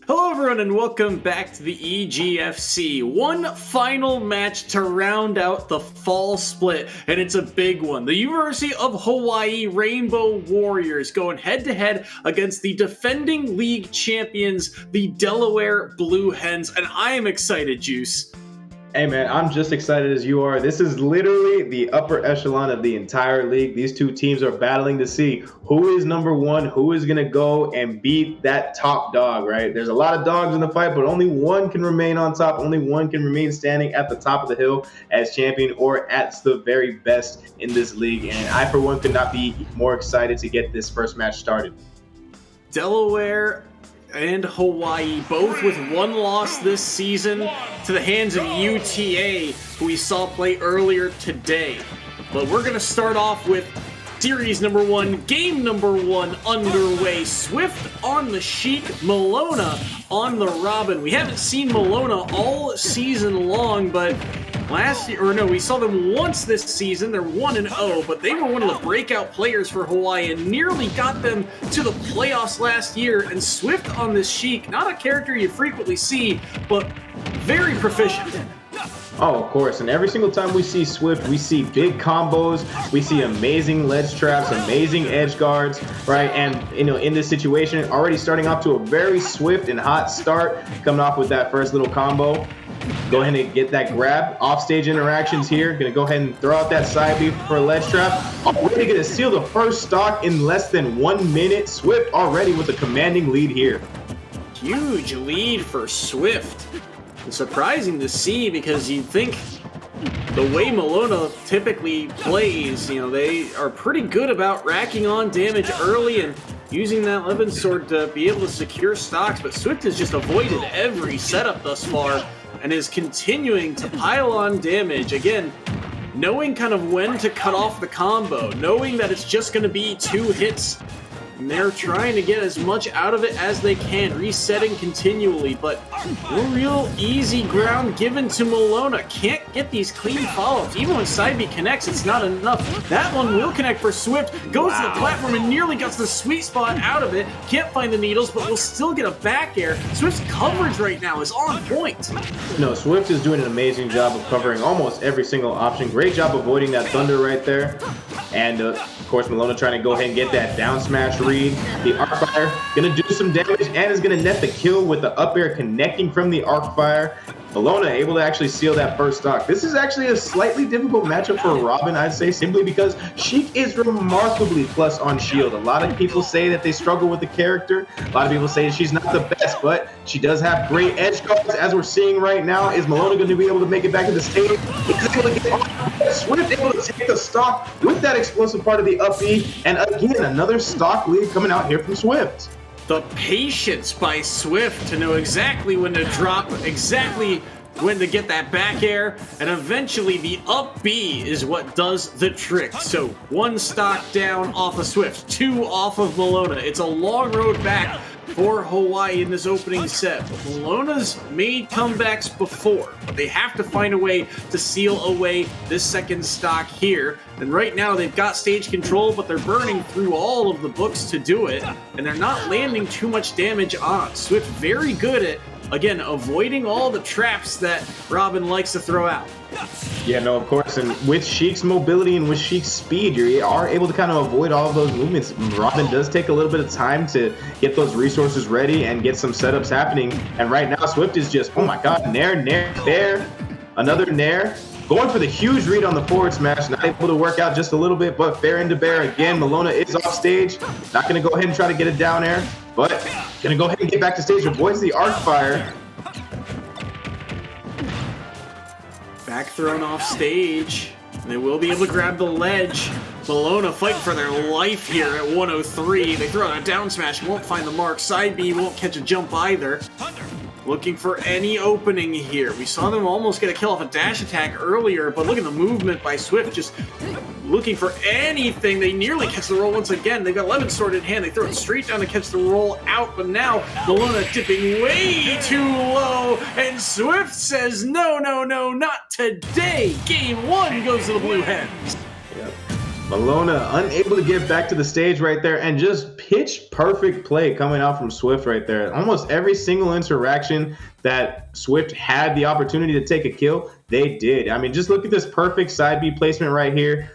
[SPEAKER 1] Hello everyone and welcome back to the EGFC. One final match to round out the fall split, and it's a big one. The University of Hawaii Rainbow Warriors going head-to-head against the defending league champions, the Delaware Blue Hens, and I am excited, Juice.
[SPEAKER 2] Hey man, I'm just excited as you are. This is literally the upper echelon of the entire league. These two teams are battling to see who is number one, who is going to go and beat that top dog, right? There's a lot of dogs in the fight, but only one can remain on top. Only one can remain standing at the top of the hill as champion or at the very best in this league. And I, for one, could not be more excited to get this first match started.
[SPEAKER 1] Delaware and Hawaii, both with one loss this season to the hands of UTA, who we saw play earlier today. But we're going to start off with series number one, game number one underway. Swift on the Sheik, Malona on the Robin. We haven't seen Malona all season long, but we saw them once this season. They're 1-0, but they were one of the breakout players for Hawaii and nearly got them to the playoffs last year. And Swift on this Sheik, not a character you frequently see, but very proficient.
[SPEAKER 2] Oh, of course. And every single time we see Swift, we see big combos. We see amazing ledge traps, amazing edge guards, right? And, in this situation, already starting off to a very swift and hot start, coming off with that first little combo. Go ahead and get that grab. Offstage interactions here. Going to go ahead and throw out that side B for a ledge trap. Already going to steal the first stock in less than 1 minute. Swift already with a commanding lead here.
[SPEAKER 1] Huge lead for Swift. It's surprising to see because you'd think the way Malona typically plays, they are pretty good about racking on damage early and using that Levin sword to be able to secure stocks, but Swift has just avoided every setup thus far and is continuing to pile on damage. Again, knowing kind of when to cut off the combo, knowing that it's just going to be 2 hits, and they're trying to get as much out of it as they can, resetting continually, but no real easy ground given to Malona. Can't get these clean follow-ups. Even when side B connects, it's not enough. That one will connect for Swift, goes to the platform and nearly gets the sweet spot out of it. Can't find the needles, but will still get a back air. Swift's coverage right now is on point.
[SPEAKER 2] No, Swift is doing an amazing job of covering almost every single option. Great job avoiding that thunder right there. And, of course, Malona trying to go ahead and get that down smash read. The arc fire going to do some damage and is going to net the kill with the up air connecting from the arc fire. Malona able to actually seal that first stock. This is actually a slightly difficult matchup for Robin, I'd say, simply because Sheik is remarkably plus on shield. A lot of people say that they struggle with the character. A lot of people say she's not the best, but she does have great edge guards, as we're seeing right now. Is Malona going to be able to make it back to the stage? Is able to get on. Swift able to take the stock with that explosive part of the up B, and again, another stock lead coming out here from Swift.
[SPEAKER 1] The patience by Swift to know exactly when to drop, exactly when to get that back air, and eventually the up B is what does the trick. So 1 stock down off of Swift, 2 off of Malona. It's a long road back for Hawaii in this opening set. Malona's made comebacks before, but they have to find a way to seal away this second stock here. And right now they've got stage control, but they're burning through all of the books to do it, and they're not landing too much damage on. Swift very good at, again, avoiding all the traps that Robin likes to throw out.
[SPEAKER 2] Yeah, no, of course. And with Sheik's mobility and with Sheik's speed, you are able to kind of avoid all of those movements. Robin does take a little bit of time to get those resources ready and get some setups happening. And right now, Swift is just, oh my God, nair, there, another nair. Going for the huge read on the forward smash, not able to work out just a little bit, but fair into bear again. Malona is off stage, not going to go ahead and try to get it down air, but going to go ahead and get back to stage, avoids the arc fire.
[SPEAKER 1] Back thrown off stage. They will be able to grab the ledge. Malona fighting for their life here at 103. They throw out a down smash, won't find the mark. Side B won't catch a jump either. Looking for any opening here. We saw them almost get a kill off a dash attack earlier, but look at the movement by Swift, just looking for anything. They nearly catch the roll once again. They've got Lemon Sword in hand. They throw it straight down to catch the roll out, but now Malona dipping way too low, and Swift says, no, not today. Game 1 goes to the Blue Hens.
[SPEAKER 2] Yep. Malona unable to get back to the stage right there, and just pitch perfect play coming out from Swift right there. Almost every single interaction that Swift had the opportunity to take a kill, they did. I mean, just look at this perfect side B placement right here.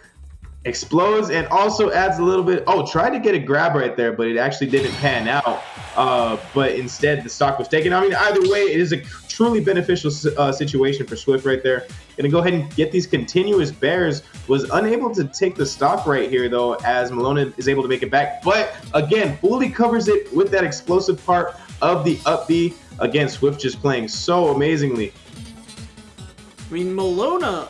[SPEAKER 2] Explodes and also adds a little bit. Oh, tried to get a grab right there, but it actually didn't pan out. But instead, the stock was taken. I mean, either way, it is a truly beneficial situation for Swift right there. Gonna go ahead and get these continuous bears. Was unable to take the stock right here, though, as Malona is able to make it back. But again, fully covers it with that explosive part of the up B. Again, Swift just playing so amazingly.
[SPEAKER 1] I mean, Malona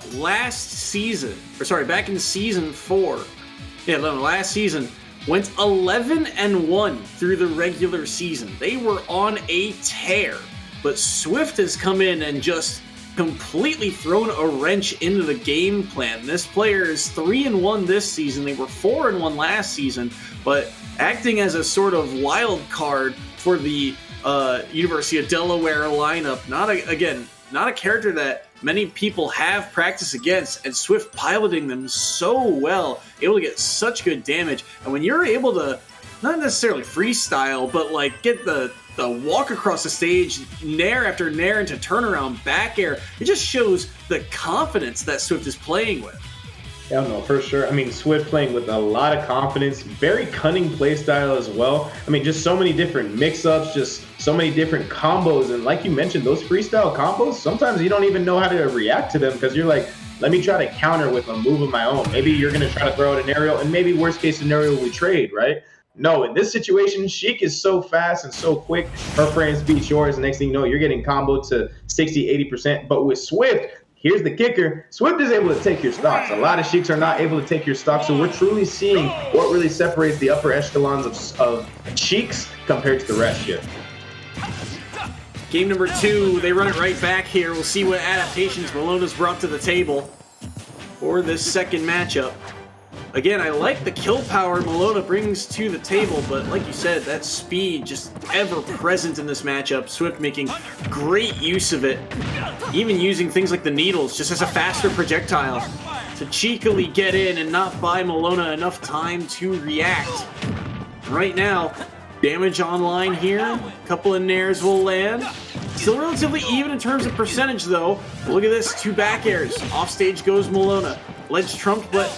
[SPEAKER 1] back in season 4, last season, went 11-1 through the regular season. They were on a tear, but Swift has come in and just completely thrown a wrench into the game plan. This player is 3-1 this season. They were 4-1 last season, but acting as a sort of wild card for the University of Delaware lineup. Not a character that many people have practiced against, and Swift piloting them so well, able to get such good damage. And when you're able to, not necessarily freestyle, but like get the walk across the stage, nair after nair into turnaround back air, it just shows the confidence that Swift is playing with.
[SPEAKER 2] Yeah, no, for sure. I mean, Swift playing with a lot of confidence, very cunning play style as well. I mean, just so many different mix-ups, just so many different combos. And like you mentioned, those freestyle combos, sometimes you don't even know how to react to them because you're like, let me try to counter with a move of my own. Maybe you're going to try to throw out an aerial, and maybe worst case scenario, we trade, right? No, in this situation, Sheik is so fast and so quick. Her frames beat yours. And next thing you know, you're getting comboed to 60, 80%. But with Swift, here's the kicker. Swift is able to take your stocks. A lot of Sheiks are not able to take your stocks, so we're truly seeing what really separates the upper echelons of Sheiks compared to the rest here.
[SPEAKER 1] Game number 2, they run it right back here. We'll see what adaptations Malona's brought to the table for this second matchup. Again, I like the kill power Malona brings to the table, but like you said, that speed just ever present in this matchup. Swift making great use of it, even using things like the needles just as a faster projectile to cheekily get in and not buy Malona enough time to react. Right now, damage online here. A couple of nairs will land. Still relatively even in terms of percentage, though. Look at this, 2 back airs. Off stage goes Malona. Ledge trumped, but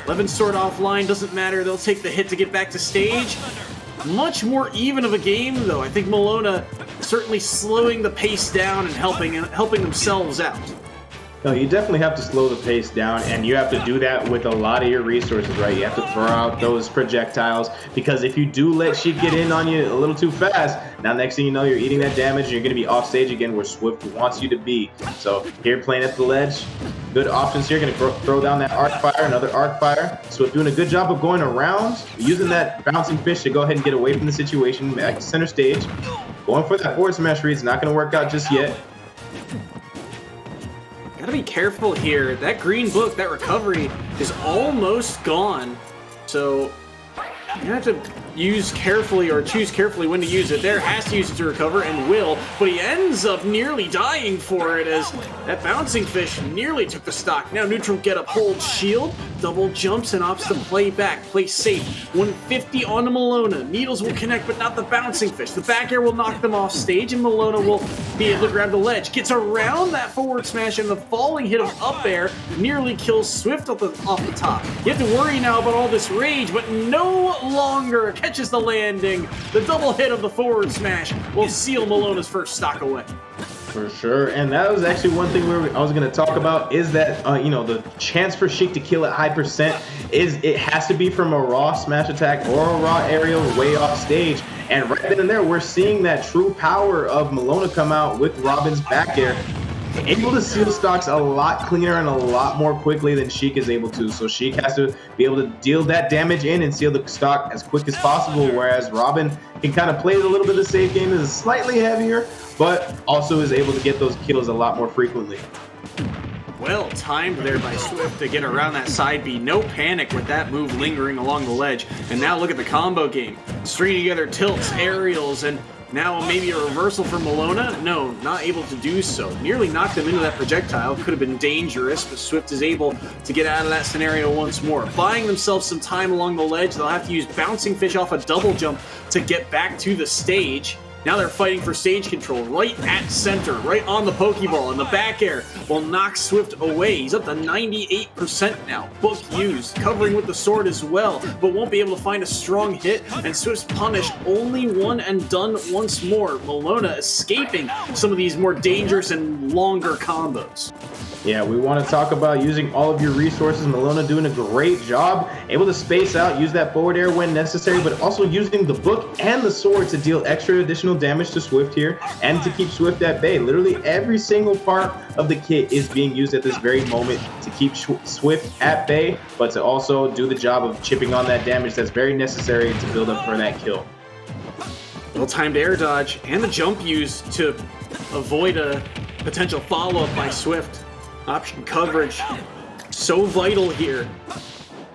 [SPEAKER 1] Levin's sword offline, doesn't matter. They'll take the hit to get back to stage. Much more even of a game, though. I think Malona certainly slowing the pace down and helping themselves out.
[SPEAKER 2] No, you definitely have to slow the pace down, and you have to do that with a lot of your resources, right? You have to throw out those projectiles, because if you do let Sheik get in on you a little too fast, now next thing you know, you're eating that damage, and you're going to be off stage again where Swift wants you to be. So here, playing at the ledge, good options here. Going to throw down that arc fire, another arc fire. Swift doing a good job of going around, using that bouncing fish to go ahead and get away from the situation, back to center stage. Going for that forward smash read. It's not going to work out just yet.
[SPEAKER 1] Gotta be careful here. That green book, that recovery, is almost gone. So you have to use carefully or choose carefully when to use it. There, has to use it to recover and will, but he ends up nearly dying for it as that bouncing fish nearly took the stock. Now neutral get up, hold shield, double jumps and opts to play back, play safe. 150 on Malona. Needles will connect, but not the bouncing fish. The back air will knock them off stage, and Malona will be able to grab the ledge. Gets around that forward smash, and the falling hit of up air nearly kills Swift off the top. You have to worry now about all this rage, but no longer. Catches the landing. The double hit of the forward smash will seal Malona's first stock away.
[SPEAKER 2] For sure, and that was actually one thing I was going to talk about, is that the chance for Sheik to kill at high percent is it has to be from a raw smash attack or a raw aerial way off stage. And right then and there, we're seeing that true power of Malona come out with Robin's back air, able to seal stocks a lot cleaner and a lot more quickly than Sheik is able to. So Sheik has to be able to deal that damage in and seal the stock as quick as possible, whereas Robin can kind of play a little bit of the safe game, is slightly heavier, but also is able to get those kills a lot more frequently.
[SPEAKER 1] Well timed there by Swift to get around that side B. No panic with that move lingering along the ledge. And now look at the combo game. Stringing together tilts, aerials, and Now maybe a reversal for Malona? No, not able to do so. Nearly knocked him into that projectile. Could have been dangerous, but Swift is able to get out of that scenario once more. Buying themselves some time along the ledge. They'll have to use bouncing fish off a double jump to get back to the stage. Now they're fighting for stage control right at center, right on the Pokeball, and the back air will knock Swift away. He's up to 98% now. Book used, covering with the sword as well, but won't be able to find a strong hit, and Swift's punished, only one and done once more. Malona escaping some of these more dangerous and longer combos.
[SPEAKER 2] Yeah, we want to talk about using all of your resources. Malona doing a great job, able to space out, use that forward air when necessary, but also using the book and the sword to deal extra additional damage to Swift here and to keep Swift at bay. Literally every single part of the kit is being used at this very moment to keep Swift at bay, but to also do the job of chipping on that damage that's very necessary to build up for that kill.
[SPEAKER 1] Well-timed air dodge and the jump used to avoid a potential follow-up by Swift. Option coverage, so vital here.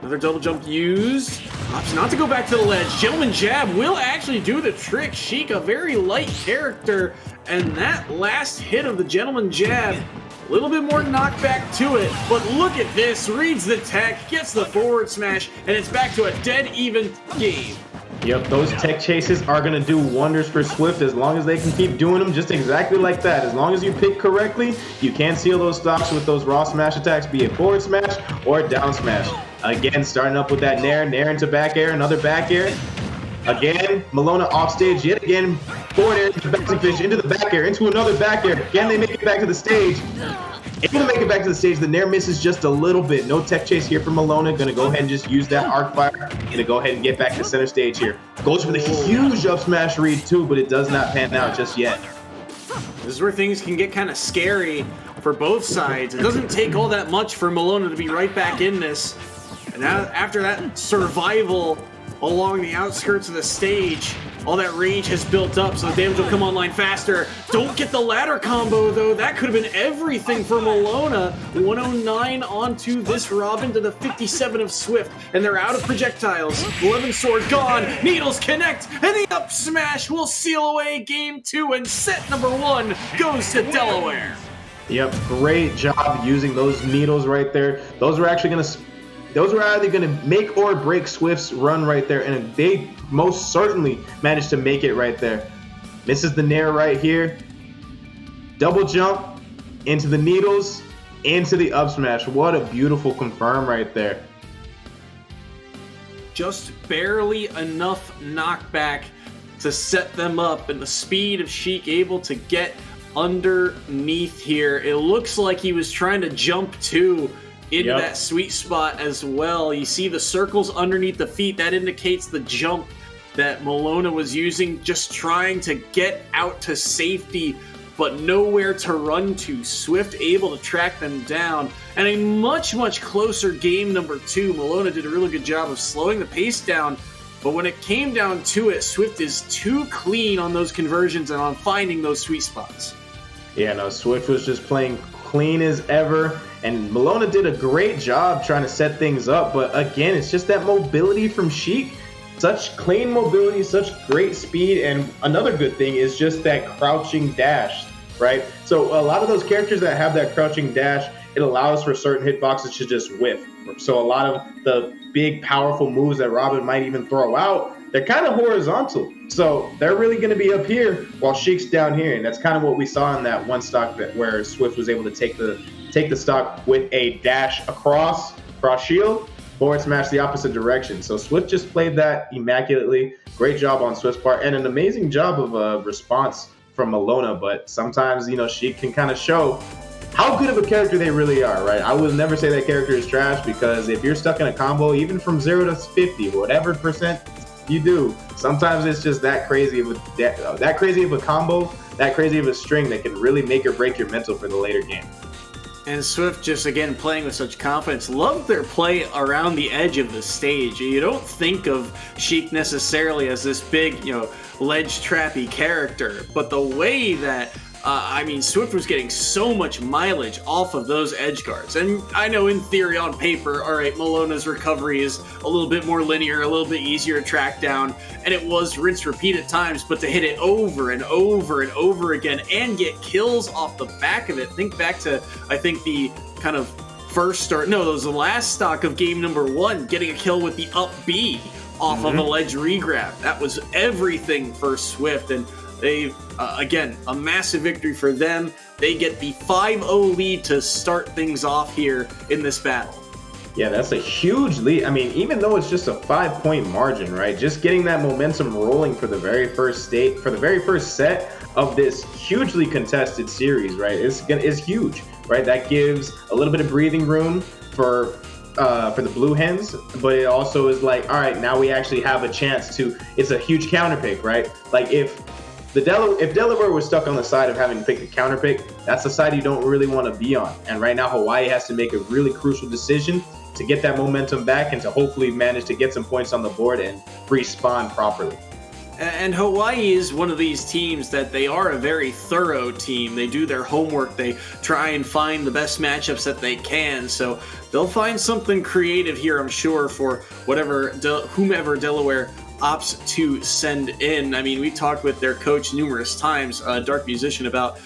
[SPEAKER 1] Another double jump used. Option not to go back to the ledge. Gentleman jab will actually do the trick. Sheik, a very light character, and that last hit of the gentleman jab, a little bit more knockback to it, but look at this. Reads the tech, gets the forward smash, and it's back to a dead even game.
[SPEAKER 2] Yep, those tech chases are going to do wonders for Swift as long as they can keep doing them just exactly like that. As long as you pick correctly, you can seal those stocks with those raw smash attacks, be it forward smash or down smash. Again, starting up with that nair into back air, another back air. Again, Malona off stage yet again, forward air into bouncing fish, into the back air, into another back air. Again, they make it back to the stage. Able to make it back to the stage. The nair misses just a little bit. No tech chase here for Malona. Going to go ahead and just use that arc fire. Going to go ahead and get back to center stage here. Goes for the huge up smash read too, but it does not pan out just yet.
[SPEAKER 1] This is where things can get kind of scary for both sides. It doesn't take all that much for Malona to be right back in this. And now, after that survival along the outskirts of the stage, all that rage has built up, so the damage will come online faster. Don't get the ladder combo, though. That could have been everything for Malona. 109 onto this Robin to the 57 of Swift, and they're out of projectiles. 11 sword gone. Needles connect, and the up smash will seal away game 2, and set number 1 goes to Delaware.
[SPEAKER 2] Yep, great job using those needles right there. Those were actually either going to make or break Swift's run right there, and they most certainly managed to make it right there. Misses the nair right here. Double jump into the needles, into the up smash. What a beautiful confirm right there.
[SPEAKER 1] Just barely enough knockback to set them up, and the speed of Sheik able to get underneath here. It looks like he was trying to jump too into that sweet spot as well. You see the circles underneath the feet. That indicates the jump that Malona was using, just trying to get out to safety, but nowhere to run to. Swift able to track them down, and a much, much closer game number 2. Malona did a really good job of slowing the pace down, but when it came down to it, Swift is too clean on those conversions and on finding those sweet spots.
[SPEAKER 2] Yeah, no, Swift was just playing clean as ever, and Malona did a great job trying to set things up, but again, it's just that mobility from Sheik. Such clean mobility, such great speed, and another good thing is just that crouching dash, right? So a lot of those characters that have that crouching dash, it allows for certain hitboxes to just whiff. So a lot of the big, powerful moves that Robin might even throw out, they're kind of horizontal. So they're really going to be up here while Sheik's down here, and that's kind of what we saw in that one stock where Swift was able to take the stock with a dash across shield, forward smash the opposite direction. So Swift just played that immaculately. Great job on Swift's part, and an amazing job of response from Malona. But sometimes, Sheik can kind of show how good of a character they really are, right? I would never say that character is trash, because if you're stuck in a combo, even from 0 to 50, whatever percent you do, sometimes it's just that crazy of a combo, that crazy of a string that can really make or break your mental for the later game.
[SPEAKER 1] And Swift just, again, playing with such confidence. Love their play around the edge of the stage. You don't think of Sheik necessarily as this big, ledge trappy character, but the way that I mean, Swift was getting so much mileage off of those edge guards. And I know in theory, on paper, all right, Melona's recovery is a little bit more linear, a little bit easier to track down, and it was rinse repeat at times, but to hit it over and over and over again and get kills off the back of it. Think back to, I think, the kind of it was the last stock of game number 1, getting a kill with the up B off of a ledge regrab. That was everything for Swift, and they, again, a massive victory for them. They get the 5-0 lead to start things off here in this battle.
[SPEAKER 2] Yeah, that's a huge lead. I mean, even though it's just a 5-point margin, right? Just getting that momentum rolling for the very first set of this hugely contested series, right? Is huge, right? That gives a little bit of breathing room for the Blue Hens, but it also is like, all right, now we actually have a chance to. It's a huge counter pick, right? Like if Delaware was stuck on the side of having to pick the counter pick, that's the side you don't really want to be on. And right now, Hawaii has to make a really crucial decision to get that momentum back and to hopefully manage to get some points on the board and respawn properly.
[SPEAKER 1] And Hawaii is one of these teams that they are a very thorough team. They do their homework. They try and find the best matchups that they can. So they'll find something creative here, I'm sure, for whomever Delaware opts to send in. I mean, we talked with their coach numerous times, Dark Musician, about,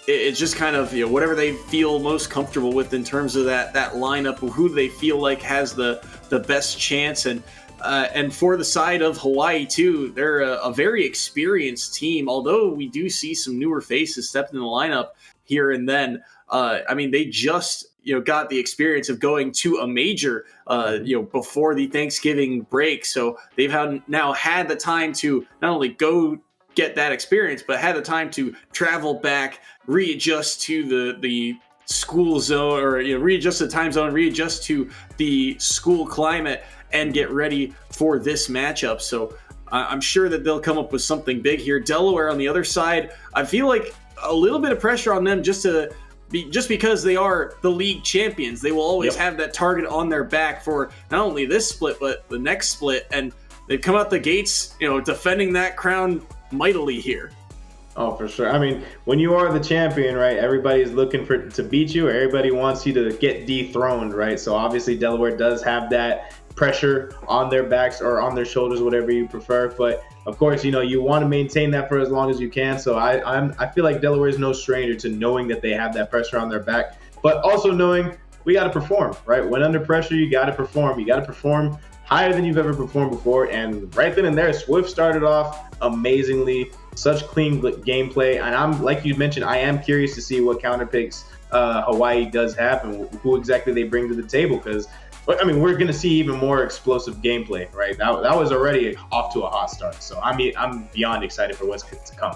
[SPEAKER 1] it's just kind of, whatever they feel most comfortable with in terms of that lineup, who they feel like has the best chance. And for the side of Hawaii, too, they're a very experienced team, although we do see some newer faces stepping in the lineup here and then. I mean, they just got the experience of going to a major, before the Thanksgiving break. So they've now had the time to not only go get that experience, but had the time to travel back, readjust to the school zone, or readjust the time zone, readjust to the school climate, and get ready for this matchup. So I'm sure that they'll come up with something big here. Delaware on the other side, I feel like a little bit of pressure on them just because they are the league champions. They will always have that target on their back for not only this split, but the next split. And they've come out the gates, defending that crown mightily here.
[SPEAKER 2] Oh, for sure. I mean, when you are the champion, right, everybody's looking to beat you. Everybody wants you to get dethroned, right? So obviously Delaware does have that pressure on their backs or on their shoulders, whatever you prefer. But of course, you want to maintain that for as long as you can. So I feel like Delaware is no stranger to knowing that they have that pressure on their back, but also knowing we got to perform, right? When under pressure, you got to perform. You got to perform higher than you've ever performed before. And right then and there, Swift started off amazingly, such clean gameplay. And I'm, like you mentioned, I am curious to see what counter picks Hawaii does have and who exactly they bring to the table, because I mean, we're going to see even more explosive gameplay, right? That was already off to a hot start. So I'm beyond excited for what's to come.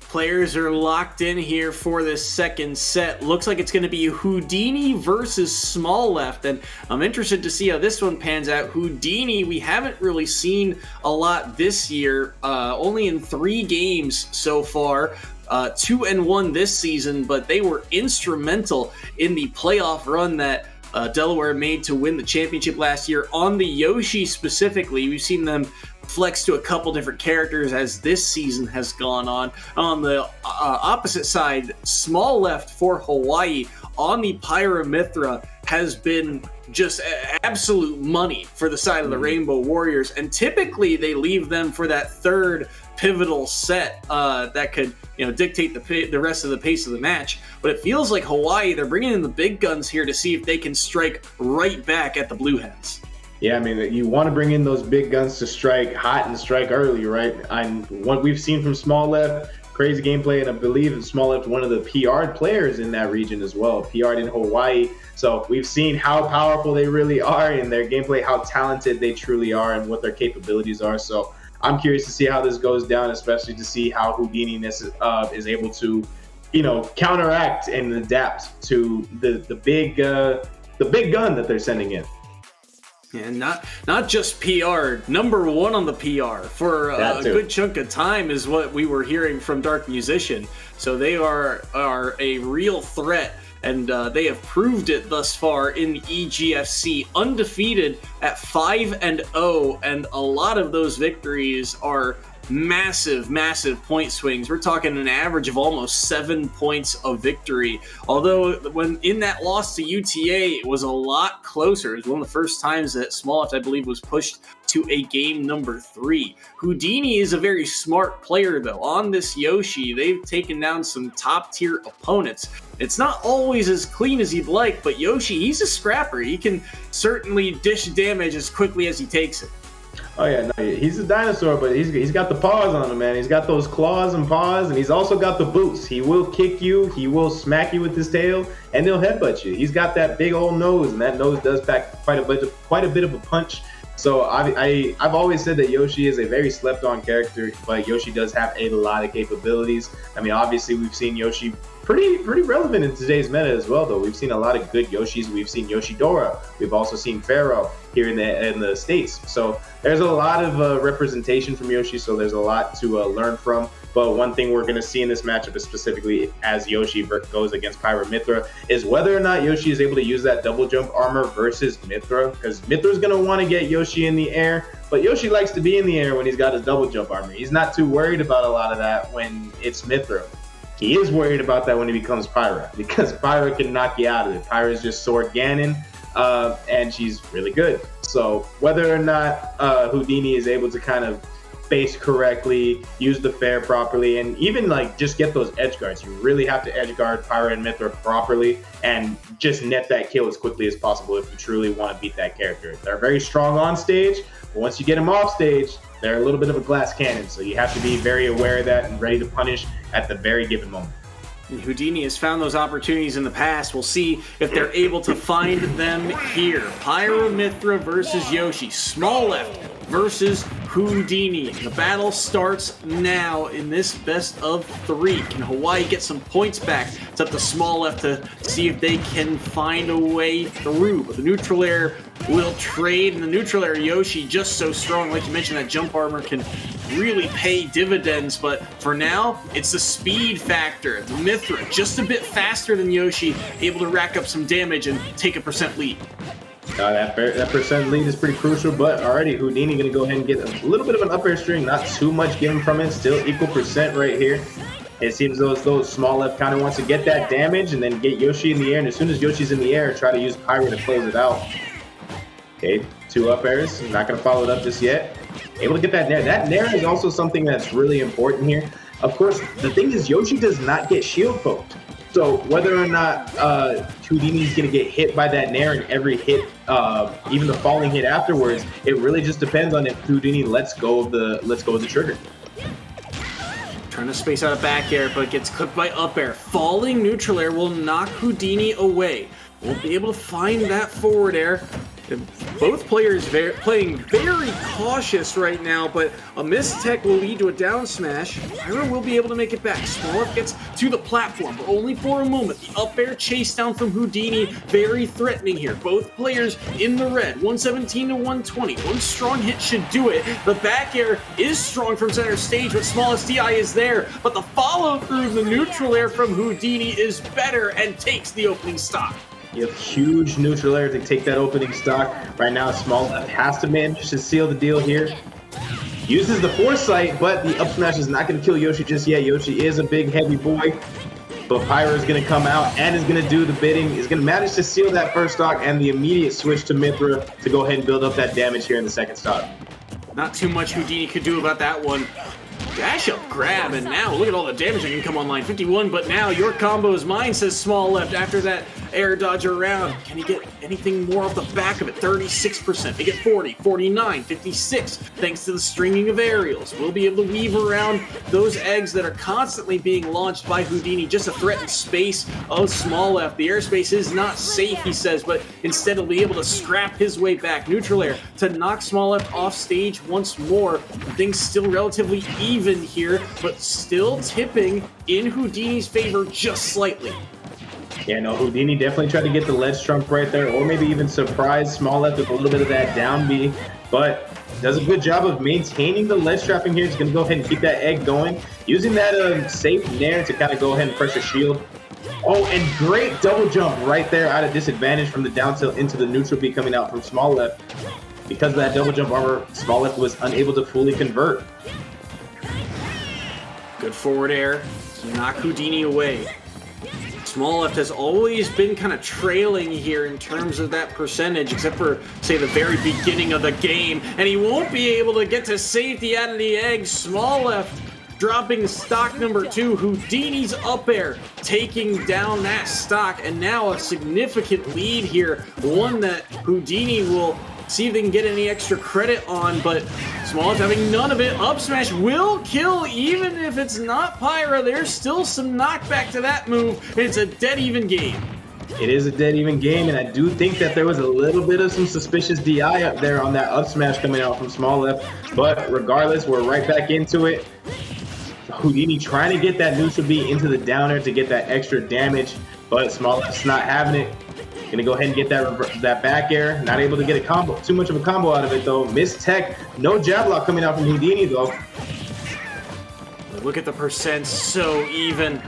[SPEAKER 1] Players are locked in here for this second set. Looks like it's going to be Houdini versus Small Left, and I'm interested to see how this one pans out. Houdini, we haven't really seen a lot this year, only in 3 games so far. 2-1 this season, but they were instrumental in the playoff run that Delaware made to win the championship last year. On the Yoshi specifically, we've seen them flex to a couple different characters as this season has gone on. On the opposite side, Small Left for Hawaii on the Pyramithra has been just absolute money for the side of the Rainbow Warriors, and typically they leave them for that third pivotal set that could dictate the rest of the pace of the match. But it feels like Hawaii, they're bringing in the big guns here to see if they can strike right back at the Blue Hens.
[SPEAKER 2] Yeah, I mean, you want to bring in those big guns to strike hot and strike early, right? And what we've seen from Small Left, crazy gameplay, and I believe Small Left, one of the PR'd players in that region as well, PR'd in Hawaii. So we've seen how powerful they really are in their gameplay, how talented they truly are, and what their capabilities are. So I'm curious to see how this goes down, especially to see how Houdini is able to, counteract and adapt to the big gun that they're sending in.
[SPEAKER 1] And not just PR, number 1 on the PR for a good chunk of time is what we were hearing from Dark Musician. So they are a real threat, and they have proved it thus far in the EGFC, undefeated at 5-0, and a lot of those victories are massive, massive point swings. We're talking an average of almost 7 points of victory. Although when in that loss to UTA, it was a lot closer. It was one of the first times that SmallEGF, I believe, was pushed to a game number 3. Houdini is a very smart player, though. On this Yoshi, they've taken down some top-tier opponents. It's not always as clean as you'd like, but Yoshi, he's a scrapper. He can certainly dish damage as quickly as he takes it.
[SPEAKER 2] Oh yeah, no, he's a dinosaur, but he's got the paws on him, man. He's got those claws and paws, and he's also got the boots. He will kick you, he will smack you with his tail, and he'll headbutt you. He's got that big old nose, and that nose does pack quite a bit of a punch. So I've always said that Yoshi is a very slept-on character, but Yoshi does have a lot of capabilities. I mean, obviously we've seen Yoshi pretty relevant in today's meta as well, though. We've seen a lot of good Yoshis. We've seen Yoshidora. We've also seen Pharaoh here in the States. So there's a lot of representation from Yoshi, so there's a lot to learn from. But one thing we're going to see in this matchup, is specifically as Yoshi goes against Pyra Mythra, is whether or not Yoshi is able to use that double jump armor versus Mythra, because Mythra's going to want to get Yoshi in the air, but Yoshi likes to be in the air when he's got his double jump armor. He's not too worried about a lot of that when it's Mythra. He is worried about that when he becomes Pyra, because Pyra can knock you out of it. Pyra is just Sword Ganon, and she's really good. So whether or not Houdini is able to kind of base correctly, use the fair properly, and even like just get those edge guards. You really have to edge guard Pyra and Mythra properly and just net that kill as quickly as possible if you truly want to beat that character. They're very strong on stage, but once you get them off stage, they're a little bit of a glass cannon, so you have to be very aware of that and ready to punish at the very given moment.
[SPEAKER 1] And Houdini has found those opportunities in the past. We'll see if they're able to find them here. Pyra Mythra versus Yoshi. SmallEGF versus Houdini. The battle starts now in this best of 3. Can Hawaii get some points back? It's up to SmallEGF to see if they can find a way through. But the neutral air will trade, and the neutral air Yoshi just so strong. Like you mentioned, that jump armor can really pay dividends, but for now, it's the speed factor. The Mythra, just a bit faster than Yoshi, able to rack up some damage and take a % lead.
[SPEAKER 2] That percent lead is pretty crucial, but already Houdini going to go ahead and get a little bit of an up air string, not too much given from it, still equal % right here. It seems as though SmallEGF kind of wants to get that damage and then get Yoshi in the air, and as soon as Yoshi's in the air, try to use Pyra to close it out. Okay, 2 up airs, not going to follow it up just yet. Able to get that nair. That nair is also something that's really important here. Of course, the thing is Yoshi does not get shield poked. So whether or not Houdini is going to get hit by that nair in every hit, even the falling hit afterwards, it really just depends on if Houdini lets go of the trigger.
[SPEAKER 1] Trying to space out a back air, but gets clipped by up air. Falling neutral air will knock Houdini away. Won't be able to find that forward air. Both players playing very cautious right now, but a mistech will lead to a down smash. Pyra will be able to make it back. SmallEGF gets to the platform, but only for a moment. The up air chase down from Houdini, very threatening here. Both players in the red, 117 to 120. One strong hit should do it. The back air is strong from center stage, but SmallEGF's DI is there. But the follow through the neutral air from Houdini is better and takes the opening stock.
[SPEAKER 2] You have huge neutral air to take that opening stock. Right now, SmallEGF has to manage to seal the deal here. Uses the foresight, but the up smash is not going to kill Yoshi just yet. Yoshi is a big, heavy boy. But Pyra is going to come out and is going to do the bidding. Is going to manage to seal that first stock and the immediate switch to Mythra to go ahead and build up that damage here in the second stock.
[SPEAKER 1] Not too much Houdini could do about that one. Dash up grab, and now look at all the damage that can come online. 51, but now your combo is mine, says SmallEGF after that air dodge around. Can he get anything more off the back of it? 36%. They get 40, 49, 56, thanks to the stringing of aerials. We'll be able to weave around those eggs that are constantly being launched by Houdini, just to threaten space of SmallEGF. The airspace is not safe, he says, but instead he'll be able to scrap his way back. Neutral air to knock SmallEGF off stage once more. Things still relatively even here, but still tipping in Houdini's favor just slightly.
[SPEAKER 2] Yeah, no, Houdini definitely tried to get the ledge trump right there, or maybe even surprise SmallEGF with a little bit of that down B, but does a good job of maintaining the ledge trapping here. He's going to go ahead and keep that egg going, using that safe nair to kind of go ahead and pressure shield. Oh, and great double jump right there out of disadvantage from the down tilt into the neutral B coming out from SmallEGF. Because of that double jump armor, SmallEGF was unable to fully convert.
[SPEAKER 1] Good forward air to knock Houdini away. Small Left has always been kind of trailing here in terms of that percentage, except for, say, the very beginning of the game. And he won't be able to get to safety out of the egg. Small Left dropping stock number 2. Houdini's up air, taking down that stock. And now a significant lead here. One that Houdini will see if they can get any extra credit on, but Small Left having none of it. Up smash will kill, even if it's not Pyra. There's still some knockback to that move. It's a dead even game.
[SPEAKER 2] It is a dead even game, and I do think that there was a little bit of some suspicious DI up there on that up smash coming out from Small Left, but regardless, we're right back into it. Houdini trying to get that neutral B into the downer to get that extra damage, but Small Left's not having it. Gonna go ahead and get that back air. Not able to get a combo, too much of a combo out of it though. Missed tech, no jab lock coming out from Houdini though.
[SPEAKER 1] Look at the percent, so even.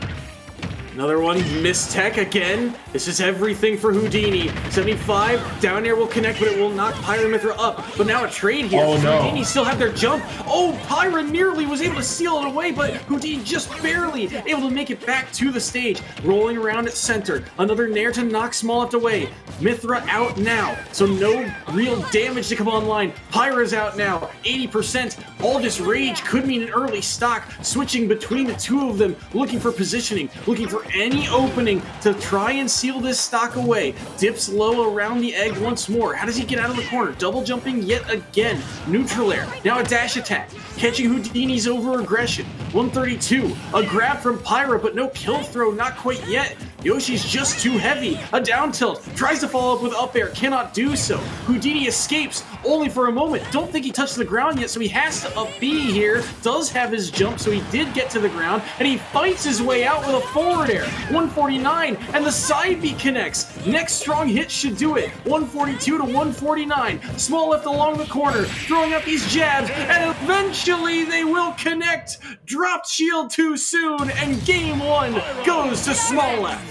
[SPEAKER 1] Another one, missed tech again. This is everything for Houdini. 75, down air will connect, but it will knock Pyra Mithra up. But now a trade here.
[SPEAKER 2] Oh no.
[SPEAKER 1] Houdini still have their jump. Oh, Pyra nearly was able to seal it away, but Houdini just barely able to make it back to the stage. Rolling around at center. Another nair to knock Small Left away. Mithra out now, so no real damage to come online. Pyra's out now, 80%. All this rage could mean an early stock. Switching between the two of them, looking for positioning, looking for any opening to try and seal this stock away. Dips low around the egg once more. How does he get out of the corner? Double jumping yet again. Neutral air. Now a dash attack. Catching Houdini's over aggression. 132. A grab from Pyra, but no kill throw. Not quite yet. Yoshi's just too heavy. A down tilt. Tries to follow up with up air. Cannot do so. Houdini escapes only for a moment. Don't think he touched the ground yet, so he has to up B here. Does have his jump, so he did get to the ground, and he fights his way out with a forward air. 149, and the side B connects. Next strong hit should do it. 142 to 149. Small Left along the corner, throwing up these jabs, and eventually they will connect. Dropped shield too soon, and game 1 goes to Small Left.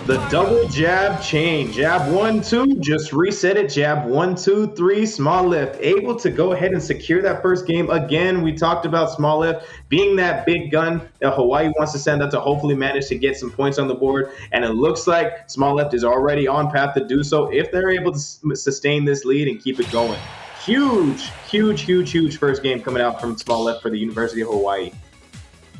[SPEAKER 2] The double jab chain. Jab 1, 2, just reset it. Jab 1, 2, 3. Small Left able to go ahead and secure that first game. Again, we talked about Small Left being that big gun that Hawaii wants to send up to hopefully manage to get some points on the board. And it looks like Small Left is already on path to do so if they're able to sustain this lead and keep it going. Huge, huge, huge, huge first game coming out from Small Left for the University of Hawaii.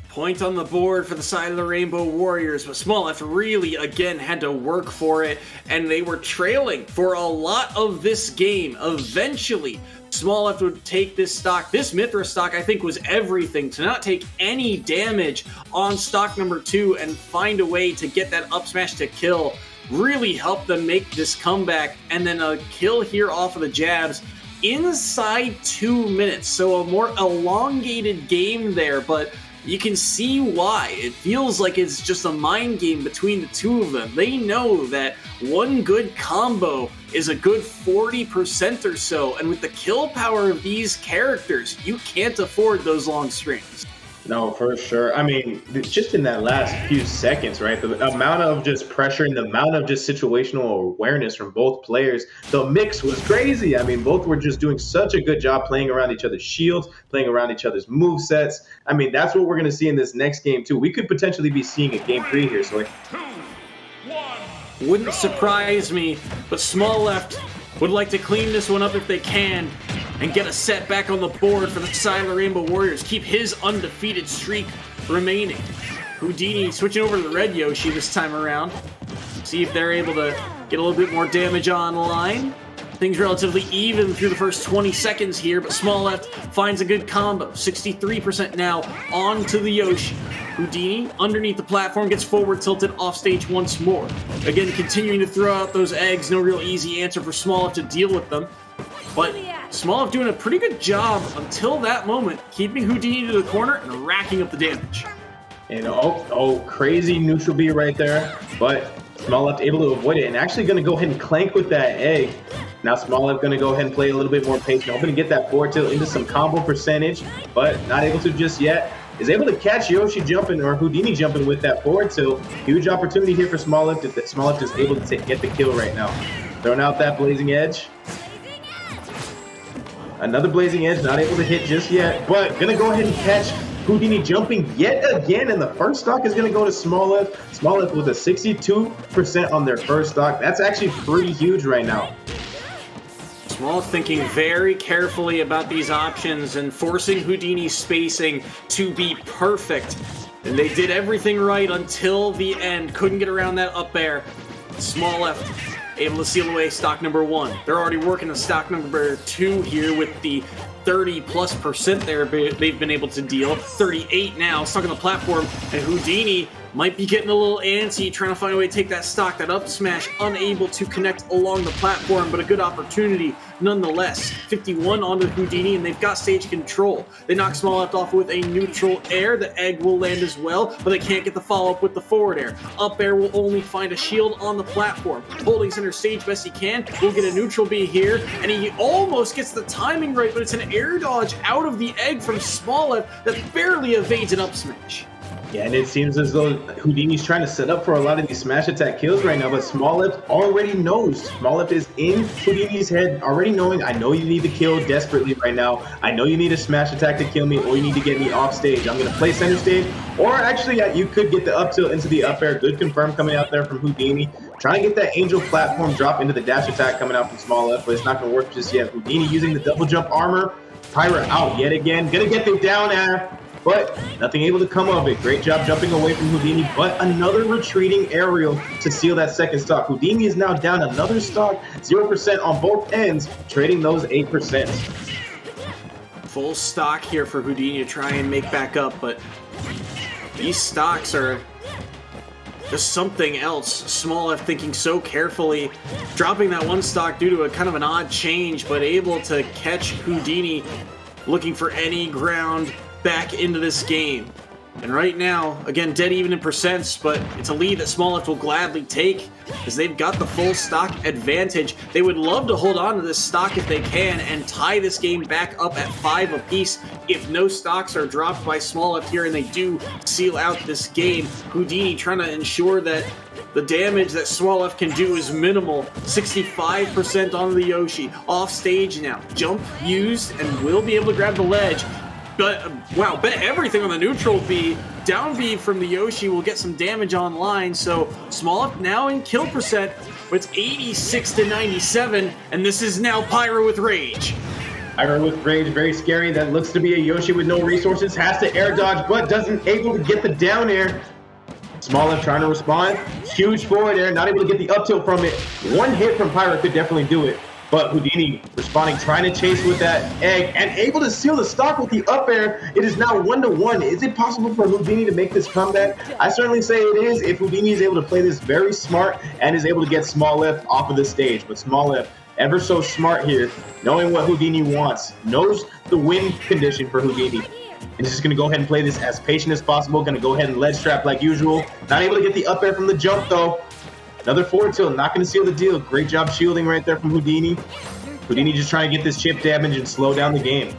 [SPEAKER 1] Point on the board for the side of the Rainbow Warriors, but Small Left really, again, had to work for it, and they were trailing for a lot of this game. Eventually, Small Left would take this stock. This Mithra stock, I think, was everything to not take any damage on stock number 2 and find a way to get that up smash to kill. Really helped them make this comeback, and then a kill here off of the jabs inside 2 minutes. So a more elongated game there, but you can see why. It feels like it's just a mind game between the two of them. They know that one good combo is a good 40% or so, and with the kill power of these characters, you can't afford those long strings.
[SPEAKER 2] No, for sure. I mean, just in that last few seconds, right? The amount of just pressure and the amount of just situational awareness from both players, the mix was crazy. I mean, both were just doing such a good job playing around each other's shields, playing around each other's movesets. I mean, that's what we're going to see in this next game, too. We could potentially be seeing a game 3 here. So,
[SPEAKER 1] wouldn't surprise me, but Small Left would like to clean this one up if they can and get a set back on the board for the side of the Rainbow Warriors. Keep his undefeated streak remaining. Houdini switching over to the red Yoshi this time around. See if they're able to get a little bit more damage online. Things relatively even through the first 20 seconds here, but Small Left finds a good combo. 63% now onto the Yoshi. Houdini, underneath the platform, gets forward tilted off stage once more. Again, continuing to throw out those eggs. No real easy answer for Small Left to deal with them. But Small Left doing a pretty good job until that moment, keeping Houdini to the corner and racking up the damage.
[SPEAKER 2] And crazy neutral B right there. But Small Left able to avoid it and actually going to go ahead and clank with that egg. Now Small Left going to go ahead and play a little bit more patient, hoping to get that forward tilt into some combo percentage, but not able to just yet. Is able to catch Yoshi jumping or Houdini jumping with that forward tilt. Huge opportunity here for Small Left. Small Left is able to get the kill right now. Throwing out that Blazing Edge. Another Blazing Edge, not able to hit just yet, but gonna go ahead and catch Houdini jumping yet again, and the first stock is going to go to SmallF. SmallF with a 62% on their first stock. That's actually pretty huge right now.
[SPEAKER 1] Small thinking very carefully about these options and forcing Houdini's spacing to be perfect. And they did everything right until the end. Couldn't get around that up air. Small left, able to seal away stock number 1. They're already working on stock number 2 here with the 30+% they've been able to deal. 38 now, stuck on the platform, and Houdini might be getting a little antsy, trying to find a way to take that stock, that up smash, unable to connect along the platform, but a good opportunity nonetheless. 51 onto Houdini, and they've got stage control. They knock Small Left off with a neutral air. The egg will land as well, but they can't get the follow-up with the forward air. Up air will only find a shield on the platform. Holding center stage best he can. We'll get a neutral B here, and he almost gets the timing right, but it's an air dodge out of the egg from Small Left that barely evades an up smash.
[SPEAKER 2] Yeah, and it seems as though Houdini's trying to set up for a lot of these smash attack kills right now, but Small Left already knows. Small Left is in Houdini's head, already knowing, I know you need to kill desperately right now. I know you need a smash attack to kill me, or you need to get me off stage. I'm going to play center stage, or actually, yeah, you could get the up tilt into the up air. Good confirm coming out there from Houdini. Trying to get that angel platform drop into the dash attack coming out from Small Left, but it's not going to work just yet. Houdini using the double jump armor. Pyra out yet again. Going to get the down air, but nothing able to come of it. Great job jumping away from Houdini, but another retreating aerial to seal that second stock. Houdini is now down another stock, 0% on both ends, trading those 8%.
[SPEAKER 1] Full stock here for Houdini to try and make back up, but these stocks are just something else. Small F thinking so carefully, dropping that one stock due to a kind of an odd change, but able to catch Houdini looking for any ground back into this game. And right now, again, dead even in percents, but it's a lead that Small Left will gladly take as they've got the full stock advantage. They would love to hold on to this stock if they can and tie this game back up at 5 apiece if no stocks are dropped by Small Left here and they do seal out this game. Houdini trying to ensure that the damage that Small Left can do is minimal. 65% on the Yoshi. Off stage now. Jump used and will be able to grab the ledge. But, wow, bet everything on the neutral B. Down B from the Yoshi will get some damage online, so Small Left now in kill percent, but it's 86 to 97, and this is now Pyra with Rage.
[SPEAKER 2] Pyra with Rage, very scary. That looks to be a Yoshi with no resources, has to air dodge, but doesn't able to get the down air. Small Left trying to respond. Huge forward air, not able to get the up tilt from it. One hit from Pyra could definitely do it. But Houdini responding, trying to chase with that egg, and able to seal the stock with the up air. It is now 1-1. Is it possible for Houdini to make this comeback? I certainly say it is if Houdini is able to play this very smart and is able to get Small Left off of the stage. But Small Left, ever so smart here, knowing what Houdini wants, knows the win condition for Houdini. And is just going to go ahead and play this as patient as possible. Going to go ahead and ledge trap like usual. Not able to get the up air from the jump, though. Another forward tilt, not going to seal the deal. Great job shielding right there from Houdini. Houdini just trying to get this chip damage and slow down the game.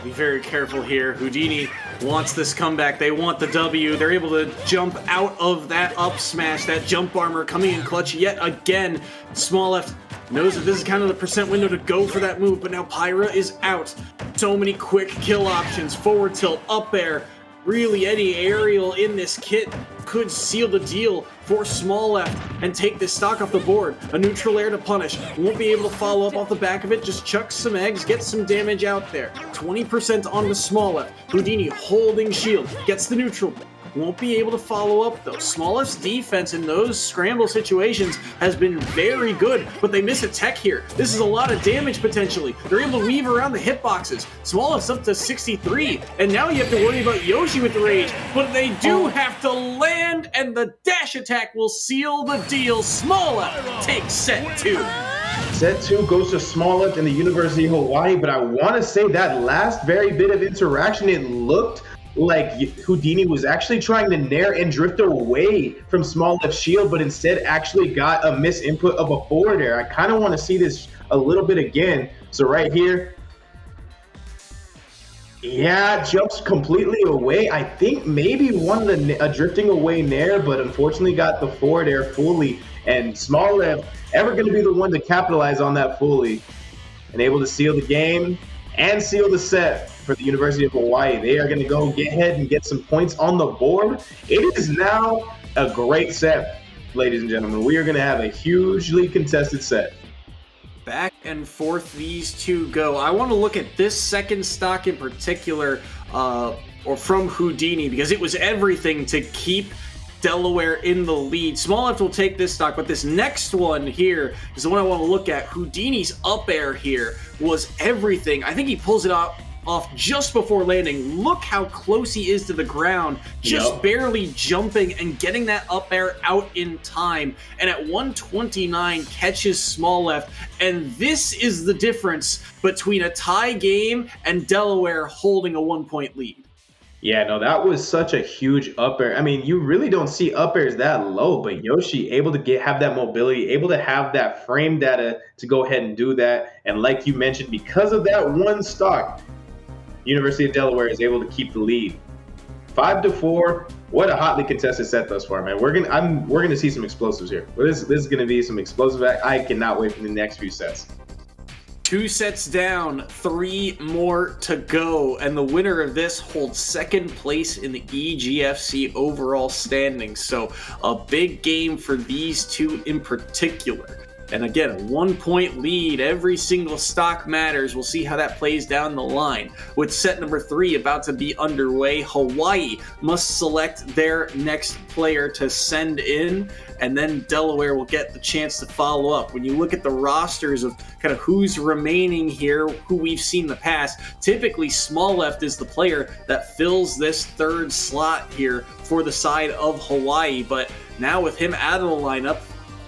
[SPEAKER 1] Be very careful here. Houdini wants this comeback. They want the W. They're able to jump out of that up smash, that jump armor coming in clutch yet again. Small Left knows that this is kind of the percent window to go for that move, but now Pyra is out. So many quick kill options. Forward tilt, up air. Really, any aerial in this kit could seal the deal for Small Left and take this stock off the board. A neutral air to punish. Won't be able to follow up off the back of it. Just chuck some eggs, get some damage out there. 20% on the Small Left. Houdini holding shield. Gets the neutral. Won't be able to follow up though. Small Left's defense in those scramble situations has been very good, but they miss a tech here. This is a lot of damage potentially. They're able to weave around the hitboxes. Small Left's up to 63, and now you have to worry about Yoshi with the rage, but they do have to land, and the dash attack will seal the deal. Small Left takes set 2.
[SPEAKER 2] Set 2 goes to Small Left in the University of Hawaii, but I want to say that last very bit of interaction, it looked like Houdini was actually trying to nair and drift away from Small Left's shield, but instead actually got a misinput of a forward air. I kind of want to see this a little bit again. So right here, yeah, jumps completely away. I think maybe wanted a drifting away nair, but unfortunately got the forward air fully. And Small Left ever going to be the one to capitalize on that fully and able to seal the game and seal the set. for the University of Hawaii. They are going to go get ahead and get some points on the board. It is now a great set, ladies and gentlemen. We are going to have a hugely contested set.
[SPEAKER 1] Back and forth these two go. I want to look at this second stock in particular, or from Houdini, because it was everything to keep Delaware in the lead. Small Left will take this stock, but this next one here is the one I want to look at. Houdini's up air here was everything. I think he pulls it off just before landing. Look how close he is to the ground, just barely jumping and getting that up air out in time. And at 129, catches Small Left. And this is the difference between a tie game and Delaware holding a 1-point lead.
[SPEAKER 2] Yeah, no, that was such a huge up air. I mean, you really don't see up airs that low, but Yoshi able to have that mobility, able to have that frame data to go ahead and do that. And like you mentioned, because of that one stock, University of Delaware is able to keep the lead. 5-4. What a hotly contested set thus far, man. We're gonna see some explosives here. This is gonna be some explosive. I cannot wait for the next few sets.
[SPEAKER 1] 2 sets down, 3 more to go, and the winner of this holds second place in the EGFC overall standings. So a big game for these two in particular. And again, a 1-point lead. Every single stock matters. We'll see how that plays down the line. With set number 3 about to be underway, Hawaii must select their next player to send in, and then Delaware will get the chance to follow up. When you look at the rosters of kind of who's remaining here, who we've seen in the past, typically Small Left is the player that fills this third slot here for the side of Hawaii. But now with him out of the lineup,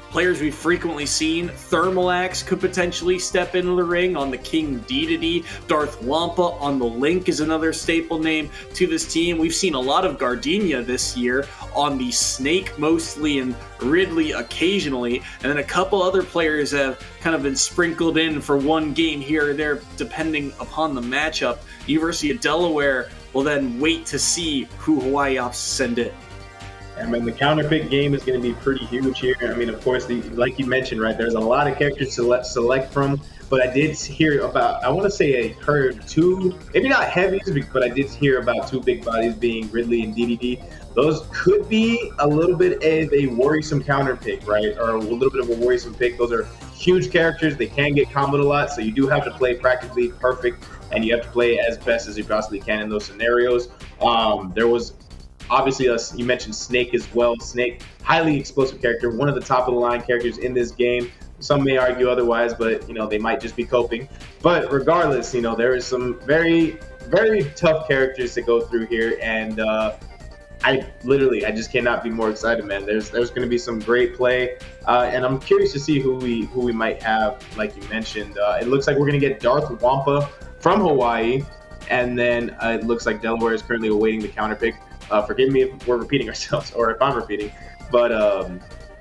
[SPEAKER 1] players we've frequently seen, Thermalax could potentially step into the ring on the King Dedede. Darth Wampa on the Link is another staple name to this team. We've seen a lot of Gardenia this year on the Snake mostly, and Ridley occasionally. And then a couple other players have kind of been sprinkled in for one game here or there depending upon the matchup. University of Delaware will then wait to see who Hawaii opts to send in.
[SPEAKER 2] I mean, the counterpick game is going to be pretty huge here. I mean, of course, like you mentioned, right, there's a lot of characters to select from, but I did hear about, I want to say I heard 2, maybe not heavies, but I did hear about 2 big bodies being Ridley and DDD. Those could be a little bit of a worrisome counterpick, right, or a little bit of a worrisome pick. Those are huge characters. They can get comboed a lot, so you do have to play practically perfect, and you have to play as best as you possibly can in those scenarios. There was obviously, you mentioned Snake as well. Snake, highly explosive character, one of the top of the line characters in this game. Some may argue otherwise, but they might just be coping. But regardless, there is some very, very tough characters to go through here, and I just cannot be more excited, man. There's going to be some great play, and I'm curious to see who we might have. Like you mentioned, it looks like we're going to get Darth Wampa from Hawaii, and then it looks like Delaware is currently awaiting the counterpick. Forgive me if we're repeating ourselves or if I'm repeating, but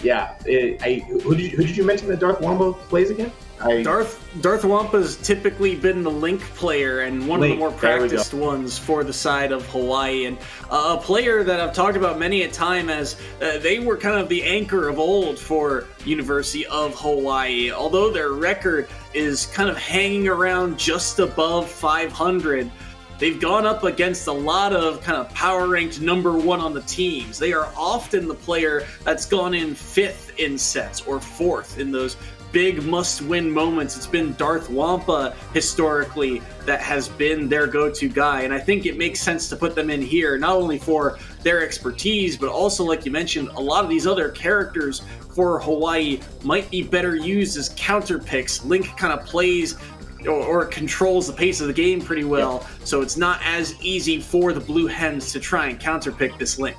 [SPEAKER 2] yeah. Who did you mention that Darth Wampa plays again?
[SPEAKER 1] Darth Wampa's typically been the Link player and one of the more practiced ones for the side of Hawaii, and a player that I've talked about many a time as they were kind of the anchor of old for University of Hawaii. Although their record is kind of hanging around just above 500, they've gone up against a lot of kind of power-ranked number 1 on the teams. They are often the player that's gone in 5th in sets or 4th in those big must-win moments. It's been Darth Wampa historically that has been their go-to guy, and I think it makes sense to put them in here, not only for their expertise, but also, like you mentioned, a lot of these other characters for Hawaii might be better used as counter picks. Link kind of plays or controls the pace of the game pretty well, so it's not as easy for the Blue Hens to try and counterpick this Link.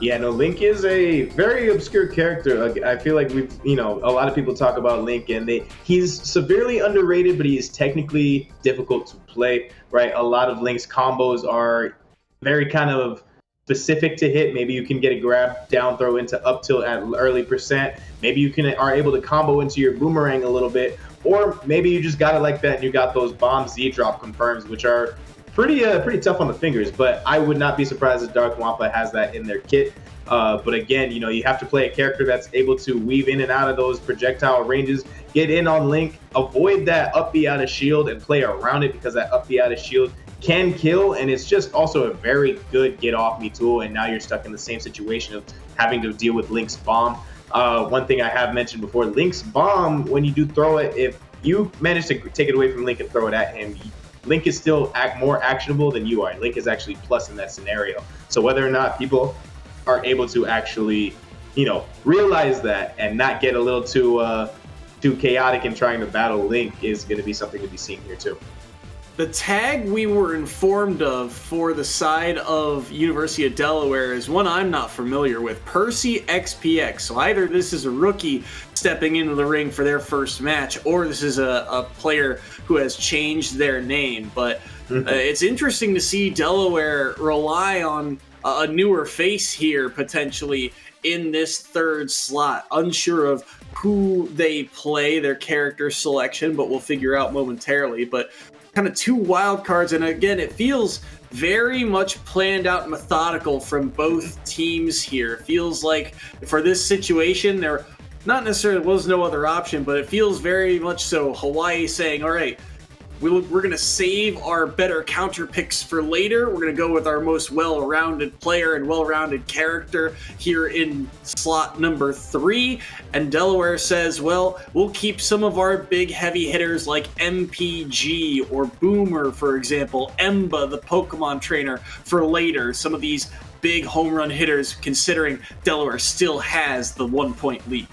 [SPEAKER 2] Yeah, no, Link is a very obscure character. I feel like we've, a lot of people talk about Link, and he's severely underrated, but he is technically difficult to play, right? A lot of Link's combos are very kind of specific to hit. Maybe you can get a grab down throw into up tilt at early percent. Maybe you are able to combo into your boomerang a little bit, or maybe you just got it like that and you got those bomb Z drop confirms, which are pretty tough on the fingers. But I would not be surprised if Darth Wampa has that in their kit. But again, you have to play a character that's able to weave in and out of those projectile ranges, get in on Link, avoid that up B out of shield and play around it, because that up B out of shield can kill, and it's just also a very good get off me tool. And now you're stuck in the same situation of having to deal with Link's bomb. One thing I have mentioned before, Link's bomb, when you do throw it, if you manage to take it away from Link and throw it at him, Link is still more actionable than you are. Link is actually plus in that scenario. So whether or not people are able to actually, realize that and not get a little too chaotic in trying to battle Link is going to be something to be seen here too.
[SPEAKER 1] The tag we were informed of for the side of University of Delaware is one I'm not familiar with, PercyXPX. So either this is a rookie stepping into the ring for their first match, or this is a player who has changed their name. But it's interesting to see Delaware rely on a newer face here, potentially, in this third slot. Unsure of who they play, their character selection, but we'll figure out momentarily. But kind of two wild cards, and again, it feels very much planned out and methodical from both teams here. It feels like for this situation, there not necessarily was no other option, but it feels very much so Hawaii saying, all right, we're going to save our better counter picks for later. We're going to go with our most well-rounded player and well-rounded character here in slot number 3. And Delaware says, well, we'll keep some of our big heavy hitters like MPG or Boomer, for example, Emba, the Pokemon trainer, for later. Some of these big home run hitters, considering Delaware still has the 1-point lead.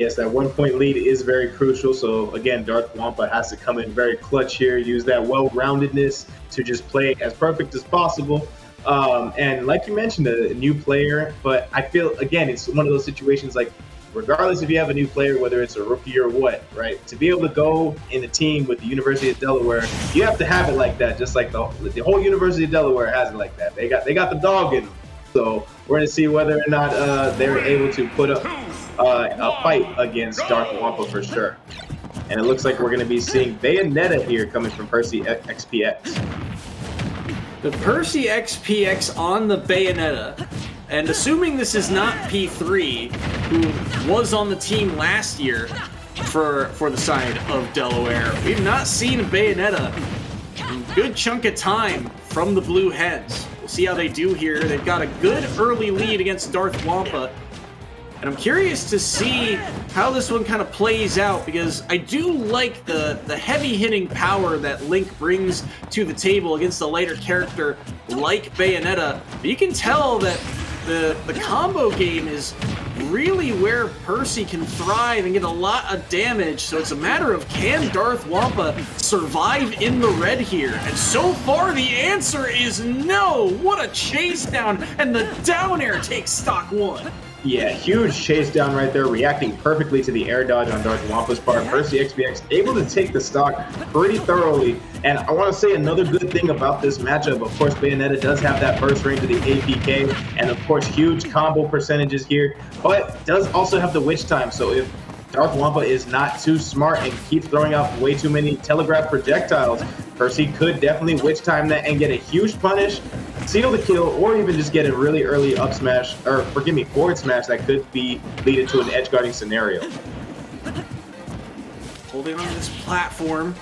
[SPEAKER 2] Yes, that 1-point lead is very crucial. So again, Darth Wampa has to come in very clutch here, use that well-roundedness to just play as perfect as possible. And like you mentioned, a new player, but I feel, again, it's one of those situations like, regardless if you have a new player, whether it's a rookie or what, right? To be able to go in a team with the University of Delaware, you have to have it like that, just like the whole University of Delaware has it like that. They got the dog in them. So we're going to see whether or not they're able to put up a fight against Darth Wampa for sure. And it looks like we're going to be seeing Bayonetta here coming from PercyXPX.
[SPEAKER 1] The PercyXPX on the Bayonetta. And assuming this is not P3, who was on the team last year for the side of Delaware, we've not seen Bayonetta in a good chunk of time from the Blue Heads. We'll see how they do here. They've got a good early lead against Darth Wampa. And I'm curious to see how this one kind of plays out, because I do like the heavy-hitting power that Link brings to the table against a lighter character like Bayonetta. But you can tell that the combo game is really where Percy can thrive and get a lot of damage. So it's a matter of, can Darth Wampa survive in the red here? And so far the answer is no. What a chase down, and the down air takes stock 1.
[SPEAKER 2] Yeah, huge chase down right there, reacting perfectly to the air dodge on Darth Wampa's part. PercyXPX able to take the stock pretty thoroughly. And I want to say another good thing about this matchup, of course, Bayonetta does have that burst range to the APK, and of course, huge combo percentages here, but does also have the witch time. So if Darth Wampa is not too smart and keeps throwing out way too many telegraph projectiles, Percy could definitely witch time that and get a huge punish, seal the kill, or even just get a really early up smash, or forgive me, forward smash that could be leading to an edge guarding scenario.
[SPEAKER 1] Holding on to this platform,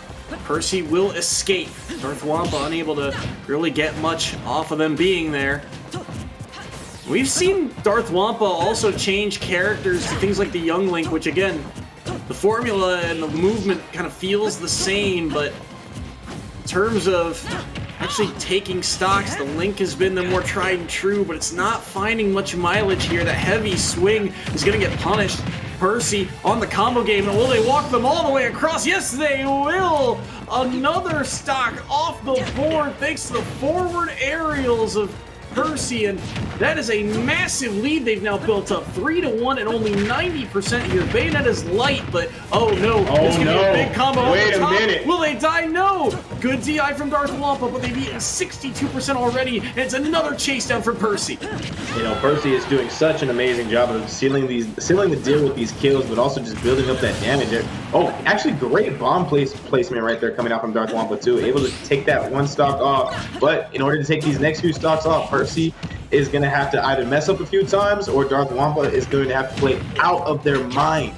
[SPEAKER 1] Percy will escape. Darth Wampa unable to really get much off of them being there. We've seen Darth Wampa also change characters to things like the Young Link, which again, the formula and the movement kind of feels the same, but in terms of actually taking stocks, the Link has been the more tried and true, but it's not finding much mileage here. That heavy swing is going to get punished. Percy on the combo game, and will they walk them all the way across? Yes, they will! Another stock off the board thanks to the forward aerials of Percy, and that is a massive lead they've now built up. 3-1 and only 90% here. Bayonetta's light, but oh no, it's gonna be a big combo.
[SPEAKER 2] Wait
[SPEAKER 1] on the top.
[SPEAKER 2] a minute.
[SPEAKER 1] Will they die? No! Good DI from Darth Wampa, but they've eaten 62% already, and it's another chase down for Percy.
[SPEAKER 2] You know, Percy is doing such an amazing job of sealing the deal with these kills, but also just building up that damage. Oh, actually great bomb placement right there coming out from Darth Wampa too. Able to take that one stock off, but in order to take these next few stocks off, Percy is going to have to either mess up a few times, or Darth Wampa is going to have to play out of their mind.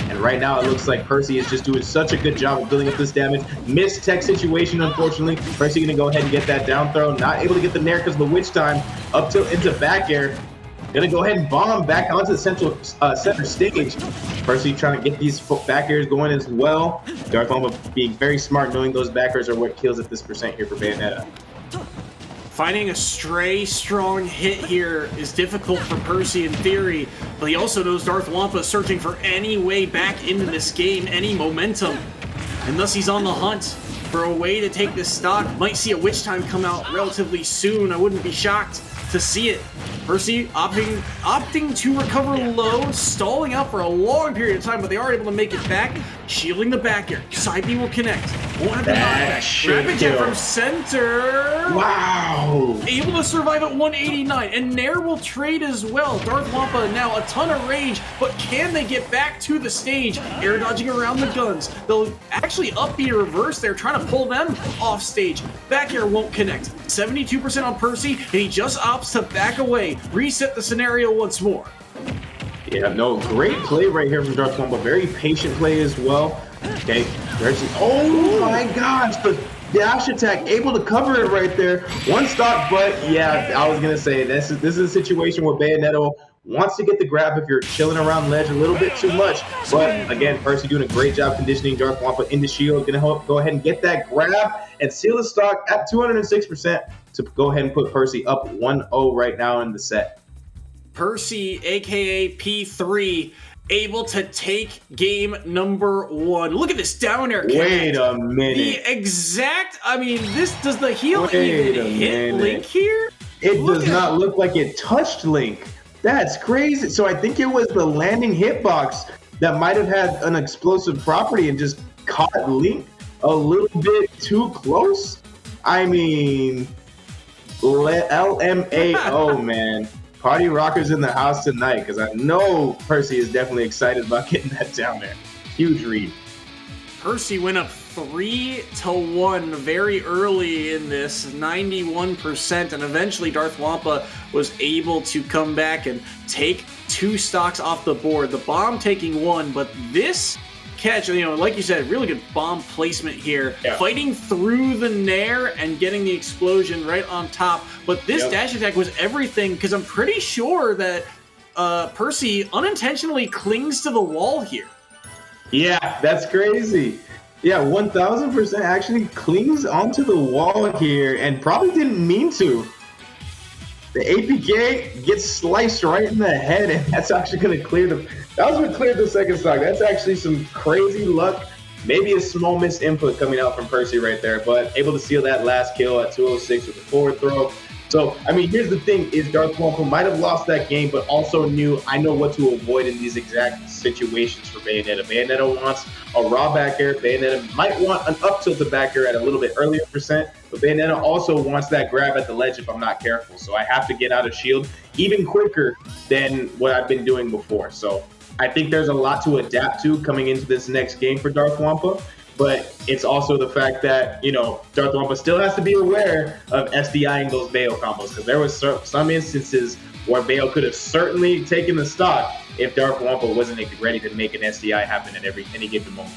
[SPEAKER 2] And And right now it looks like Percy is just doing such a good job of building up this damage. Missed tech situation, unfortunately. Percy gonna go ahead and get that down throw. Not able to get the nair because of the witch time. Up to into back air. Gonna go ahead and bomb back onto the center stage. Percy trying to get these back airs going as well. Darth Wampa being very smart, knowing those back airs are what kills at this percent here for Bayonetta.
[SPEAKER 1] Finding a stray strong hit here is difficult for Percy in theory, but he also knows Darth Wampa is searching for any way back into this game, any momentum, and thus he's on the hunt for a way to take this stock. Might see a witch time come out relatively soon. I wouldn't be shocked to see it. Percy opting to recover low, stalling out for a long period of time, but they are able to make it back, shielding the back air. Side B will connect. Won't have the knockback. Rapid jab from center.
[SPEAKER 2] Wow.
[SPEAKER 1] Able to survive at 189, and Nair will trade as well. Darth Wampa now a ton of rage, but can they get back to the stage? Air dodging around the guns. They'll actually up B reverse. They're trying to pull them off stage. Back air won't connect. 72% on Percy, and he just opts to back away. Reset the scenario once more.
[SPEAKER 2] Yeah, no, great play right here from Darth Wampa. Very patient play as well. Okay, oh my gosh, the dash attack, able to cover it right there. One stock, but yeah, I was gonna say this is a situation where Bayonetta wants to get the grab if you're chilling around ledge a little bit too much. But again, Percy doing a great job conditioning Darth Wampa into shield. Gonna go ahead and get that grab and seal the stock at 206% to go ahead and put Percy up 1-0 right now in the set.
[SPEAKER 1] Percy, aka P3, able to take game number 1. Look at this down air connect.
[SPEAKER 2] Wait a minute.
[SPEAKER 1] The exact, I mean, does the heel even hit Link here?
[SPEAKER 2] It does not look like it touched Link. That's crazy. So I think it was the landing hitbox that might have had an explosive property and just caught Link a little bit too close. I mean, LMAO, man. Party rockers in the house tonight, because I know Percy is definitely excited about getting that down there. Huge read.
[SPEAKER 1] Percy went up 3-1 very early in this, 91%, and eventually Darth Wampa was able to come back and take 2 stocks off the board. The bomb taking 1, but this catch, like you said, really good bomb placement here. Yeah. Fighting through the nair and getting the explosion right on top. But this dash attack was everything, because I'm pretty sure that Percy unintentionally clings to the wall here.
[SPEAKER 2] Yeah, that's crazy. Yeah, 1000% actually clings onto the wall here and probably didn't mean to. The APK gets sliced right in the head, and that's actually going to clear the... That was what cleared the second stock. That's actually some crazy luck. Maybe a small missed input coming out from Percy right there, but able to seal that last kill at 206 with a forward throw. So, I mean, here's the thing, is Darth Wampa might have lost that game, but also knew, I know what to avoid in these exact situations for Bayonetta. Bayonetta wants a raw back air. Bayonetta might want an up tilted back air at a little bit earlier percent, but Bayonetta also wants that grab at the ledge if I'm not careful. So I have to get out of shield even quicker than what I've been doing before. So I think there's a lot to adapt to coming into this next game for Darth Wampa. But it's also the fact that, Darth Wampa still has to be aware of SDIing those Bayo combos, because there was some instances where Bayo could have certainly taken the stock if Darth Wampa wasn't ready to make an SDI happen at any given moment.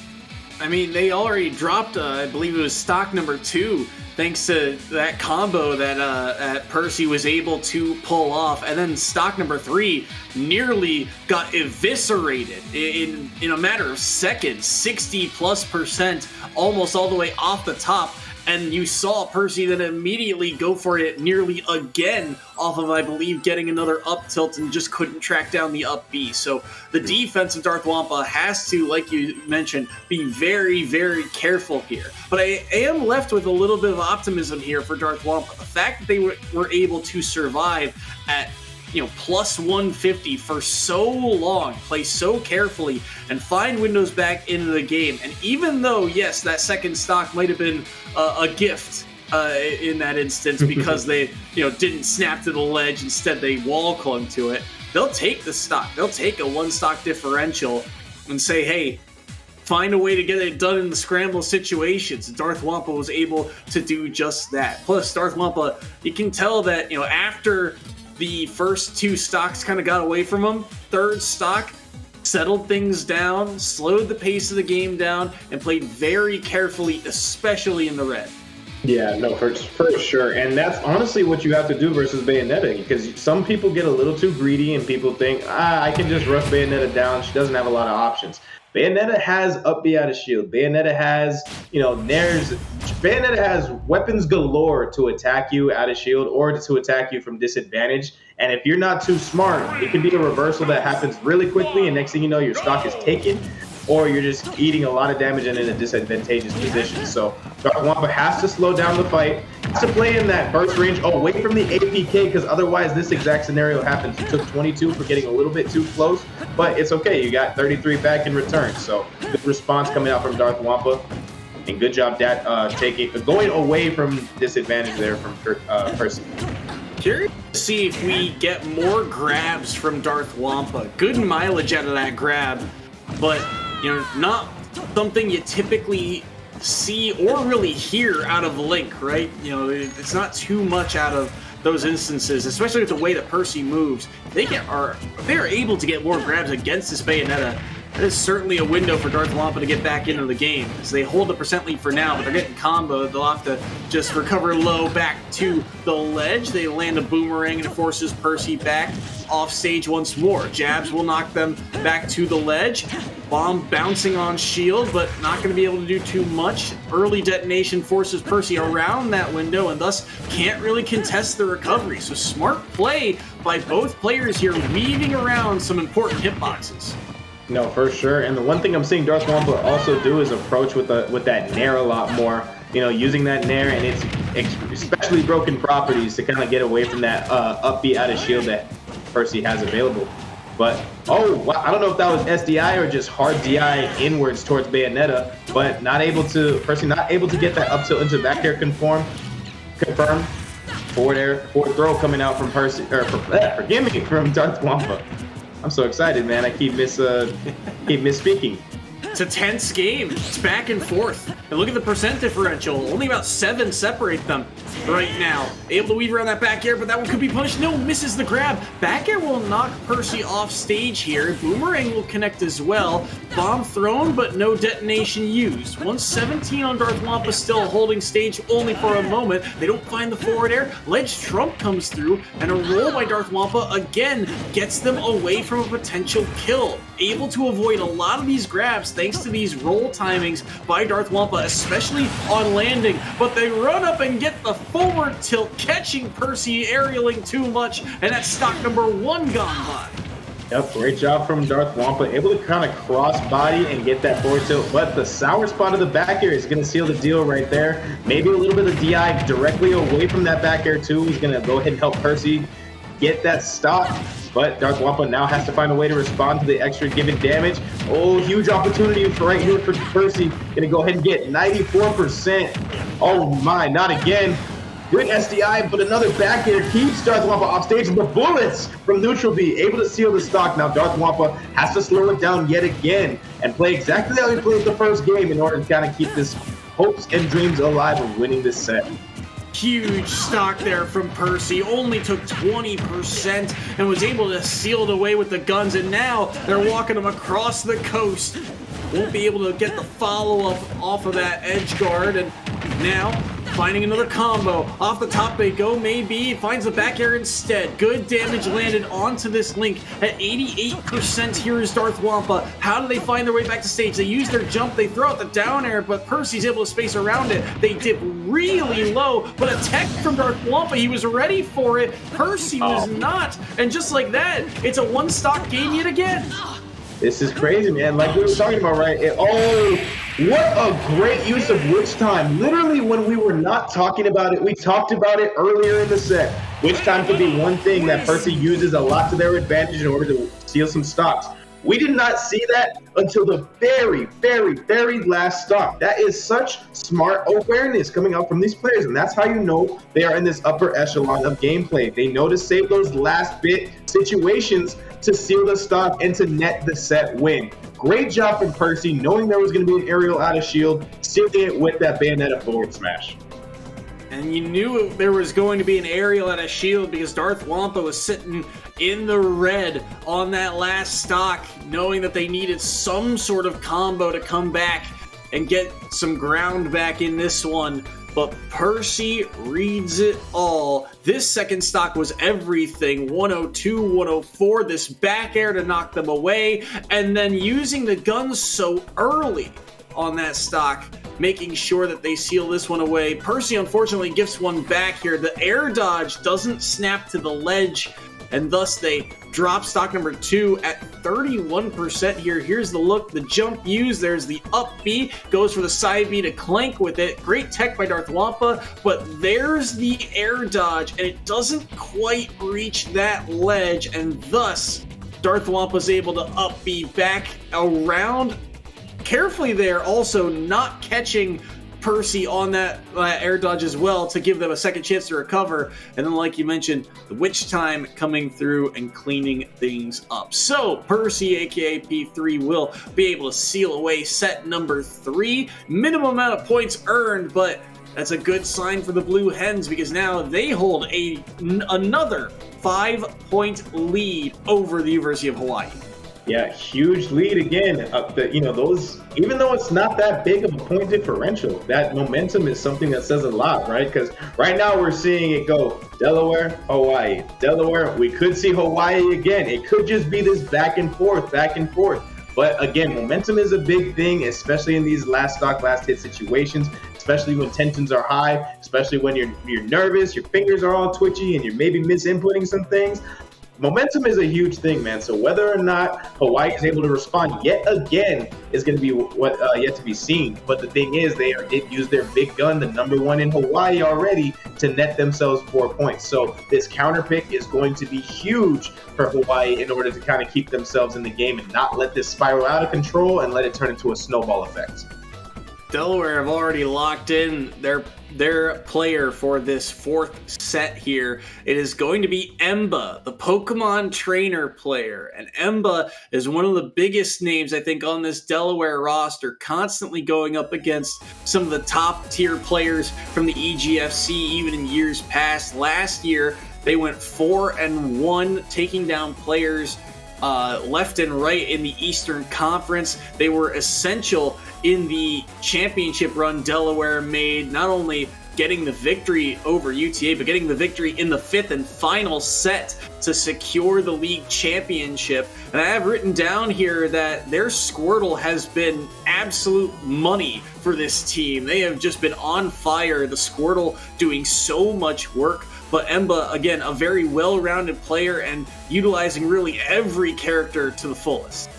[SPEAKER 1] I mean, they already dropped, I believe it was stock number 2, thanks to that combo that Percy was able to pull off. And then stock number 3 nearly got eviscerated in a matter of seconds, 60+%, almost all the way off the top. And you saw Percy then immediately go for it nearly again off of, I believe, getting another up tilt and just couldn't track down the up B. So the defense of Darth Wampa has to, like you mentioned, be very, very careful here. But I am left with a little bit of optimism here for Darth Wampa. The fact that they were able to survive at plus 150 for so long, play so carefully, and find windows back into the game. And even though, yes, that second stock might have been a gift in that instance because they, didn't snap to the ledge, instead they wall clung to it, they'll take the stock. They'll take a 1 stock differential and say, hey, find a way to get it done in the scramble situations. Darth Wampa was able to do just that. Plus, Darth Wampa, you can tell that, after the first 2 stocks kind of got away from him, third stock settled things down, slowed the pace of the game down, and played very carefully, especially in the red.
[SPEAKER 2] Yeah, no, for sure. And that's honestly what you have to do versus Bayonetta, because some people get a little too greedy and people think, I can just rush Bayonetta down. She doesn't have a lot of options. Bayonetta has up B out of shield. Bayonetta has, Bayonetta has weapons galore to attack you out of shield or to attack you from disadvantage. And if you're not too smart, it can be a reversal that happens really quickly, and next thing you know, your stock is taken, or you're just eating a lot of damage and in a disadvantageous position. So Dark Wampa has to slow down the fight, has to play in that burst range away from the APK, because otherwise this exact scenario happens. You took 22 for getting a little bit too close, but it's okay. You got 33 back in return. So good response coming out from Darth Wampa, and good job going away from disadvantage there from Percy.
[SPEAKER 1] Curious to see if we get more grabs from Darth Wampa. Good mileage out of that grab, but not something you typically see or really hear out of Link, right? It's not too much out of those instances, especially with the way that Percy moves. They're able to get more grabs against this Bayonetta. That is certainly a window for Darth Wampa to get back into the game. So they hold the percent lead for now, but they're getting comboed. They'll have to just recover low back to the ledge. They land a boomerang and it forces Percy back off stage once more. Jabs will knock them back to the ledge. Bomb bouncing on shield, but not going to be able to do too much. Early detonation forces Percy around that window and thus can't really contest the recovery. So smart play by both players here, weaving around some important hitboxes.
[SPEAKER 2] No, for sure. And the one thing I'm seeing Darth Wampa also do is approach with that Nair a lot more. Using that Nair and its especially broken properties to kind of get away from that up B out of shield that Percy has available. But, I don't know if that was SDI or just hard DI inwards towards Bayonetta, but Percy not able to get that up tilt into back air confirmed. Forward throw coming out from Percy, from Darth Wampa. I'm so excited, man. I keep misspeaking.
[SPEAKER 1] It's a tense game. It's back and forth. And look at the percent differential. Only about 7 separate them right now. Able to weave around that back air, but that one could be punished. No, misses the grab. Back air will knock Percy off stage here. Boomerang will connect as well. Bomb thrown, but no detonation used. 117 on Darth Wampa, still holding stage only for a moment. They don't find the forward air. Ledge trump comes through, and a roll by Darth Wampa again gets them away from a potential kill. Able to avoid a lot of these grabs thanks to these roll timings by Darth Wampa, especially on landing. But they run up and get the forward tilt, catching Percy aerialing too much, and that's stock number 1 gone by.
[SPEAKER 2] Yep, great job from Darth Wampa. Able to kind of cross body and get that forward tilt, but the sour spot of the back air is going to seal the deal right there. Maybe a little bit of DI directly away from that back air too. He's going to go ahead and help Percy get that stock. But Darth Wampa now has to find a way to respond to the extra given damage. Oh, huge opportunity right here for Percy. Gonna go ahead and get 94%. Oh my, not again. Good SDI, but another back air keeps Darth Wampa off stage. The bullets from neutral B able to seal the stock. Now Darth Wampa has to slow it down yet again and play exactly how he played the first game in order to kind of keep his hopes and dreams alive of winning this set.
[SPEAKER 1] Huge stock there from Percy, only took 20% and was able to seal it away with the guns, and now they're walking him across the coast. Won't be able to get the follow-up off of that edge guard, and now finding another combo. Off the top they go, maybe. Finds the back air instead. Good damage landed onto this Link. At 88% here is Darth Wampa. How do they find their way back to stage? They use their jump, they throw out the down air, but Percy's able to space around it. They dip really low, but a tech from Darth Wampa, he was ready for it. Percy was not. And just like that, it's a one-stock game yet again.
[SPEAKER 2] This is crazy, man. Like we were talking about, right? What a great use of Witch Time. Literally, when we were not talking about it, we talked about it earlier in the set. Witch Time could be one thing that Percy uses a lot to their advantage in order to steal some stocks. We did not see that until the very, very, very last stock. That is such smart awareness coming out from these players, and that's how you know they are in this upper echelon of gameplay. They know to save those last bit situations to seal the stock and to net the set win. Great job from Percy, knowing there was going to be an aerial out of shield, sealing it with that Bayonetta forward smash.
[SPEAKER 1] and you knew there was going to be an aerial and a shield because Darth Wampa was sitting in the red on that last stock, knowing that they needed some sort of combo to come back and get some ground back in this one. But Percy reads it all. This second stock was everything. 102, 104, this back air to knock them away, and then using the guns so early on that stock, making sure that they seal this one away. Percy unfortunately gifts one back here. The air dodge doesn't snap to the ledge, and thus they drop stock number 2 at 31% here. Here's the look, the jump used, there's the up B, goes for the side B to clank with it. Great tech by Darth Wampa, but there's the air dodge, and it doesn't quite reach that ledge, and thus Darth Wampa's able to up B back around carefully there, also not catching Percy on that air dodge as well to give them a second chance to recover. And then, like you mentioned, the witch time coming through and cleaning things up. So Percy, aka P3, will be able to seal away set number 3. Minimum amount of points earned, but that's a good sign for the Blue Hens because now they hold another 5-point lead over the University of Hawaii.
[SPEAKER 2] Yeah, huge lead again. Those, even though it's not that big of a point differential, that momentum is something that says a lot, right? Because right now we're seeing it go Delaware, Hawaii, Delaware. We could see Hawaii again. It could just be this back and forth. But again, momentum is a big thing, especially in these last stock, last hit situations, especially when tensions are high, especially when you're nervous, your fingers are all twitchy, and you're maybe misinputting some things. Momentum is a huge thing, man. So whether or not Hawaii is able to respond yet again is going to be yet to be seen. But the thing is, they did use their big gun, the number 1 in Hawaii already, to net themselves 4 points. So this counter pick is going to be huge for Hawaii in order to kind of keep themselves in the game and not let this spiral out of control and let it turn into a snowball effect.
[SPEAKER 1] Delaware have already locked in their player for this 4th set here. It is going to be Emba, the Pokemon trainer player. And Emba is one of the biggest names, I think, on this Delaware roster, constantly going up against some of the top tier players from the EGFC, even in years past. Last year, they went 4-1, taking down players left and right in the Eastern Conference. They were essential in the championship run Delaware made, not only getting the victory over UTA, but getting the victory in the 5th and final set to secure the league championship. And I have written down here that their Squirtle has been absolute money for this team. They have just been on fire. The Squirtle doing so much work. But Emba, again, a very well-rounded player and utilizing really every character to the fullest.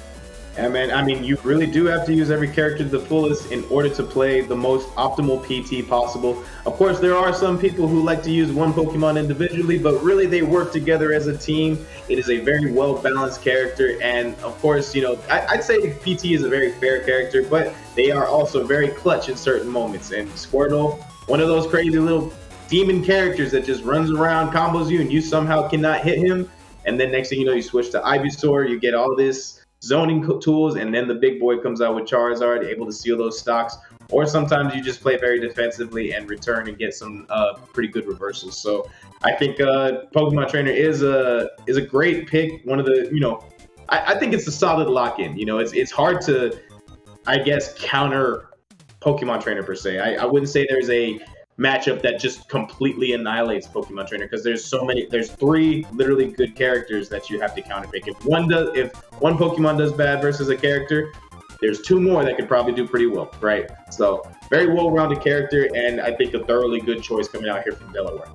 [SPEAKER 2] Yeah, man, I mean, you really do have to use every character to the fullest in order to play the most optimal PT possible. Of course, there are some people who like to use one Pokemon individually, but really they work together as a team. It is a very well-balanced character, and of course, I'd say PT is a very fair character, but they are also very clutch in certain moments. And Squirtle, one of those crazy little demon characters that just runs around, combos you, and you somehow cannot hit him. And then next thing you know, you switch to Ivysaur, you get all this zoning tools, and then the big boy comes out with Charizard, able to seal those stocks. Or sometimes you just play very defensively and return and get some pretty good reversals. So I think Pokemon Trainer is a great pick. One of the, I think it's a solid lock-in. It's hard to, I guess, counter Pokemon Trainer per se. I wouldn't say there's a matchup that just completely annihilates Pokemon Trainer because there's 3 literally good characters that you have to counterpick. If one Pokemon does bad versus a character, there's 2 more that could probably do pretty well, right? So very well-rounded character, and I think a thoroughly good choice coming out here from Delaware.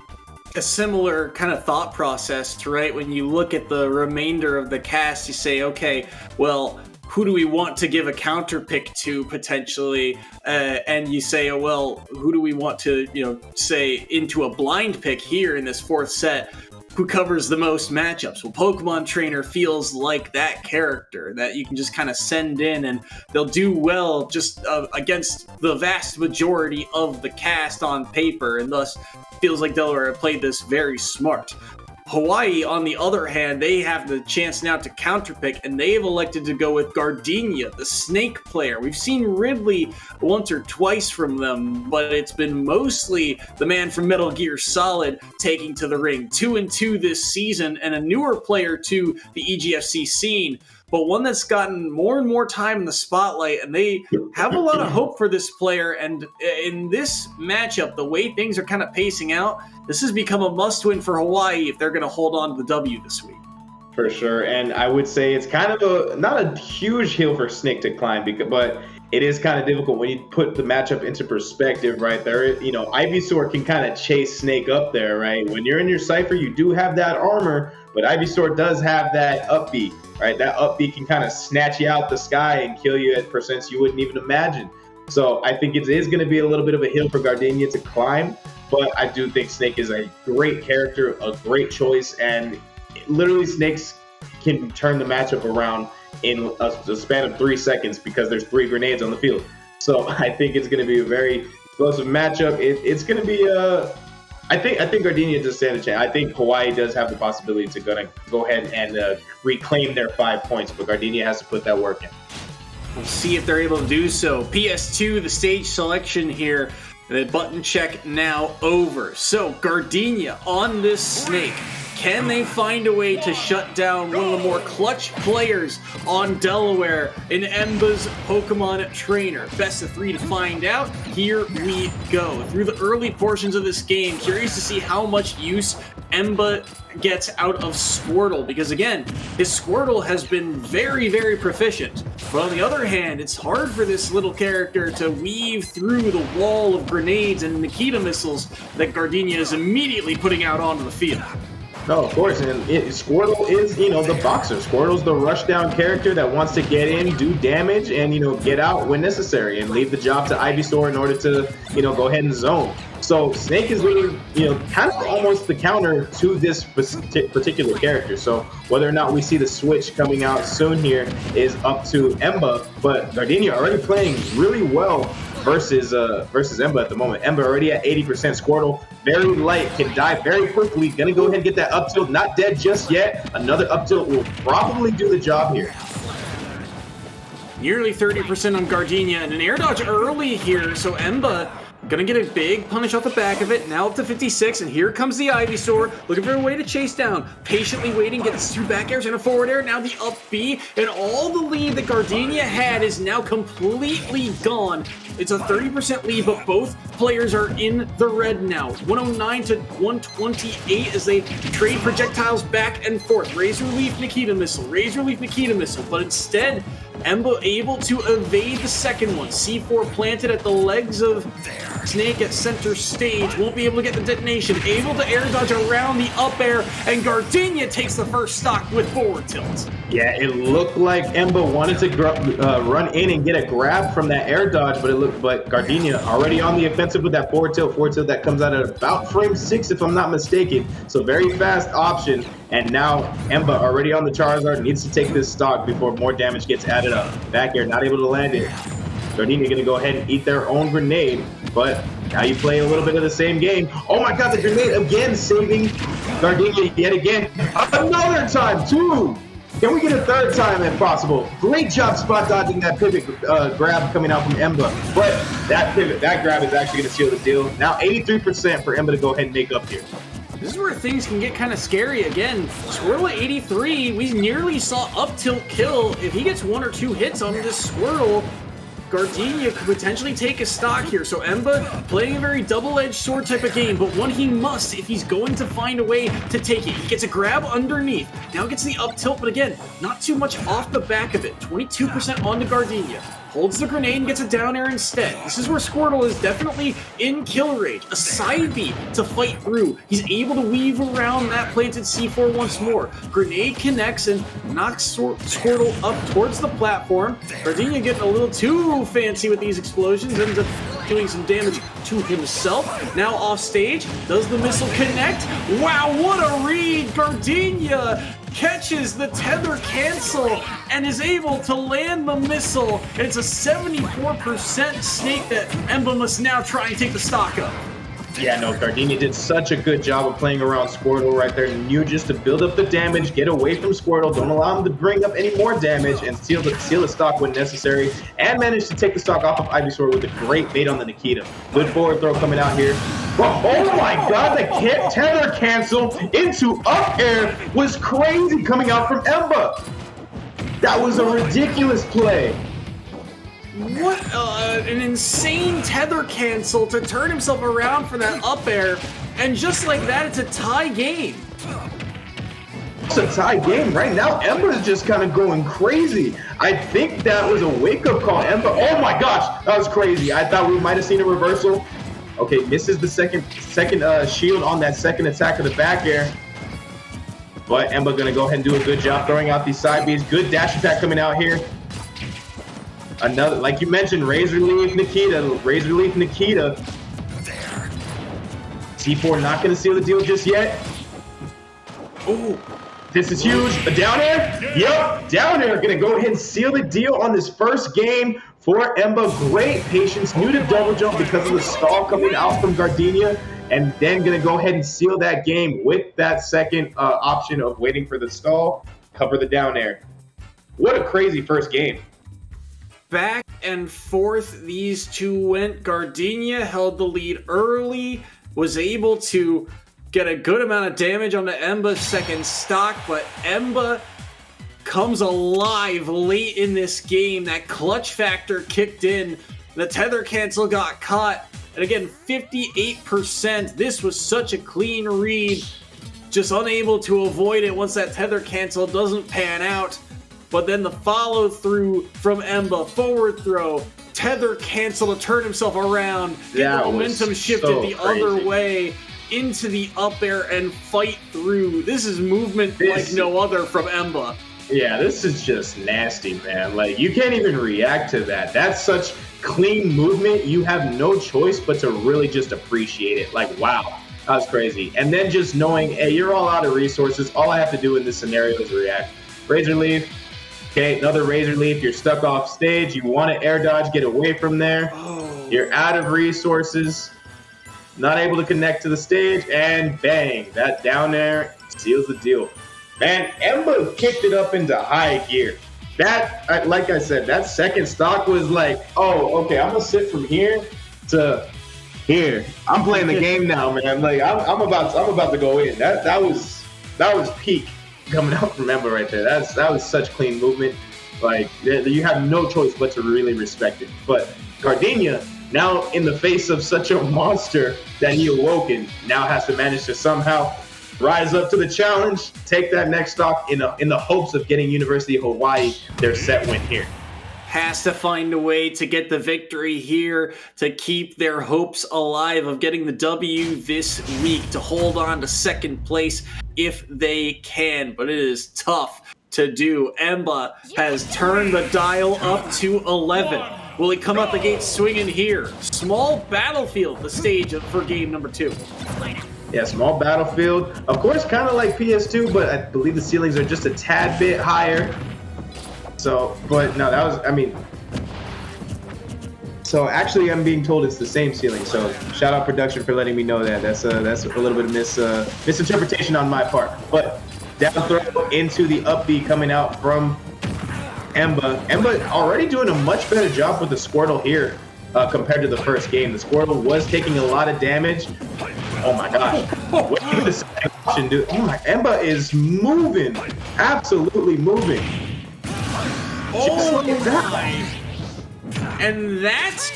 [SPEAKER 1] A similar kind of thought process to, right, when you look at the remainder of the cast, you say, okay, well, who do we want to give a counter pick to potentially? And you say, oh, well, who do we want to, say into a blind pick here in this 4th set? Who covers the most matchups? Well, Pokemon Trainer feels like that character that you can just kind of send in and they'll do well just against the vast majority of the cast on paper, and thus feels like Delaware played this very smart. Hawaii, on the other hand, they have the chance now to counterpick, and they've elected to go with Gardenia, the Snake player. We've seen Ridley once or twice from them, but it's been mostly the man from Metal Gear Solid taking to the ring. 2-2 this season, and a newer player to the EGFC scene, but one that's gotten more and more time in the spotlight, and they have a lot of hope for this player. And in this matchup, the way things are kind of pacing out, this has become a must-win for Hawaii if they're going to hold on to the W this week.
[SPEAKER 2] For sure, and I would say it's kind of not a huge hill for Snake to climb, but it is kind of difficult when you put the matchup into perspective, right? There, Ivysaur can kind of chase Snake up there, right? When you're in your Cypher, you do have that armor, but Ivysaur does have that upbeat, right? That upbeat can kind of snatch you out the sky and kill you at percents you wouldn't even imagine. So I think it is going to be a little bit of a hill for Gardenia to climb, but I do think Snake is a great character, a great choice, and literally Snakes can turn the matchup around in a span of 3 seconds because there's 3 grenades on the field. So I think it's going to be a very explosive matchup. It's going to be I think Gardenia does stand a chance. I think Hawaii does have the possibility to go ahead and reclaim their 5 points, but Gardenia has to put that work in.
[SPEAKER 1] We'll see if they're able to do so. PS2, the stage selection here. The button check now over. So Gardenia on this Snake. Can they find a way to shut down one of the more clutch players on Delaware in Emba's Pokemon trainer? Best of 3 to find out. Here we go. Through the early portions of this game, curious to see how much use Emba gets out of Squirtle, because again, his Squirtle has been very, very proficient. But on the other hand, it's hard for this little character to weave through the wall of grenades and Nikita missiles that Gardenia is immediately putting out onto the field.
[SPEAKER 2] No, of course, and Squirtle is, the boxer. Squirtle's the rushdown character that wants to get in, do damage, and, get out when necessary, and leave the job to Ivysaur in order to, go ahead and zone. So Snake is really, kind of almost the counter to this particular character. So whether or not we see the switch coming out soon here is up to Emba, but Gardenia already playing really well versus Emba at the moment. Emba already at 80%. Squirtle, very light, can die very quickly. Gonna go ahead and get that up tilt. Not dead just yet. Another up tilt will probably do the job here.
[SPEAKER 1] Nearly 30% on Gardenia, and an air dodge early here, so Emba gonna get a big punish off the back of it, now up to 56, and here comes the Ivysaur, looking for a way to chase down, patiently waiting, gets 2 back airs and a forward air, now the up B, and all the lead that Gardenia had is now completely gone. It's a 30% lead, but both players are in the red now. 109 to 128 as they trade projectiles back and forth. Razor Leaf, Nikita Missile, Razor Leaf, Nikita Missile, but instead, Emba able to evade the second one. C4 planted at the legs of Snake at center stage. Won't be able to get the detonation. Able to air dodge around the up air, and Gardenia takes the first stock with forward tilt.
[SPEAKER 2] Yeah, it looked like Emba wanted to run in and get a grab from that air dodge, but Gardenia already on the offensive with that forward tilt that comes out at about frame 6, if I'm not mistaken. So very fast option, and now Emba already on the Charizard, needs to take this stock before more damage gets added up. Back air, not able to land it. Gardenia gonna go ahead and eat their own grenade, but now you play a little bit of the same game. Oh my god, the grenade again saving Gardenia yet again. Another time, too! Can we get a third time if possible? Great job spot dodging that pivot grab coming out from Emba. But that grab is actually going to seal the deal. Now 83% for Emba to go ahead and make up here.
[SPEAKER 1] This is where things can get kind of scary again. Squirtle at 83, we nearly saw up tilt kill. If he gets 1 or 2 hits on this Squirtle, Gardenia could potentially take a stock here. So Emba playing a very double-edged sword type of game, but one he must if he's going to find a way to take it. He gets a grab underneath. Now gets the up tilt, but again, not too much off the back of it. 22% onto Gardenia. Holds the grenade and gets a down air instead. This is where Squirtle is definitely in kill range. A side B to fight through. He's able to weave around that planted C4 once more. Grenade connects and knocks Squirtle up towards the platform. Gardenia getting a little too fancy with these explosions, ends up doing some damage to himself. Now off stage, does the missile connect? Wow, what a read! Gardenia catches the tether cancel and is able to land the missile. And it's a 74% Snake that Emba must now try and take the stock of.
[SPEAKER 2] Yeah, no, Gardenia did such a good job of playing around Squirtle right there. And knew just to build up the damage, get away from Squirtle, don't allow him to bring up any more damage, and seal the stock when necessary. And managed to take the stock off of Ivysaur with a great bait on the Nikita. Good forward throw coming out here. But oh my god, the tether cancel into up air was crazy coming out from Emba. That was a ridiculous play.
[SPEAKER 1] What an insane tether cancel to turn himself around for that up air, and just like that, it's a tie game.
[SPEAKER 2] It's a tie game right now. Emba is just kind of going crazy. I think that was a wake-up call. Emba, oh my gosh, that was crazy. I thought we might have seen a reversal. Okay, misses the second shield on that second attack of the back air. But Emba gonna go ahead and do a good job throwing out these side beats. Good dash attack coming out here. Another, like you mentioned, Razor Leaf Nikita. C4 not going to seal the deal just yet. Oh, this is huge. A down air? Yep, down air. Going to go ahead and seal the deal on this first game for Emba. Great patience. Knew to double jump because of the stall coming out from Gardenia. And then going to go ahead and seal that game with that second option of waiting for the stall. Cover the down air. What a crazy first game.
[SPEAKER 1] Back and forth these two went. Gardenia held the lead early, was able to get a good amount of damage on the Emba's second stock, but Emba comes alive late in this game. That clutch factor kicked in. The tether cancel got caught. And again, 58%. This was such a clean read. Just unable to avoid it once that tether cancel doesn't pan out. But then the follow through from Emba, forward throw, tether cancel to turn himself around, get the momentum shifted the other way into the up air and fight through. This is movement like no other from Emba.
[SPEAKER 2] Yeah, this is just nasty, man. Like, you can't even react to that. That's such clean movement. You have no choice but to really just appreciate it. Like, wow, that was crazy. And then just knowing, hey, you're all out of resources. All I have to do in this scenario is react. Razor Leaf. Okay, another Razor Leaf. You're stuck off stage. You want to air dodge, get away from there. You're out of resources. Not able to connect to the stage. And bang, that down air seals the deal. Man, Emba kicked it up into high gear. That, like I said, that second stock was like, oh, okay, I'm going to sit from here to here. I'm playing the game now, man. Like, I'm about to go in. That was peak. Coming out from Emba right there. That was such clean movement. Like, you have no choice but to really respect it. But Gardenia, now in the face of such a monster that he awoken, now has to manage to somehow rise up to the challenge, take that next stock in the hopes of getting University of Hawaii their set win here.
[SPEAKER 1] Has to find a way to get the victory here, to keep their hopes alive of getting the W this week, to hold on to second place if they can, but it is tough to do. Emba has turned the dial up to 11. Will he come out the gate swinging here? Small battlefield, the stage for game number 2.
[SPEAKER 2] Yeah, small battlefield. Of course, kind of like PS2, but I believe the ceilings are just a tad bit higher. So, but no, that was, I mean, so actually I'm being told it's the same ceiling. So shout out production for letting me know that. That's a little bit of misinterpretation on my part. But down throw into the up B coming out from Emba. Emba already doing a much better job with the Squirtle here compared to the first game. The Squirtle was taking a lot of damage. Oh my gosh. What did the second option do? Oh my, Emba is moving, absolutely moving.
[SPEAKER 1] Oh my! And that's,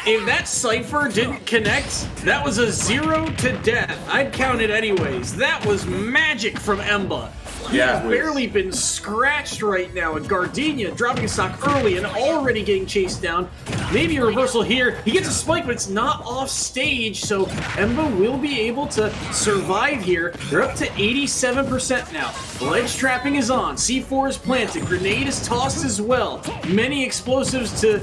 [SPEAKER 1] if that Cypher didn't connect, that was a 0 to death. I'd count it anyways. That was magic from Emba.
[SPEAKER 2] Yeah,
[SPEAKER 1] He's barely been scratched right now, and Gardenia dropping a stock early and already getting chased down. Maybe a reversal here. He gets a spike, but it's not off stage, so Emba will be able to survive here. They're up to 87% now. Ledge trapping is on. C4 is planted. Grenade is tossed as well. Many explosives to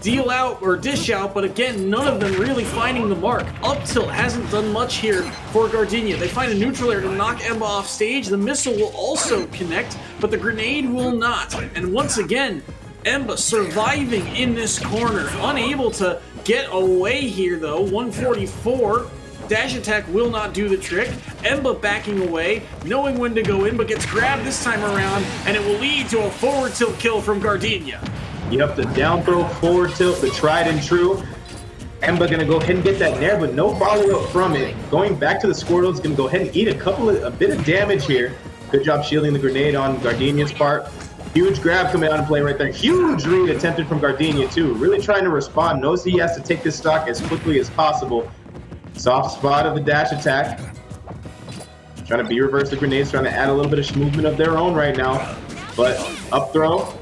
[SPEAKER 1] deal out or dish out, but again, none of them really finding the mark. Up tilt hasn't done much here for Gardenia. They find a neutral air to knock Emba off stage. The missile will also connect, but the grenade will not. And once again, Emba surviving in this corner, unable to get away here though. 144 Dash attack will not do the trick. Emba backing away, knowing when to go in, but gets grabbed this time around, and it will lead to a forward tilt kill from Gardenia.
[SPEAKER 2] Yep, the down throw, forward tilt, the tried and true. Emba gonna go ahead and get that nair, but no follow-up from it. Going back to the Squirtle is gonna go ahead and eat a bit of damage here. Good job shielding the grenade on Gardenia's part. Huge grab coming out and play right there. Huge read attempted from Gardenia too. Really trying to respond. Knows he has to take this stock as quickly as possible. Soft spot of the dash attack. Trying to B-reverse the grenades, trying to add a little bit of movement of their own right now. But up throw.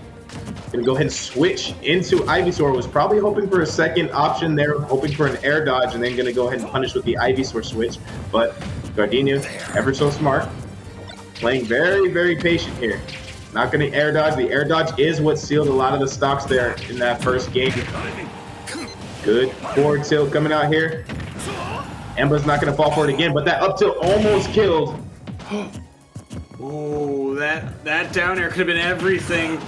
[SPEAKER 2] Gonna go ahead and switch into Ivysaur. Was probably hoping for a second option there, hoping for an air dodge, and then gonna go ahead and punish with the Ivysaur switch. But Gardenia, ever so smart, playing very, very patient here. Not gonna air dodge. The air dodge is what sealed a lot of the stocks there in that first game. Good forward tilt coming out here. Emba's not gonna fall for it again, but that up tilt almost killed.
[SPEAKER 1] Oh, that down air could have been everything.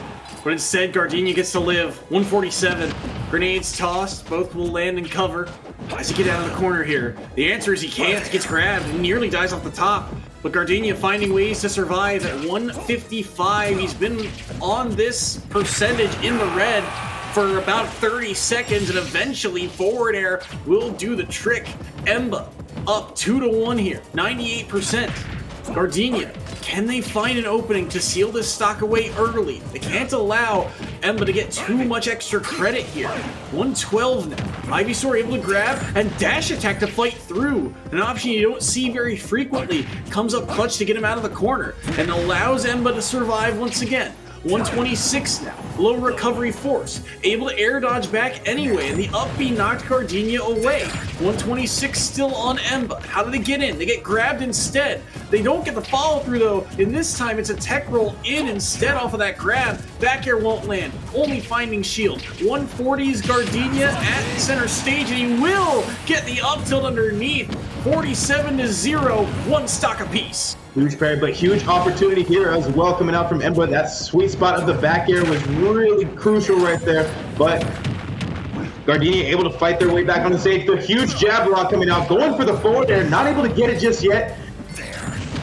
[SPEAKER 1] But instead, Gardenia gets to live. 147. Grenades tossed. Both will land and cover. Tries to get out of the corner here. The answer is he can't. Gets grabbed and nearly dies off the top. But Gardenia finding ways to survive at 155. He's been on this percentage in the red for about 30 seconds, and eventually forward air will do the trick. Emba up 2-1 here. 98%. Gardenia, can they find an opening to seal this stock away early? They can't allow Emba to get too much extra credit here. 112 now. Ivysaur able to grab and dash attack to fight through. An option you don't see very frequently. Comes up clutch to get him out of the corner and allows Emba to survive once again. 126 now. Low recovery force. Able to air dodge back anyway, and the up B knocked Gardenia away. 126 still on Emba. How do they get in? They get grabbed instead. They don't get the follow through though. In this time, it's a tech roll in instead off of that grab. Back air won't land. Only finding shield. 140's Gardenia at center stage, and he will get the up tilt underneath. 47-0, one stock apiece.
[SPEAKER 2] Huge parry, but huge opportunity here as well coming out from Emba. That sweet spot of the back air was really crucial right there, but Gardenia able to fight their way back on the stage. The huge jab block coming out, going for the forward air, not able to get it just yet.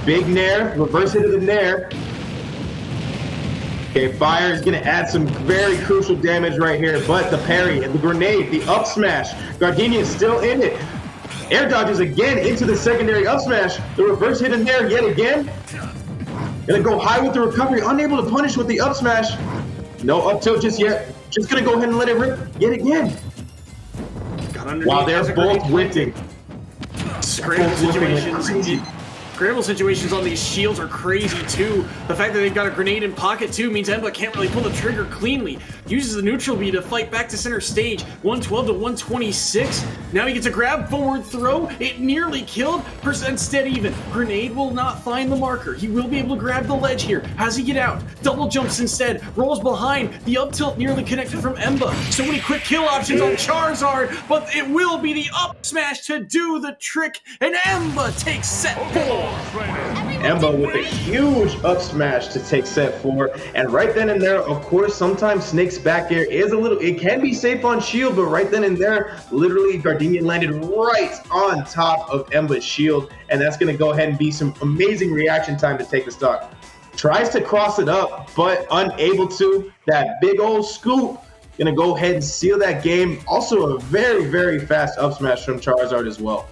[SPEAKER 2] Big nair, reverse hit of the nair. Okay, fire is going to add some very crucial damage right here, but the parry and the grenade, the up smash, Gardenia is still in it. Air dodges again into the secondary up smash. The reverse hit in there yet again. Gonna go high with the recovery, unable to punish with the up smash. No up tilt just yet. Just gonna go ahead and let it rip yet again. While they're both whipping.
[SPEAKER 1] Scramble situations on these shields are crazy too. The fact that they've got a grenade in pocket too means Emba can't really pull the trigger cleanly. Uses the neutral B to fight back to center stage. 112 to 126. Now he gets a grab forward throw. It nearly killed. Percent dead even. Grenade will not find the marker. He will be able to grab the ledge here. How does he get out? Double jumps instead. Rolls behind. The up tilt nearly connected from Emba. So many quick kill options on Charizard, but it will be the up smash to do the trick, and Emba takes set 4.
[SPEAKER 2] Emba with a huge up smash to take set 4, and right then and there, of course, sometimes Snake's back air is it can be safe on shield, but right then and there, literally Gardenia landed right on top of Emba's shield, and that's going to go ahead and be some amazing reaction time to take the stock. Tries to cross it up, but unable to. That big old scoop going to go ahead and seal that game. Also a very, very fast up smash from Charizard as well.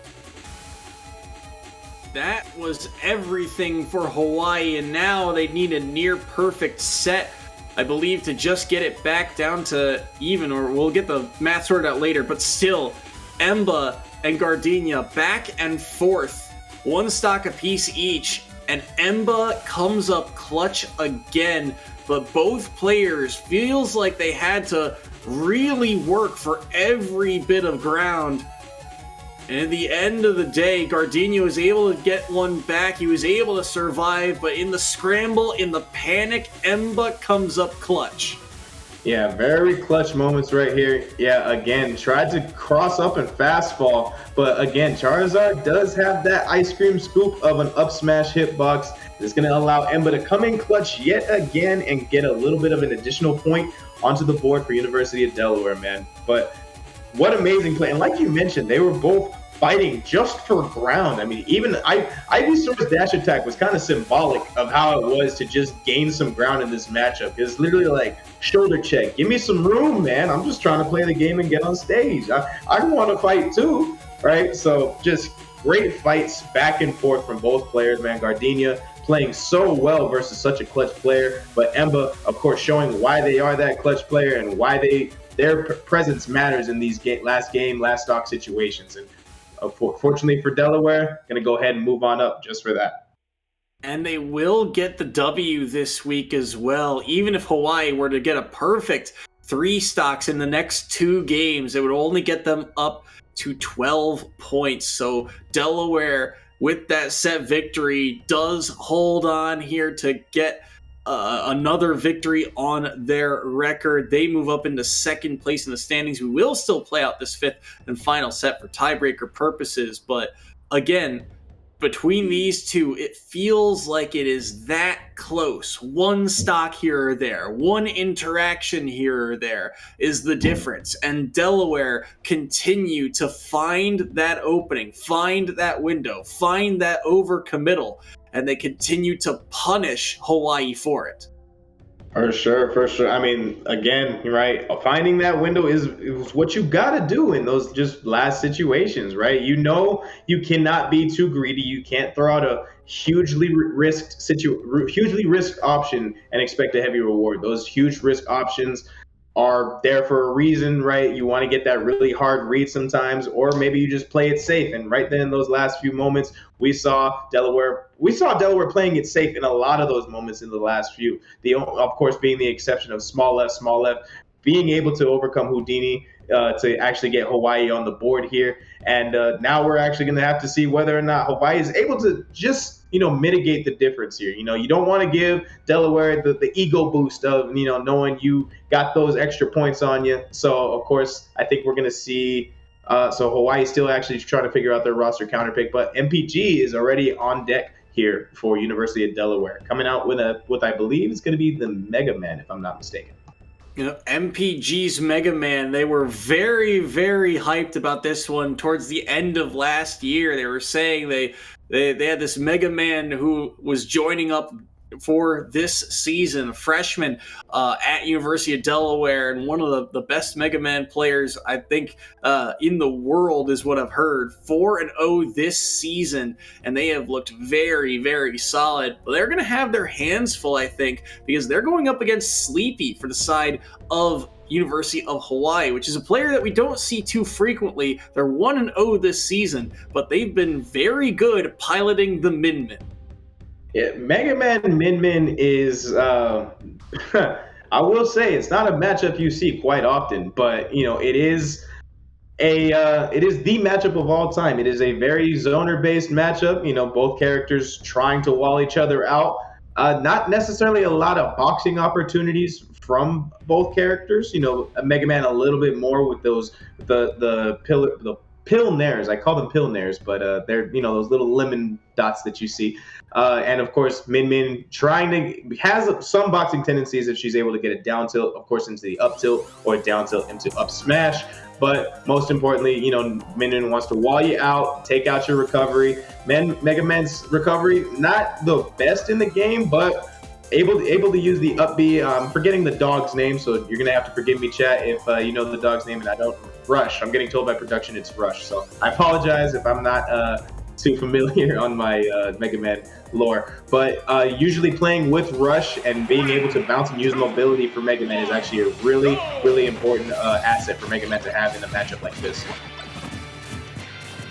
[SPEAKER 1] That was everything for Hawaii, and now they need a near perfect set, I believe, to just get it back down to even, or we'll get the math sorted out later, but still, Emba and Gardenia back and forth, one stock apiece each, and Emba comes up clutch again, but both players feels like they had to really work for every bit of ground. And at the end of the day, Gardenia was able to get one back. He was able to survive, but in the scramble, in the panic, Emba comes up clutch.
[SPEAKER 2] Yeah, very clutch moments right here. Yeah, again, tried to cross up and fast fall, but again, Charizard does have that ice cream scoop of an up smash hitbox. It's going to allow Emba to come in clutch yet again and get a little bit of an additional point onto the board for University of Delaware, man. But what amazing play. And like you mentioned, they were both fighting just for ground. I mean, even Ivysaur's dash attack was kind of symbolic of how it was to just gain some ground in this matchup. It's literally like shoulder check. Give me some room, man. I'm just trying to play the game and get on stage. I want to fight too, right? So just great fights back and forth from both players, man. Gardenia playing so well versus such a clutch player, but Emba, of course, showing why they are that clutch player and why their presence matters in these last stock situations. And fortunately for Delaware, going to go ahead and move on up just for that.
[SPEAKER 1] And they will get the W this week as well. Even if Hawaii were to get a perfect 3 stocks in the next 2 games, it would only get them up to 12 points. So Delaware, with that set victory, does hold on here to get another victory on their record. They move up into second place in the standings. We will still play out this 5th and final set for tiebreaker purposes, but again, between these two, it feels like it is that close. One stock here or there, one interaction here or there is the difference. And Delaware continue to find that opening, find that window, find that overcommittal, and they continue to punish Hawaii for it.
[SPEAKER 2] For sure. I mean, again, right, finding that window is what you got to do in those just last situations, right? You know, you cannot be too greedy. You can't throw out a hugely risked option and expect a heavy reward. Those huge risk options are there for a reason, right? You want to get that really hard read sometimes, or maybe you just play it safe. And right then in those last few moments, we saw Delaware playing it safe in a lot of those moments in the last few. Of course, being the exception of small left, being able to overcome Houdini to actually get Hawaii on the board here. And now we're actually going to have to see whether or not Hawaii is able to just mitigate the difference here. You don't want to give Delaware the ego boost of, knowing you got those extra points on you. So, of course, I think we're going to see so Hawaii still actually trying to figure out their roster counterpick, but MPG is already on deck here for University of Delaware, coming out with what I believe is going to be the Mega Man, if I'm not mistaken.
[SPEAKER 1] MPG's Mega Man, they were very, very hyped about this one towards the end of last year. They were saying they had this Mega Man who was joining up for this season, a freshman at University of Delaware, and one of the best Mega Man players, I think, in the world is what I've heard. 4-0 this season, and they have looked very, very solid. But they're going to have their hands full, I think, because they're going up against Sleepy for the side of University of Hawaii, which is a player that we don't see too frequently. They're 1-0 this season, but they've been very good piloting the Min-Min.
[SPEAKER 2] Yeah, Mega Man Min-Min is, I will say, it's not a matchup you see quite often, but it is the matchup of all time. It is a very zoner-based matchup. Both characters trying to wall each other out. Not necessarily a lot of boxing opportunities from both characters. Mega Man a little bit more with those the Pilnares. I call them Pilnares, but they're those little lemon dots that you see. And of course, Min-Min has some boxing tendencies if she's able to get a down tilt, of course, into the up tilt, or a down tilt into up smash. But most importantly, Min-Min wants to wall you out, take out your recovery. Mega Man's recovery, not the best in the game, but able to use the up B. I'm forgetting the dog's name, so you're gonna have to forgive me, chat, if you know the dog's name and I don't. Rush. I'm getting told by production it's Rush, so I apologize if I'm not too familiar on my Mega Man lore. But usually playing with Rush and being able to bounce and use mobility for Mega Man is actually a really, really important asset for Mega Man to have in a matchup like this.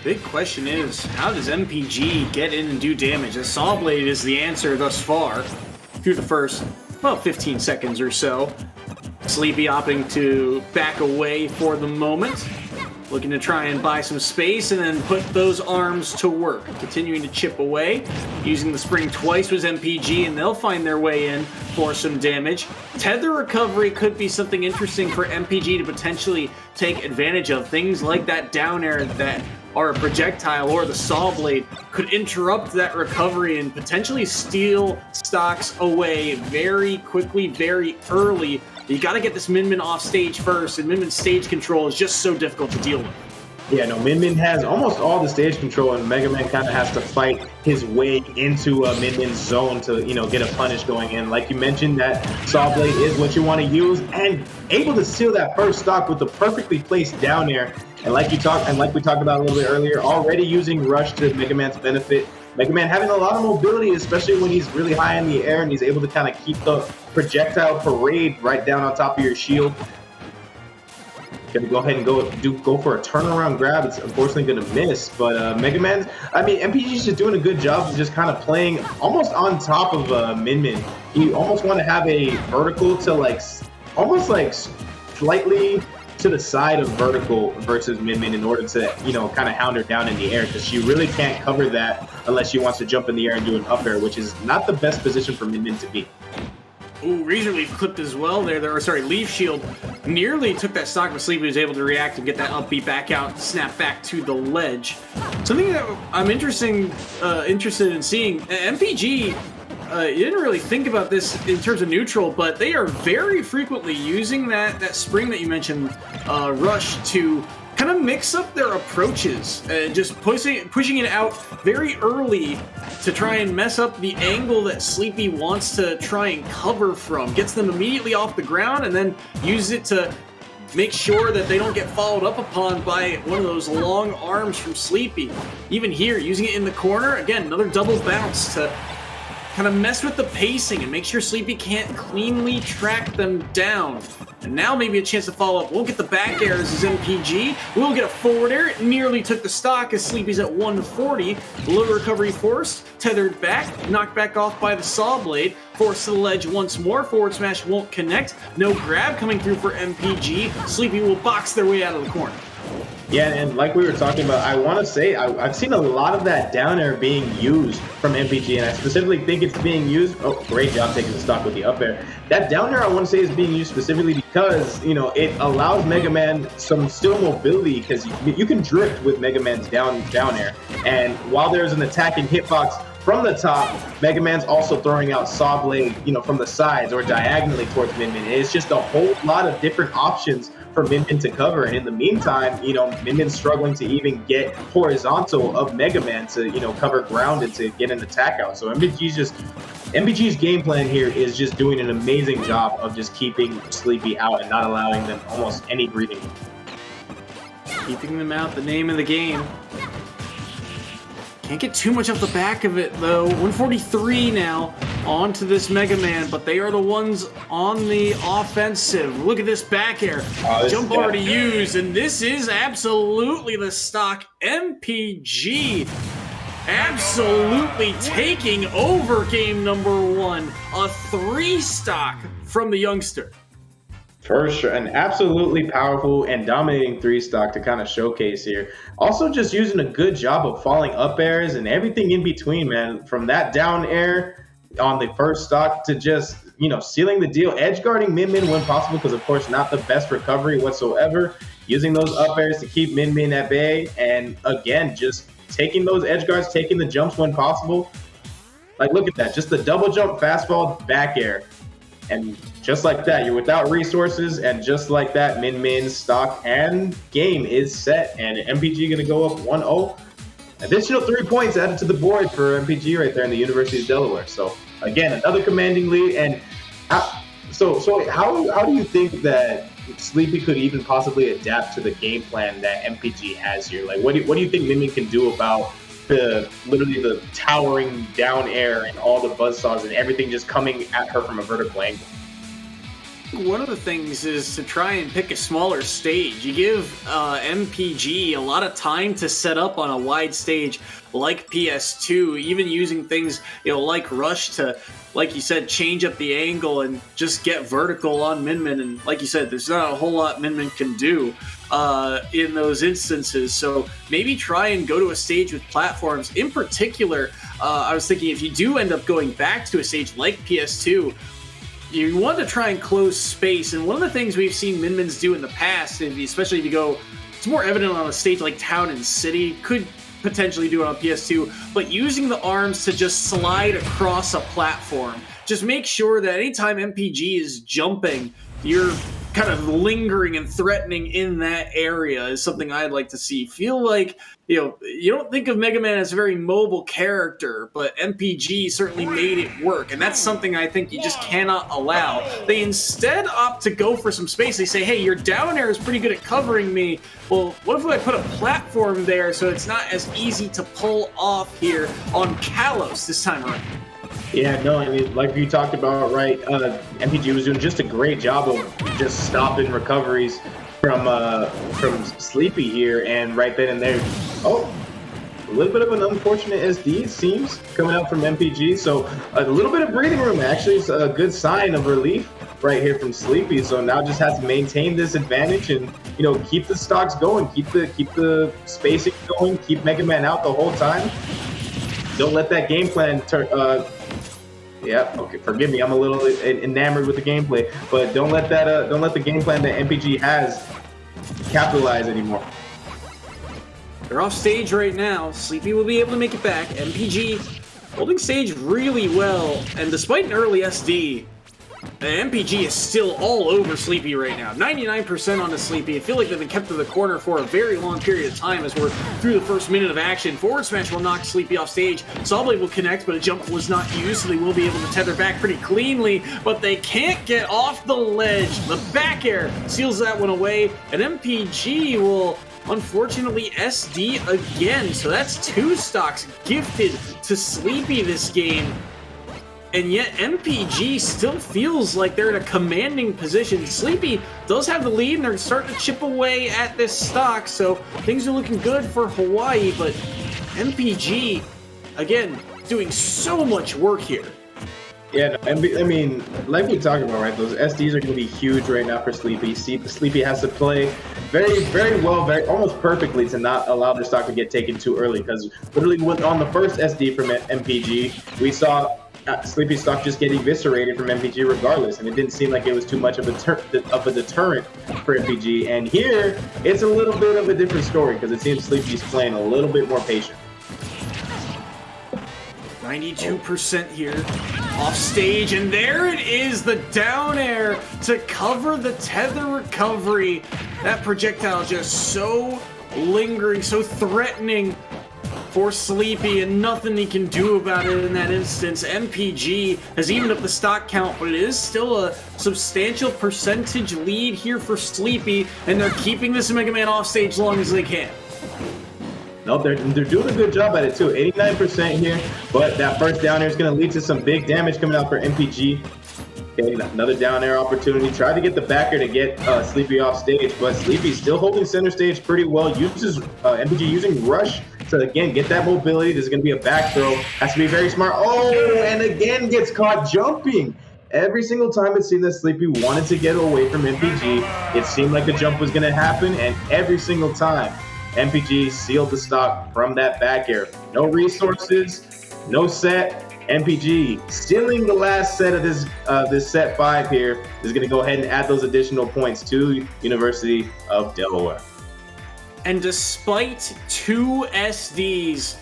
[SPEAKER 1] Big question is, how does MPG get in and do damage? A Saw Blade is the answer thus far through the first, 15 seconds or so. Sleepy opting to back away for the moment, looking to try and buy some space and then put those arms to work. Continuing to chip away, using the spring twice was MPG, and they'll find their way in for some damage. Tether recovery could be something interesting for MPG to potentially take advantage of. Things like that down air that are a projectile or the Saw Blade could interrupt that recovery and potentially steal stocks away very quickly, very early. You got to get this Min-Min off stage first, and Min-Min's stage control is just so difficult to deal with.
[SPEAKER 2] Yeah, no, Min Min has almost all the stage control, and Mega Man kind of has to fight his way into Min Min's zone to, get a punish going in. Like you mentioned, that Saw Blade is what you want to use, and able to seal that first stock with the perfectly placed down air. And like we talked about a little bit earlier, already using Rush to Mega Man's benefit. Mega Man having a lot of mobility, especially when he's really high in the air and he's able to kind of keep the projectile parade right down on top of your shield. Gonna go ahead and go for a turnaround grab. It's unfortunately gonna miss, but Mega Man, MPG's just doing a good job of just kind of playing almost on top of Min Min. You almost want to have a vertical to almost slightly to the side of vertical versus Min Min in order to kind of hound her down in the air, because she really can't cover that unless she wants to jump in the air and do an up air, which is not the best position for Min Min to be.
[SPEAKER 1] Ooh, Razor Leaf clipped as well there. Sorry, Leaf Shield nearly took that stock, but Sleepy was able to react and get that upbeat back out, snap back to the ledge. Something that I'm interested in seeing, MPG, you didn't really think about this in terms of neutral, but they are very frequently using that spring that you mentioned, Rush, to kind of mix up their approaches and just pushing it out very early to try and mess up the angle that Sleepy wants to try and cover from. Gets them immediately off the ground and then uses it to make sure that they don't get followed up upon by one of those long arms from Sleepy. Even here, using it in the corner, again, another double bounce to kind of mess with the pacing and make sure Sleepy can't cleanly track them down. And now maybe a chance to follow up. Won't get the back air as his MPG. We'll get a forward air. It nearly took the stock as Sleepy's at 140. Low recovery force. Tethered back. Knocked back off by the Saw Blade. Forced to the ledge once more. Forward smash won't connect. No grab coming through for MPG. Sleepy will box their way out of the corner.
[SPEAKER 2] Yeah, and like we were talking about, I want to say I've seen a lot of that down air being used from MPG, and I specifically think it's being used. Oh, great job taking the stock with the up air. That down air I want to say is being used specifically because it allows Mega Man some still mobility, because you can drift with Mega Man's down air, and while there's an attacking hitbox from the top, Mega Man's also throwing out Saw Blade, from the sides or diagonally towards Min Min. It's just a whole lot of different options for Min Min to cover. And in the meantime, Min Min's struggling to even get horizontal of Mega Man to, cover ground and to get an attack out. So MPG's game plan here is just doing an amazing job of just keeping Sleepy out and not allowing them almost any breathing.
[SPEAKER 1] Keeping them out, the name of the game. Can't get too much off the back of it, though. 143 now onto this Mega Man, but they are the ones on the offensive. Look at this back air. Jump already used, and this is absolutely the stock. MPG absolutely taking over game number one. A 3 stock from the youngster.
[SPEAKER 2] For sure, an absolutely powerful and dominating 3 stock to kind of showcase here. Also just using a good job of falling up airs and everything in between, man. From that down air on the first stock to just, sealing the deal. Edge guarding Min Min when possible, because of course not the best recovery whatsoever. Using those up airs to keep Min Min at bay. And again, just taking those edge guards, taking the jumps when possible. Like, look at that. Just the double jump, fastball, back air. And just like that, you're without resources, and just like that, Min Min's stock and game is set, and MPG going to go up 1-0. Additional 3 points added to the board for MPG right there in the University of Delaware. So, again, another commanding lead. And so how do you think that Sleepy could even possibly adapt to the game plan that MPG has here? Like, what do you think Min Min can do about literally the towering down air and all the buzzsaws and everything just coming at her from a vertical angle?
[SPEAKER 1] One of the things is to try and pick a smaller stage. You give MPG a lot of time to set up on a wide stage like PS2, even using things like Rush to, like you said, change up the angle and just get vertical on Min Min. And like you said, there's not a whole lot Min Min can do in those instances. So maybe try and go to a stage with platforms. In particular, I was thinking if you do end up going back to a stage like PS2, you want to try and close space. And one of the things we've seen Min Min's do in the past, especially if you go, it's more evident on a stage like Town and City, could potentially do it on PS2, but using the arms to just slide across a platform. Just make sure that anytime MPG is jumping, you're kind of lingering and threatening in that area is something I'd like to see. Feel like, you don't think of Mega Man as a very mobile character, but MPG certainly made it work, and that's something I think you just cannot allow. They instead opt to go for some space. They say, hey, your down air is pretty good at covering me. Well, what if I put a platform there so it's not as easy to pull off here on Kalos this time around?
[SPEAKER 2] Yeah, no, I mean, like you talked about, right, MPG was doing just a great job of just stopping recoveries from Sleepy here, and right then and there, a little bit of an unfortunate SD, it seems, coming out from MPG, so a little bit of breathing room actually is a good sign of relief right here from Sleepy, so now just has to maintain this advantage and, keep the stocks going, keep the spacing going, keep Mega Man out the whole time. Don't let that game plan turn, yeah, okay, forgive me, I'm a little enamored with the gameplay, but don't let the game plan that MPG has capitalize anymore.
[SPEAKER 1] They're off stage right now. Sleepy will be able to make it back. MPG holding stage really well, and despite an early SD, MPG is still all over Sleepy right now. 99% on the Sleepy. I feel like they've been kept to the corner for a very long period of time as we're through the first minute of action. Forward smash will knock Sleepy off stage. Sawblade will connect, but a jump was not used, so they will be able to tether back pretty cleanly, but they can't get off the ledge. The back air seals that one away, and MPG will unfortunately SD again. So that's 2 stocks gifted to Sleepy this game. And yet MPG still feels like they're in a commanding position. Sleepy does have the lead, and they're starting to chip away at this stock, so things are looking good for Hawaii, but MPG, again, doing so much work here.
[SPEAKER 2] Yeah, no, I mean, like we talked about, right, those SDs are going to be huge right now for Sleepy. Sleepy has to play very, very well, almost perfectly to not allow their stock to get taken too early, because literally on the first SD from MPG, we saw Sleepy stock just get eviscerated from MPG regardless, and it didn't seem like it was too much of a deterrent for MPG. And here, it's a little bit of a different story because it seems Sleepy's playing a little bit more patient.
[SPEAKER 1] 92% here, off stage, and there it is, the down air to cover the tether recovery. That projectile just so lingering, so threatening for Sleepy, and nothing he can do about it in that instance. MPG has evened up the stock count, but it is still a substantial percentage lead here for Sleepy, and they're keeping this Mega Man off stage as long as they can.
[SPEAKER 2] No, they're doing a good job at it too. 89% here, but that first down air is going to lead to some big damage coming out for MPG. Okay, another down air opportunity. Tried to get the backer to get Sleepy off stage, but Sleepy still holding center stage pretty well. Uses MPG using Rush to, again, get that mobility. This is going to be a back throw. Has to be very smart. Oh, and again gets caught jumping. Every single time it seemed that Sleepy wanted to get away from MPG, it seemed like a jump was going to happen, and every single time, MPG sealed the stock from that back air. No resources, no set. MPG stealing the last set of this set 5 here is going to go ahead and add those additional points to University of Delaware.
[SPEAKER 1] And despite 2 SDs,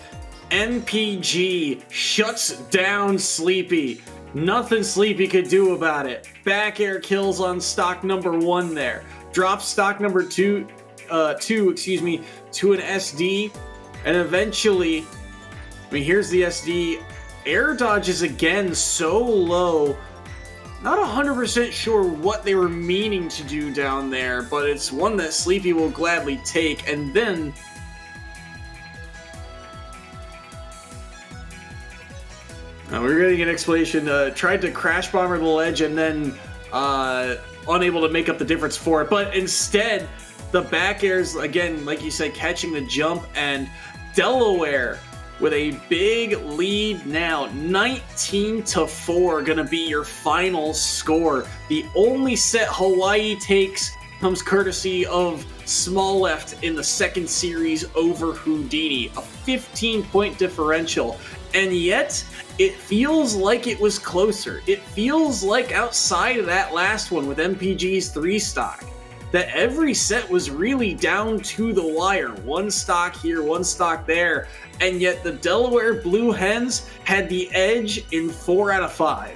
[SPEAKER 1] MPG shuts down Sleepy. Nothing Sleepy could do about it. Back air kills on stock number 1 there. Drops stock number 2 to an SD, and eventually, I mean, here's the SD. Air dodges again so low. Not 100% sure what they were meaning to do down there, but it's one that Sleepy will gladly take. And then we're getting an explanation. Tried to crash bomber the ledge and then unable to make up the difference for it. But instead, the back airs, again, like you said, catching the jump, and Delaware with a big lead now. 19-4 gonna be your final score. The only set Hawaii takes comes courtesy of Small Left in the second series over Houdini. A 15-point differential. And yet, it feels like it was closer. It feels like outside of that last one with MPG's 3 stock, that every set was really down to the wire. 1 stock here, 1 stock there, and yet the Delaware Blue Hens had the edge in 4 out of 5.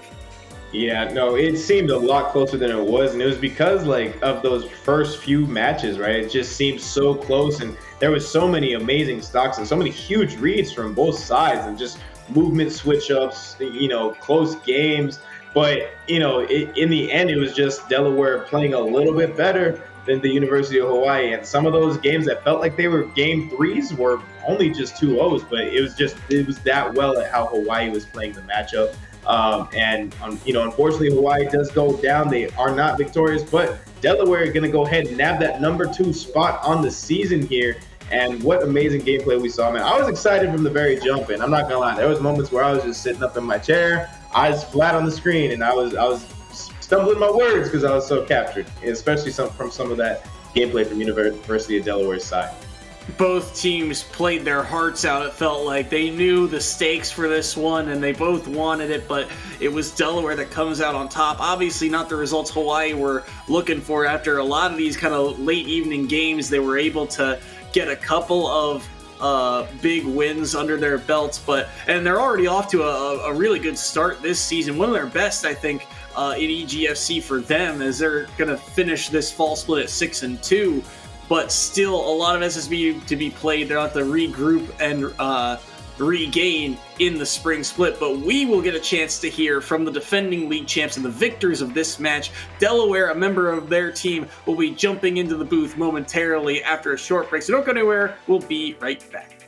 [SPEAKER 2] Yeah, no, it seemed a lot closer than it was, and it was because like of those first few matches, right? It just seemed so close, and there was so many amazing stocks and so many huge reads from both sides, and just movement switch ups, close games. But in the end, it was just Delaware playing a little bit better than the University of Hawaii, and some of those games that felt like they were game threes were only just 2-0s, but it was that well at how Hawaii was playing the matchup. Unfortunately, Hawaii does go down. They are not victorious, but Delaware are going to go ahead and nab that number 2 spot on the season here. And what amazing gameplay we saw, man. I was excited from the very jump, and I'm not going to lie. There was moments where I was just sitting up in my chair, eyes flat on the screen, and I was stumbling my words because I was so captured, especially from some of that gameplay from University of Delaware's side.
[SPEAKER 1] Both teams played their hearts out. It felt like they knew the stakes for this one, and they both wanted it, but it was Delaware that comes out on top. Obviously not the results Hawaii were looking for. After a lot of these kind of late evening games, they were able to get a couple of big wins under their belts, and they're already off to a really good start this season. One of their best, I think, in EGFC for them, as they're going to finish this fall split at 6-2. But still a lot of SSBU to be played. They'll have to regroup and regain in the spring split. But we will get a chance to hear from the defending league champs and the victors of this match. Delaware, a member of their team, will be jumping into the booth momentarily after a short break. So don't go anywhere. We'll be right back.